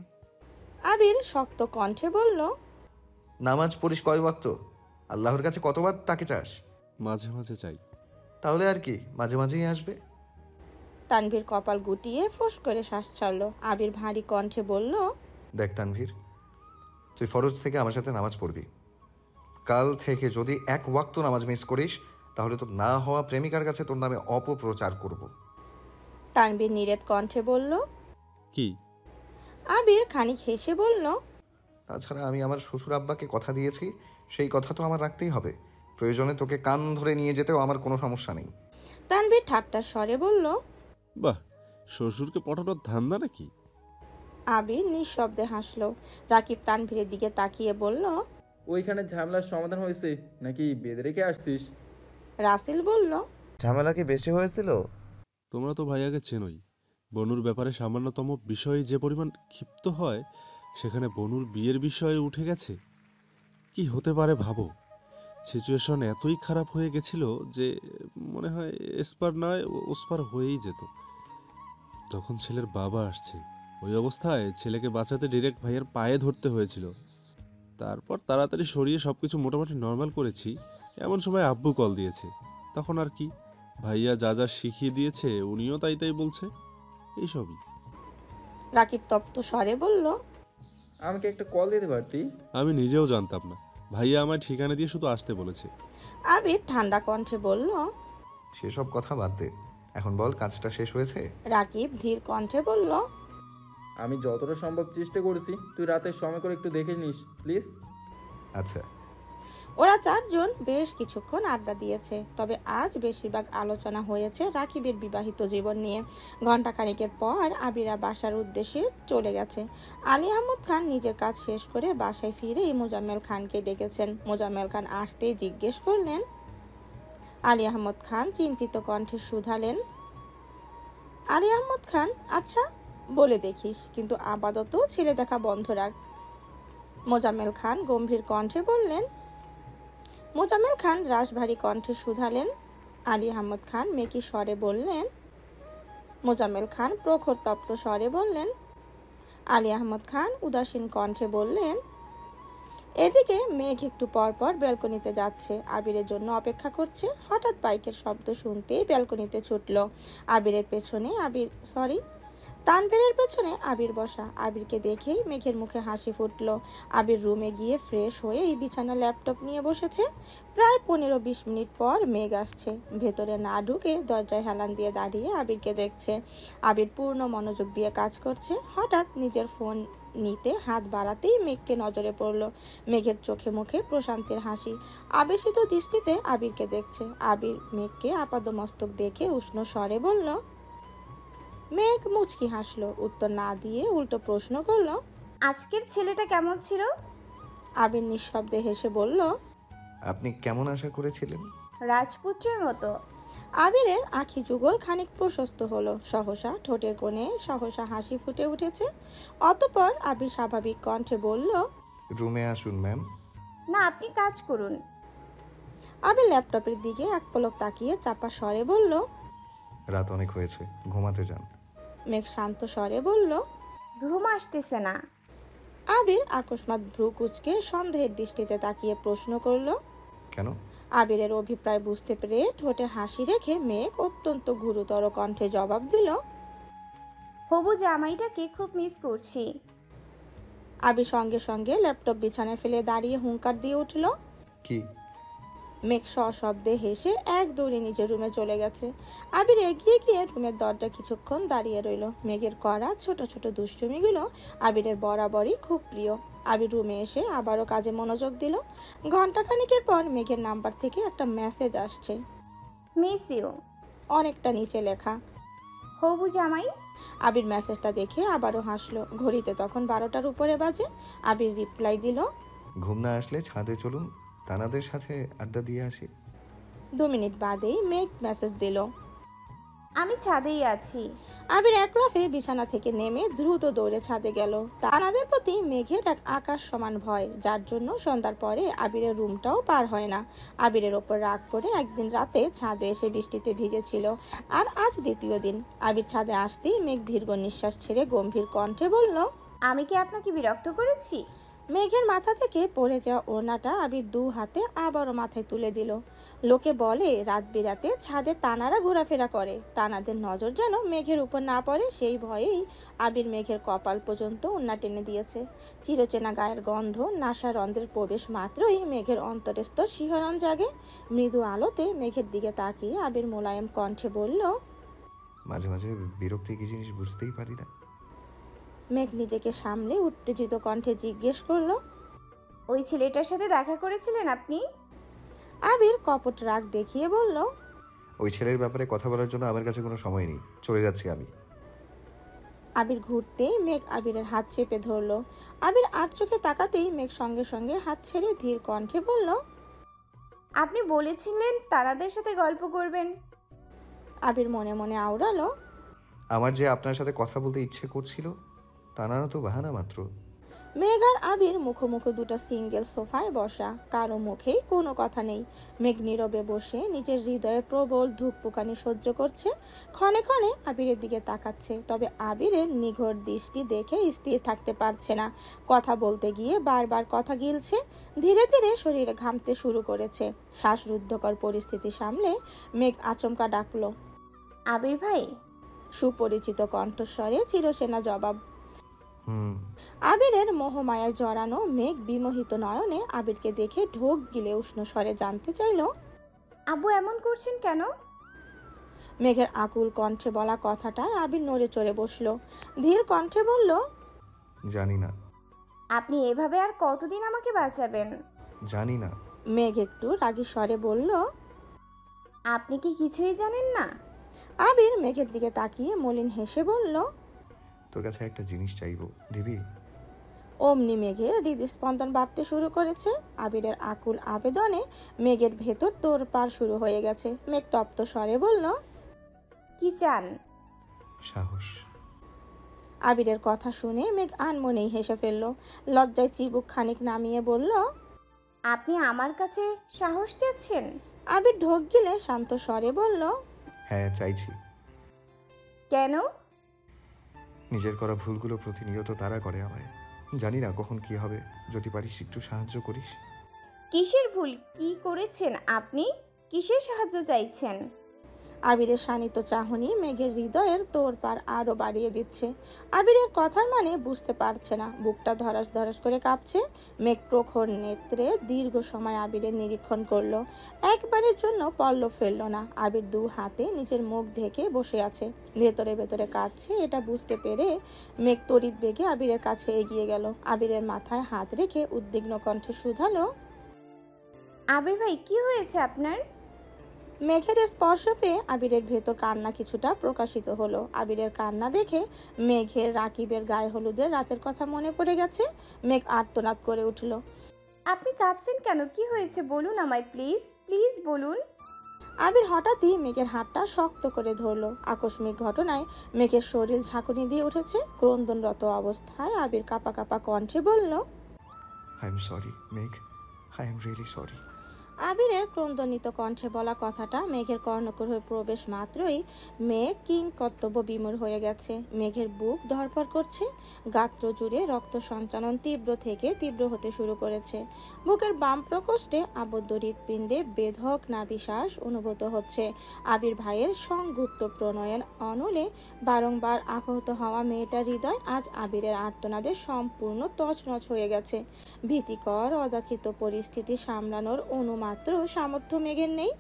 আবির শক্ত কণ্ঠে বলল, নামাজ পড়িস কয় ওয়াক্ত? আল্লাহর কাছে কতবার তাকে চাস? মাঝে মাঝে চাই। তাহলে আর কি, মাঝে মাঝেই আসবে। তানভীর কপাল গুটিয়ে ফোঁস করে শ্বাস ছাড়ল। আবির ভারী কণ্ঠে বলল, দেখ তানভীর, তুই ফরজ থেকে আমার সাথে নামাজ পড়বি। কাল থেকে যদি এক ওয়াক্ত নামাজ মিস করিস, তাহলে তোর না হওয়া প্রেমিকার কাছে তোর নামে অপপ্রচার করব। তানভীর নীরব কণ্ঠে বলল, কি? আবির খানিক হেসে বলল, তাছাড়া আমি আমার শ্বশুর আব্বাকে কথা দিয়েছি, সেই কথা তো আমার রাখতেই হবে। প্রয়োজনে তোকে কান ধরে নিয়ে যেতেও আমার কোনো সমস্যা নেই। তানভীর ঠাট্টার স্বরে বলল, বাহ, শ্বশুরকে পটানোর ধান্দা নাকি? আবির নিঃশব্দে হাসলো। রাকিব তানভীরের দিকে তাকিয়ে বলল, ওইখানে ঝামেলার সমাধান হয়েছে নাকি বেঁধে রেখে আসছিস? রাসেল বলল, ঝামেলা কি বেশি হয়েছিল? তোমরা তো ভাইয়াকে চেনোই। বনুর ব্যাপারে সামান্যতম বিষয়ে যে পরিমাণ ক্ষিপ্ত হয়, সেখানে বনুর বিয়ের বিষয়ে উঠে গেছে। কি হতে পারে ভাবো। সিচুয়েশন এতই খারাপ হয়ে গেছিল যে মনে হয় এসপার নয় ওসপার হয়েই যেত। তখন ছেলের বাবা আসছে। ওই অবস্থায় ছেলেকে বাঁচাতে ডিরেক্ট ভাইয়ের পায়ে ধরতে হয়েছিল। তারপর তাড়াতাড়ি সরিয়ে সবকিছু মোটামুটি নর্মাল করেছি। এমন সময় আব্বু কল দিয়েছে। তখন আর কি, ভাইয়া যা যা শিখিয়ে দিয়েছে উনিও তাই তাই বলছে, এইসবই। রাকিব তপ্ত স্বরে বলল, আমাকে একটা কল দিতে পারতি? আমি নিজেও জানতাম না, ভাইয়া আমার ঠিকানা দিয়ে শুধু আসতে বলেছে। আবির ঠান্ডা কণ্ঠে বলল। সেসব কথা বাদ দে, এখন বল কাজটা শেষ হয়েছে? রাকিব ধীর কণ্ঠে বলল, আমি যতটা সম্ভব চেষ্টা করেছি, তুই রাতের সময় করে একটু দেখে নিস প্লিজ। আচ্ছা। ওরা চারজন বেশ কিছুক্ষণ আড্ডা দিয়েছে, তবে আজ বেশিরভাগ আলোচনা হয়েছে রাকিবের বিবাহিত জীবন নিয়ে। ঘণ্টাখানেকের পর আবিরা বাসার উদ্দেশ্যে চলে গেছে। আলী আহমদ খান নিজের কাজ শেষ করে বাসায় ফিরেই মোজাম্মেল খানকে ডেকেছেন। মোজাম্মেল খান আসতেই জিজ্ঞেস করলেন। আলী আহমদ খান চিন্তিত কণ্ঠে শুধালেন, আলী আহমদ খান, আচ্ছা বলে দেখিস, কিন্তু আপাতত ছেলে দেখা বন্ধ রাখ। মোজাম্মেল খান গম্ভীর কণ্ঠে বললেন। মোজাম্মেল খান রাশভারী কণ্ঠে শুধালেন। আলী আহমদ খান মেকি স্বরে বললেন। মোজাম্মেল খান প্রখর তপ্ত স্বরে বললেন। আলী আহমদ খান উদাসীন কণ্ঠে বললেন। এদিকে মেঘ একটু পর পর ব্যালকনিতে যাচ্ছে, আবিরের জন্য অপেক্ষা করছে। হঠাৎ বাইকের শব্দ শুনতেই ব্যালকনিতে ছুটল। আবিরের পেছনে তানভীরের পেছনে আবির বসা। আবিরকে দেখেই মেঘের মুখে হাসি ফুটল। আবির রুমে গিয়ে ফ্রেশ হয়ে এই বিছানা ল্যাপটপ নিয়ে বসেছে। প্রায় 15-20 মিনিট পর মেঘ আসছে। ভেতরে না ঢুকে দরজায় হেলান দিয়ে দাঁড়িয়ে আবিরকে দেখছে। আবির পূর্ণ মনোযোগ দিয়ে কাজ করছে। হঠাৎ নিজের ফোন নিতে হাত বাড়াতেই মেঘকে নজরে পড়ল। মেঘের চোখে মুখে প্রশান্তির হাসি। আবেশিত দৃষ্টিতে আবিরকে দেখছে। আবির মেঘকে আপাদমস্তক দেখে উষ্ণ স্বরে বলল। মেঘ মুচকি হাসলো। উত্তর না দিয়ে উল্টো প্রশ্ন করলো, আজকের ছেলেটা কেমন ছিল? আবির নিঃশব্দে হেসে বলল, আপনি কেমন আশা করেছিলেন? রাজপুত্রের মতো। আবিরের আখি যুগল খানিক প্রশস্ত হলো। সহসা ঠোঁটের কোণে সহসা হাসি ফুটে উঠেছে। অতঃপর আবির স্বাভাবিক কণ্ঠে বলল, রুমে আসুন ম্যাম। না, আপনি কাজ করুন। আবির ল্যাপটপের দিকে এক পলক তাকিয়ে চাপা স্বরে বলল, রাত অনেক হয়েছে, ঘুমাতে যান। মেঘ শান্ত স্বরে বলল, ঘুম আসতেছে না। আবির আকস্মাৎ ভ্রু কুঁচকে সন্দেহের দৃষ্টিতে তাকিয়ে প্রশ্ন করল, কেন? আবিরের অভিপ্রায় বুঝতে পেরে ঠোঁটে হাসি রেখে মেঘ অত্যন্ত গুরুতর কণ্ঠে জবাব দিল, হবু জামাইটাকে খুব মিস করছি। আবির সঙ্গে সঙ্গে ল্যাপটপ বিছানায় ফেলে দাঁড়িয়ে হুঙ্কার দিয়ে উঠল। কি? মেঘ সশব্দে হেসে এক দৌড়ে নিজের রুমে চলে গেছে। আবির এগিয়ে গিয়ে রুমের দরজা কিছুক্ষণ দাঁড়িয়ে রইল। মেঘের করা ছোট ছোট দুষ্টুমিগুলো আবিরের বরাবরই খুব প্রিয়। আবির রুমে এসে আবারও কাজে মনোযোগ দিল। ঘণ্টাখানিকের পর মেঘের নাম্বার থেকে একটা মেসেজ আসছে, মিস ইউ। অনেকটা নিচে লেখা, হবু জামাই। আবির মেসেজটা দেখে আবারও হাসলো। ঘড়িতে তখন 12টার উপরে বাজে। আবির রিপ্লাই দিল, ঘুম না আসলে ছাদে চলুন, তানাদের সাথে আড্ডা দিয়ে আসি। 2 মিনিট বাদেই মেঘ মেসেজ দিল, আমি ছাদেই আছি। আবির এক লাফে বিছানা থেকে নেমে দ্রুত দৌড়ে ছাদে গেল। তানাদের প্রতি মেঘের এক আকাশ সমান ভয়, যার জন্য সন্ধ্যার পরে আবিরের রুমটাও পার হয় না। আবিরের ওপর রাগ করে একদিন রাতে ছাদে এসে বৃষ্টিতে ভিজেছিল, আর আজ দ্বিতীয় দিন। আবির ছাদে আসতেই মেঘ দীর্ঘ নিঃশ্বাস ছেড়ে গম্ভীর কণ্ঠে বলল, আমি কি আপনাকে বিরক্ত করেছি? মেঘের মাথা থেকে পড়ে যাওয়া ওড়নাটা আবির 2 হাতে আবারও মাথায় তুলে দিল। লোকে বলে রাত বিরাতে ছাদে তানারা ঘোরাফেরা করে, তানাদের নজর যেন মেঘের উপর না পড়ে সেই ভয়েই আবির মেঘের কপাল পর্যন্ত ওড়না টেনে দিয়েছে। চিরচেনা গায়ের গন্ধ নাসা রন্ধ্রের প্রবেশ মাত্রই মেঘের অন্তরস্থ শিহরণ জাগে। মৃদু আলোতে মেঘের দিকে তাকিয়ে আবির মোলায়েম কণ্ঠে বলল, মাঝে মাঝে বিরক্তি কি জিনিস বুঝতেই পারি না। মেঘ নিজেকে সামলে উত্তেজিত কণ্ঠে জিজ্ঞেস করলো, ওই ছেলেটার সাথে দেখা করেছিলেন আপনি? আবির কপট রাগ দেখিয়ে বলল, ওই ছেলের ব্যাপারে কথা বলার জন্য আমার কাছে কোনো সময় নেই, চলে যাচ্ছি আমি। আবির ঘুরতেই মেঘ আবিরের হাত চেপে ধরলো। আবির আর চোখে তাকাতেই মেঘ সঙ্গে সঙ্গে হাত ছেড়ে ধীর কণ্ঠে বলল, আপনি বলেছিলেন তারাদের সাথে গল্প করবেন। আবির মনে মনে আওড়ালো, আমার যে আপনার সাথে কথা বলতে ইচ্ছে করছিল, তানারা তো বাহানা মাত্র। মেঘ আর আবির মুখোমুখি দুটো সিঙ্গেল সোফায় বসা, কারো মুখেই কোনো কথা নেই। মেঘ নীরবে বসে নিজের হৃদয়ে প্রবল ধূপপুকানি সহ্য করছে। ক্ষণে ক্ষণে আবিরের দিকে তাকাচ্ছে, তবে আবিরের নিঘোর দৃষ্টি দেখে স্থির থাকতে পারছে না। কথা বলতে গিয়ে বারবার কথা গিলছে। ধীরে ধীরে শরীরে ঘামতে শুরু করেছে। শ্বাসরুদ্ধকর পরিস্থিতি সামলে মেঘ আচমকা ডাকলো, আবির ভাই। সুপরিচিত কণ্ঠস্বরে চিরচেনা জবাব, হুম। আবিরের মোহমায়ায় জড়ানো মেঘ বিমোহিত নয়নে আবিরকে দেখে ঢোক গিলে উষ্ণ স্বরে জানতে চাইল, আব্বু এমন করছেন কেন? মেঘের আকুল কণ্ঠে বলা কথাটায় আবির নড়ে চড়ে বসলো। ধীর কণ্ঠে বলল, জানি না। আপনি এভাবে আর কতদিন আমাকে বাঁচাবেন? জানি না। মেঘ একটু রাগী স্বরে বলল, আপনি কি কিছুই জানেন না? আবির মেঘের দিকে তাকিয়ে মলিন হেসে বলল, তোর কাছে একটা জিনিস চাইবো, দিবি? অমনি মেঘের হৃদস্পন্দন বাড়তে শুরু করেছে। আবিরের আকুল আবেদনে মেঘের ভেতর তোড়পাড় শুরু হয়ে গেছে। মেঘ তপ্ত স্বরে বলল, কি চান? সাহস। আবিরের কথা শুনে মেঘ আনমনেই হেসে ফেলল। লজ্জায় চিবুক খানিক নামিয়ে বলল, আপনি আমার কাছে সাহস চাচ্ছেন? আবির ঢোক গিলে শান্ত স্বরে বলল, হ্যাঁ চাইছি। কেন? নিজের করা ভুলগুলো প্রতিনিয়ত তারা করে আমায়। জানি না কখন কি হবে, যদি পারিস একটু সাহায্য করিস। কিসের ভুল? কি করেছেন আপনি? কিসের সাহায্য চাইছেন? আবিরের শানিত চাহনি মেঘের হৃদয়ের তোড়পাড় আরো বাড়িয়ে দিচ্ছে। আবিরের কথার মানে বুঝতে পারছে না, বুকটা ধরাস ধরাস করে কাঁপছে। মেঘ প্রখর নেত্রে দীর্ঘ সময় আবিরের নিরীক্ষণ করলো, একবারের জন্য পল্লব ফেললো না। আবির দু হাতে নিজের মুখ ঢেকে বসে আছে, ভেতরে ভেতরে কাঁদছে। এটা বুঝতে পেরে মেঘ তড়িৎ বেগে আবিরের কাছে এগিয়ে গেল। আবিরের মাথায় হাত রেখে উদ্বিগ্ন কণ্ঠে শুধালো, আবির ভাই কি হয়েছে আপনার? মেঘের স্পর্শ পেয়ে আবিরের ভেতর কান্না কিছুটা প্রকাশিত হলো। আবিরের কান্না দেখে মেঘের রাকিবের গায়ে হলুদের রাতের কথা মনে পড়ে গেছে। মেঘ আর্তনাদ করে উঠল, আপনি কাঁদছেন কেন? কি হয়েছে বলুন আমায়, প্লিজ প্লিজ বলুন। আবির হঠাৎই মেঘের হাতটা শক্ত করে ধরলো। আকস্মিক ঘটনায় মেঘের শরীর ঝাঁকুনি দিয়ে উঠেছে। ক্রন্দনরত অবস্থায় আবির কাঁপা কাঁপা কণ্ঠে বলল, আই এম সরি মেঘ, আই এম রিয়েলি সরি। আবিরের ক্রন্দনিত কণ্ঠে বলা কথাটা মেঘের কর্ণকুহরে প্রবেশ মাত্রই মেঘ কিং কর্তব্য বিমূঢ় হয়ে গেছে। মেঘের বুক ধরপড় করছে, গাত্র জুড়ে রক্ত সঞ্চালন তীব্র থেকে তীব্র হতে শুরু করেছে। বুকের বাম প্রকোষ্ঠে আবদ্ধ হৃৎপিণ্ডে বেধক নাভিশ্বাস অনুভূত হচ্ছে। আবির ভাইয়ের সংগুপ্ত প্রণয়ন অনলে বারংবার আহত হওয়া মেয়েটার হৃদয় আজ আবিরের আর্তনাদে সম্পূর্ণ তছনছ হয়ে গেছে। ভীতিকর অযাচিত পরিস্থিতি সামলানোর অনুমাত্র সামর্থ্য মেঘের নেই।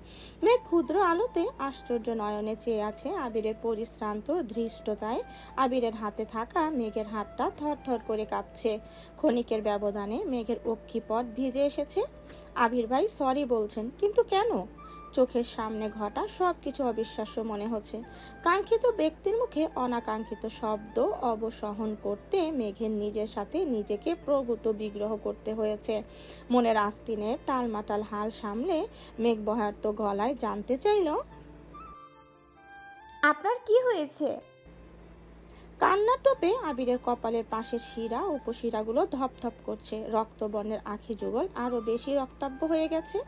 মেঘ ক্ষুদ্র আলোতে আশ্চর্য নয়নে চেয়ে আছে আবিরের পরিশ্রান্ত ধৃষ্টতায়। আবিরের হাতে থাকা মেঘের হাতটা থরথর করে কাঁপছে। ক্ষণিকের ব্যবধানে মেঘের অক্ষিপট ভিজে এসেছে। আবির ভাই সরি বলছেন, কিন্তু কেন? চোখের সামনে ঘটা সবকিছু অবিশ্বাস্য মনে হচ্ছে। কাঙ্ক্ষিত ব্যক্তির মুখে অনাকাঙ্ক্ষিত শব্দ অবসহন করতে মেঘের নিজের সাথে নিজেকে প্রভূত বিগ্রহ করতে হয়েছে। মনের আস্তিনের টালমাটাল হাল সামলে মেঘ বহার্ত গলায় জানতে চাইল, আপনার কি হয়েছে? কান্নার তোপে আবিরের কপালের পাশের শিরা উপশিরাগুলো ধপধপ করছে। রক্তবর্ণের আখি যুগল আরো বেশি রক্তাব্য হয়ে গেছে।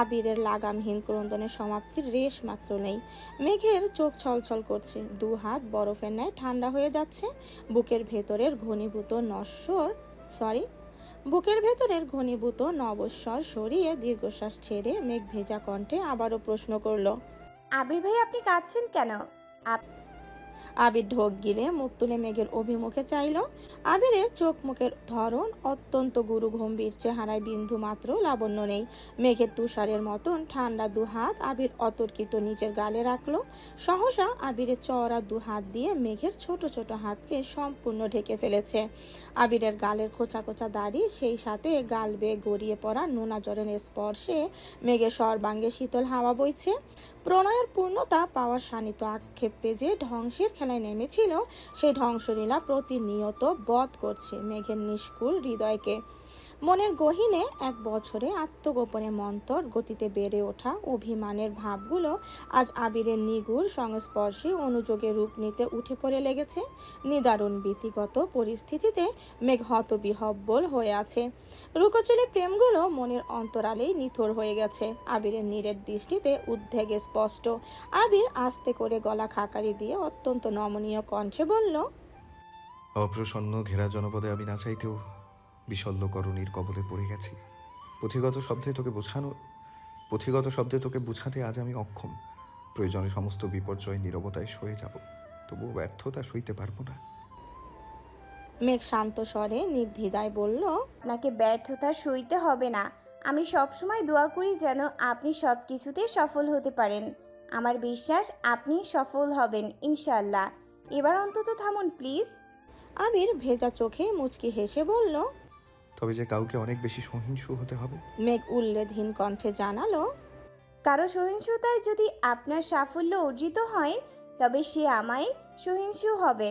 আবিরের লাগামহীন ক্রন্দনের সমাপ্তির রেশ মাত্র নেই। মেঘের চোখ ছলছল করছে, দু হাত বরফের ন্যায় ঠান্ডা হয়ে যাচ্ছে। বুকের ভেতরের ঘনীভূত নবস্বর সরিয়ে দীর্ঘশ্বাস ছেড়ে মেঘ ভেজা কণ্ঠে আবারও প্রশ্ন করলো, আবির ভাই আপনি কাঁদছেন কেন? আবির ঢোক গিলে মুখ তুলে মেঘের অভিমুখে চাইল। আবিরের চোখ মুখের ধরন অত্যন্ত গুরু গম্ভীর, চেহারায় বিন্দু মাত্র লাবণ্য নেই। মেঘের তুষারের মতন ঠান্ডা দু হাত আবির অতর্কিত নিচের গালে রাখলো। সহসা আবিরের চওড়া দু হাত দিয়ে মেঘের ছোট ছোট হাতকে সম্পূর্ণ ঢেকে ফেলেছে। আবিরের গালের খোঁচা খোঁচা দাড়ি, সেই সাথে গাল বেয়ে গড়িয়ে পড়া নোনা জরের স্পর্শে মেঘের সর্বাঙ্গে শীতল হাওয়া বইছে। প্রণয়ের পূর্ণতা পাওয়ার শানিত আক্ষেপে যে ধ্বংসের খেলায় নেমেছিল, সেই ধ্বংসলীলা প্রতিনিয়ত বধ করছে মেঘের নিষ্কুল হৃদয়কে। মনের গহীনে এক বছরে আত্মগোপনে মন্তর গতিতে বেড়ে ওঠা অভিমানের ভাবগুলো আজ আবিরের নিগুড় সংস্পর্শে অনুযোগে রূপ নিতে উঠে পড়ে লেগেছে। নিদারুণ ভীতিগত পরিস্থিতিতে মেঘ হতবিহ্বল হয়ে আছে। রুকোচুরি প্রেমগুলো মনের অন্তরালেই নিথর হয়ে গেছে। আবিরের নীরের দৃষ্টিতে উদ্বেগে স্পষ্ট। আবির আস্তে করে গলা খাকারি দিয়ে অত্যন্ত নমনীয় কণ্ঠে বলল, অপ্রসন্ন ঘেরা জনপদে আমি না চাইতেও বিশল্যকরণীর কবলে পড়ে গেছি। পুঁথিগত শব্দে তোকে বুঝাতে আজ আমি অক্ষম। প্রয়োজনে সমস্ত বিপর্যয় নীরবতায় সয়ে যাব, তবুও ব্যর্থতা সইতে পারবো না। মেঘ শান্ত স্বরে নির্দ্বিধায় বলল, আপনাকে ব্যর্থতা সইতে হবে না। আমি সবসময় দোয়া করি যেন আপনি সব কিছুতে সফল হতে পারেন। আমার বিশ্বাস আপনি সফল হবেন ইনশাল্লাহ। এবার অন্তত থামুন প্লিজ। আবির ভেজা চোখে মুচকি হেসে বলল, তবে যে কাউকে অনেক বেশি সহিংসু হতে হবে? মেঘ উল্লেধহীন কণ্ঠে জানালো, কারো সহিংসতায় যদি আপনার সাফল্য অর্জিত হয় তবে সে আমায় সহিংসু হবে।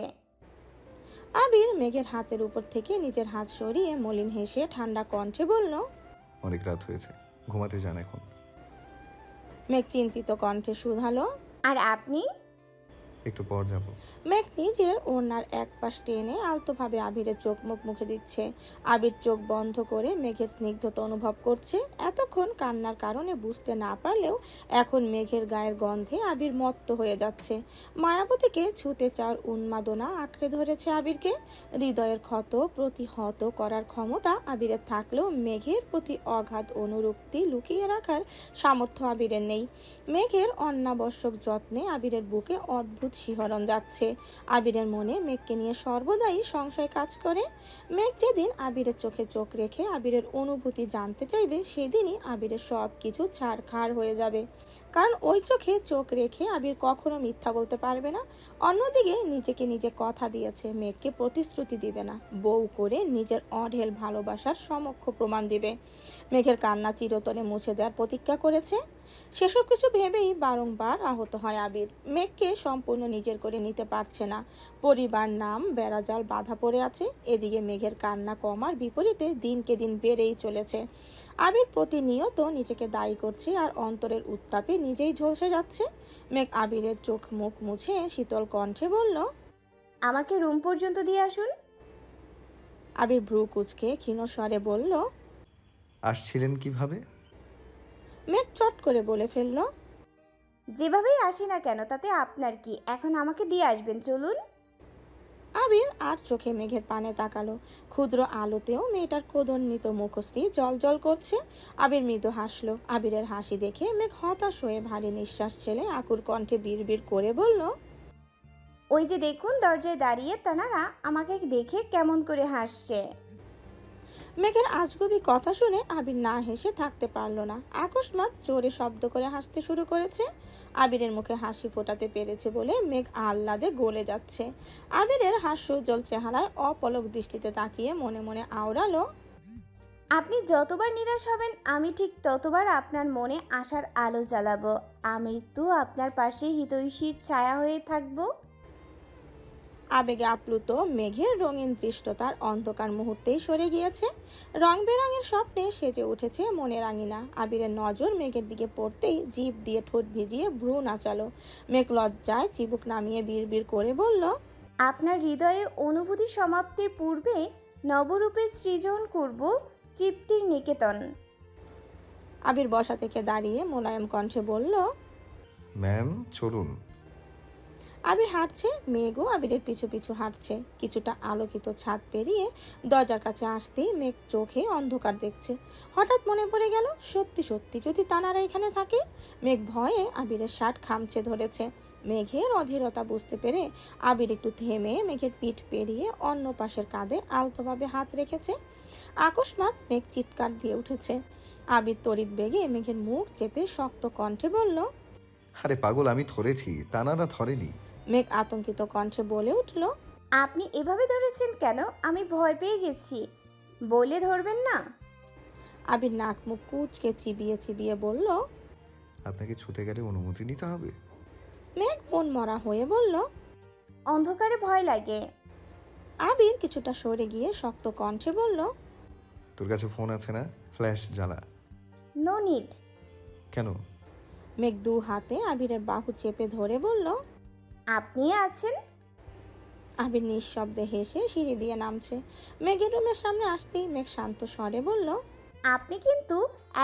আবির মেঘের হাতের উপর থেকে নিজের হাত সরিয়ে মলিন হেসে ঠান্ডা কণ্ঠে বলল, অনেক রাত হয়েছে, ঘুমাতে যান এখন। মেঘ চিন্তিত কণ্ঠে শুধালো, আর আপনি? একটু পর যাব। মেঘ নিজের ওড়নার এক পাশ টেনে আলতোভাবে আবিরের চোখ মুখ মুখে দিচ্ছে। আবির চোখ বন্ধ করে মেঘের স্নিগ্ধতা অনুভব করছে। এতক্ষণ কান্নার কারণে বুঝতে না পারলেও এখন মেঘের গায়ের গন্ধে আবির মত্ত হয়ে যাচ্ছে। মায়াবতীকে ছুতে চাওয়ার উন্মাদনা আঁকড়ে ধরেছে আবিরকে। হৃদয়ের ক্ষত প্রতিহত করার ক্ষমতা আবিরের থাকলেও মেঘের প্রতি অগাধ অনুরক্তি লুকিয়ে রাখার সামর্থ্য আবিরের নেই। মেঘের অন্যাবশ্যক যত্নে আবিরের বুকে অদ্ভুত শিহরণ যাচ্ছে। আবিরের মনে মেঘকে নিয়ে সর্বদাই সংশয় কাজ করে। মেঘ যেদিন আবিরের চোখে চোখ রেখে আবিরের অনুভূতি জানতে চাইবে সেদিনই আবিরের সব কিছু ছাড়খাড় হয়ে যাবে। কারণ ওই চোখে চোখ রেখে আবির কখনো মিথ্যা বলতে পারবে না। অন্যদিকে নিজেকে নিজে কথা দিয়েছে মেঘকে প্রতিশ্রুতি দিবে না, বউ করে নিজের অঢেল ভালোবাসার সমক্ষ প্রমাণ দিবে। মেঘের কান্না চিরতরে মুছে দেওয়ার প্রতিজ্ঞা করেছে। সেসব কিছু ভেবেই বারংবার আহত হয় আবির। মেঘকে সম্পূর্ণ নিজের করে নিতে পারছে না। পরিবার নাম বেড়াজাল বাধা পড়ে আছে। এদিকে মেঘের কান্না কমার বিপরীতে দিনকে দিন বেড়েই চলেছে। আবির প্রতিনিয়ত নিজেকে দায়ী করছে আর অন্তরের উত্তাপে নিজেই ঝলসে যাচ্ছে। মেঘ আবিরের চোখ মুখ মুছে শীতল কণ্ঠে বলল, আমাকে রুম পর্যন্ত দিয়ে আসুন। আবির ভ্রু কুঁচকে ক্ষীণ স্বরে বলল, আসছিলেন কিভাবে? মেঘ চট করে বলে ফেলল, যেভাবেই আসি না কেন তাতে আপনার কি, এখন আমাকে দিয়ে আসবেন, চলুন। আবির আর চোখে মেঘের পানে তাকালো। ক্ষুদ্র আলোতেও মেয়েটার ক্রোধান্বিত মুখশ্রী জল জল করছে। আবির মৃদু হাসলো। আবিরের হাসি দেখে মেঘ হতাশ হয়ে ভারী নিঃশ্বাস ছেড়ে আকুর কণ্ঠে বিড়বিড় করে বলল, ওই যে দেখুন দরজায় দাঁড়িয়ে তানারা আমাকে দেখে কেমন করে হাসছে। মেঘের আজগুবি কথা শুনে আবির না হেসে থাকতে পারল না। আকস্মাৎ জোরে শব্দ করে হাসতে শুরু করেছে। আবিরের মুখে হাসি ফোটাতে পেরেছে বলে মেঘ আহ্লাদে গলে যাচ্ছে। আবিরের হাস্যোজ্জ্বল চেহারায় অপলক দৃষ্টিতে তাকিয়ে মনে মনে আওড়ালো, আপনি যতবার নিরাশ হবেন আমি ঠিক ততবার আপনার মনে আশার আলো জ্বালাবো। আমি তো আপনার পাশে হিতৈষীর ছায়া হয়ে থাকবো। আবেগে আপ্লুত মেঘের রঙিন দৃষ্টতার অন্ধকার মুহূর্তেই সরে গিয়েছে। রং বেরঙের স্বপ্নে সেজে উঠেছে মনের আঙিনা। আবিরের নজর মেঘের দিকে পড়তেই জিভ দিয়ে ঠোঁট ভিজিয়ে ভ্রু নাচালো। মেঘ লজ্জায় চিবুক নামিয়ে বিড়বিড় করে বলল, আপনার হৃদয়ে অনুভূতি সমাপ্তির পূর্বে নবরূপে সৃজন করব তৃপ্তির নিকেতন। আবির বসা থেকে দাঁড়িয়ে মোলায়েম কণ্ঠে বলল, ম্যাম চলুন। আবির হাঁটছে, মেঘও আবিরের পিছু পিছু হাঁটছে। কিছুটা আলোকিত ছাদ পেরিয়ে দরজার কাছে আসতেই মেঘ চোখে অন্ধকার দেখছে। হঠাৎ মনে পড়ে গেল, সত্যি সত্যি যদি তানারা এখানে থাকে। মেঘ ভয়ে আবিরের শার্ট খামচে ধরেছে। মেঘের অধীরতা বুঝতে পেরে আবির একটু থেমে মেঘের পিঠ পেরিয়ে অন্য পাশের কাঁধে আলতোভাবে হাত রেখেছে। আকস্মাৎ মেঘ চিৎকার দিয়ে উঠেছে। আবির তড়িৎ বেগে মেঘের মুখ চেপে শক্ত কণ্ঠে বলল, আরে পাগল, আমি ধরেছি, তানারা ধরেনি। মেঘ আতঙ্কিত কণ্ঠে বলে উঠল, আপনি এভাবে ধরেছেন কেন? আমি ভয় পেয়ে গেছি, বলে ধরবেন না। আবির নাক মুখ কুচকে চিবিয়ে চিবিয়ে বলল, আপনাকে ছুতে গেলে অনুমতি নিতে হবে। মেঘ মন মরা হয়ে বলল, অন্ধকারে ভয় লাগে। আবির কিছুটা সরে গিয়ে শক্ত কণ্ঠে বলল, তোর কাছে ফোন আছে না? ফ্ল্যাশ জ্বালা। No need. কেন? মেঘ দু হাতে আবিরের বাহু চেপে ধরে বলল, আপনি আছেন। আবির নিঃশব্দে হেসে সিঁড়ি দিয়ে নামছে। মেঘের রুমের সামনে আসতেই মেঘ শান্ত স্বরে বলল, আপনি কিন্তু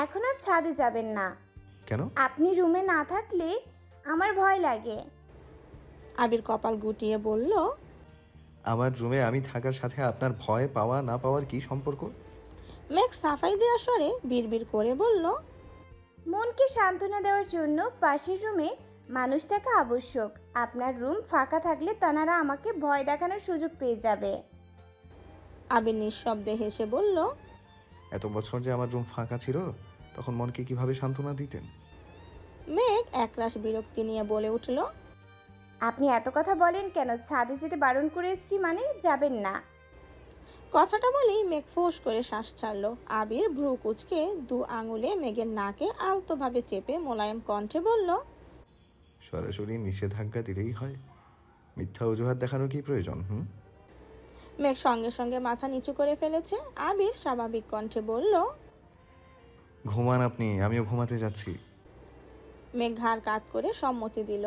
এখন আর ছাদে যাবেন না। কেন? আপনি রুমে না থাকলে আমার ভয় লাগে। আবির কপাল গুটিয়ে বলল, আমার রুমে আমি থাকার সাথে আপনার ভয় পাওয়া না পাওয়ার কি সম্পর্ক? মেঘ সাফাই দেওয়ার স্বরে বিড়বিড় করে বলল, মনকে সান্ত্বনা দেওয়ার জন্য পাশের রুমে মানুষ থাকা আবশ্যক। আপনার রুম ফাঁকা থাকলে তানারা আমাকে ভয় দেখানোর সুযোগ পেয়ে যাবে। আবির নিঃশব্দে হেসে বলল, এত বছর যে আমার রুম ফাঁকা ছিল, তখন মনকে কিভাবে সান্ত্বনা দিতেন? মেঘ একরাশ বিরক্তি নিয়ে বলে উঠল, আপনি এত কথা বলেন কেন? ছাদে যেতে বারণ করেছি মানে যাবেন না? কথাটা বলেই মেঘ ফোঁস করে শ্বাস ছাড়ল। আবির ভ্রু কুচকে 2 আঙুলে মেঘের নাকে আলতোভাবে চেপে মোলায়েম কণ্ঠে বলল, সরাসরি নিষেধাজ্ঞা দিলেই হয়, মিথ্যা অজুহাত দেখানোর কি প্রয়োজন? মেঘ সঙ্গে সঙ্গে মাথা নিচু করে ফেলেছে। আবির স্বাভাবিক কণ্ঠে বলল, ঘুমান আপনি, আমিও ঘুমাতে যাচ্ছি। মেঘ ঘাড় কাত করে সম্মতি দিল।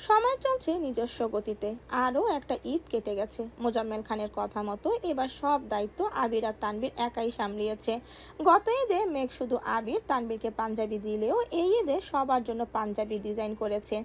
সময় চলছে নিজস্ব গতিতে। আরও একটা ঈদ কেটে গেছে। মোজাম্মেল খানের কথা মতো এবার সব দায়িত্ব আবির আর তানবীর একাই সামলিয়েছে। গত ঈদে মেঘ শুধু আবির তানবীরকে পাঞ্জাবি দিলেও এই ঈদে সবার জন্য পাঞ্জাবি ডিজাইন করেছে।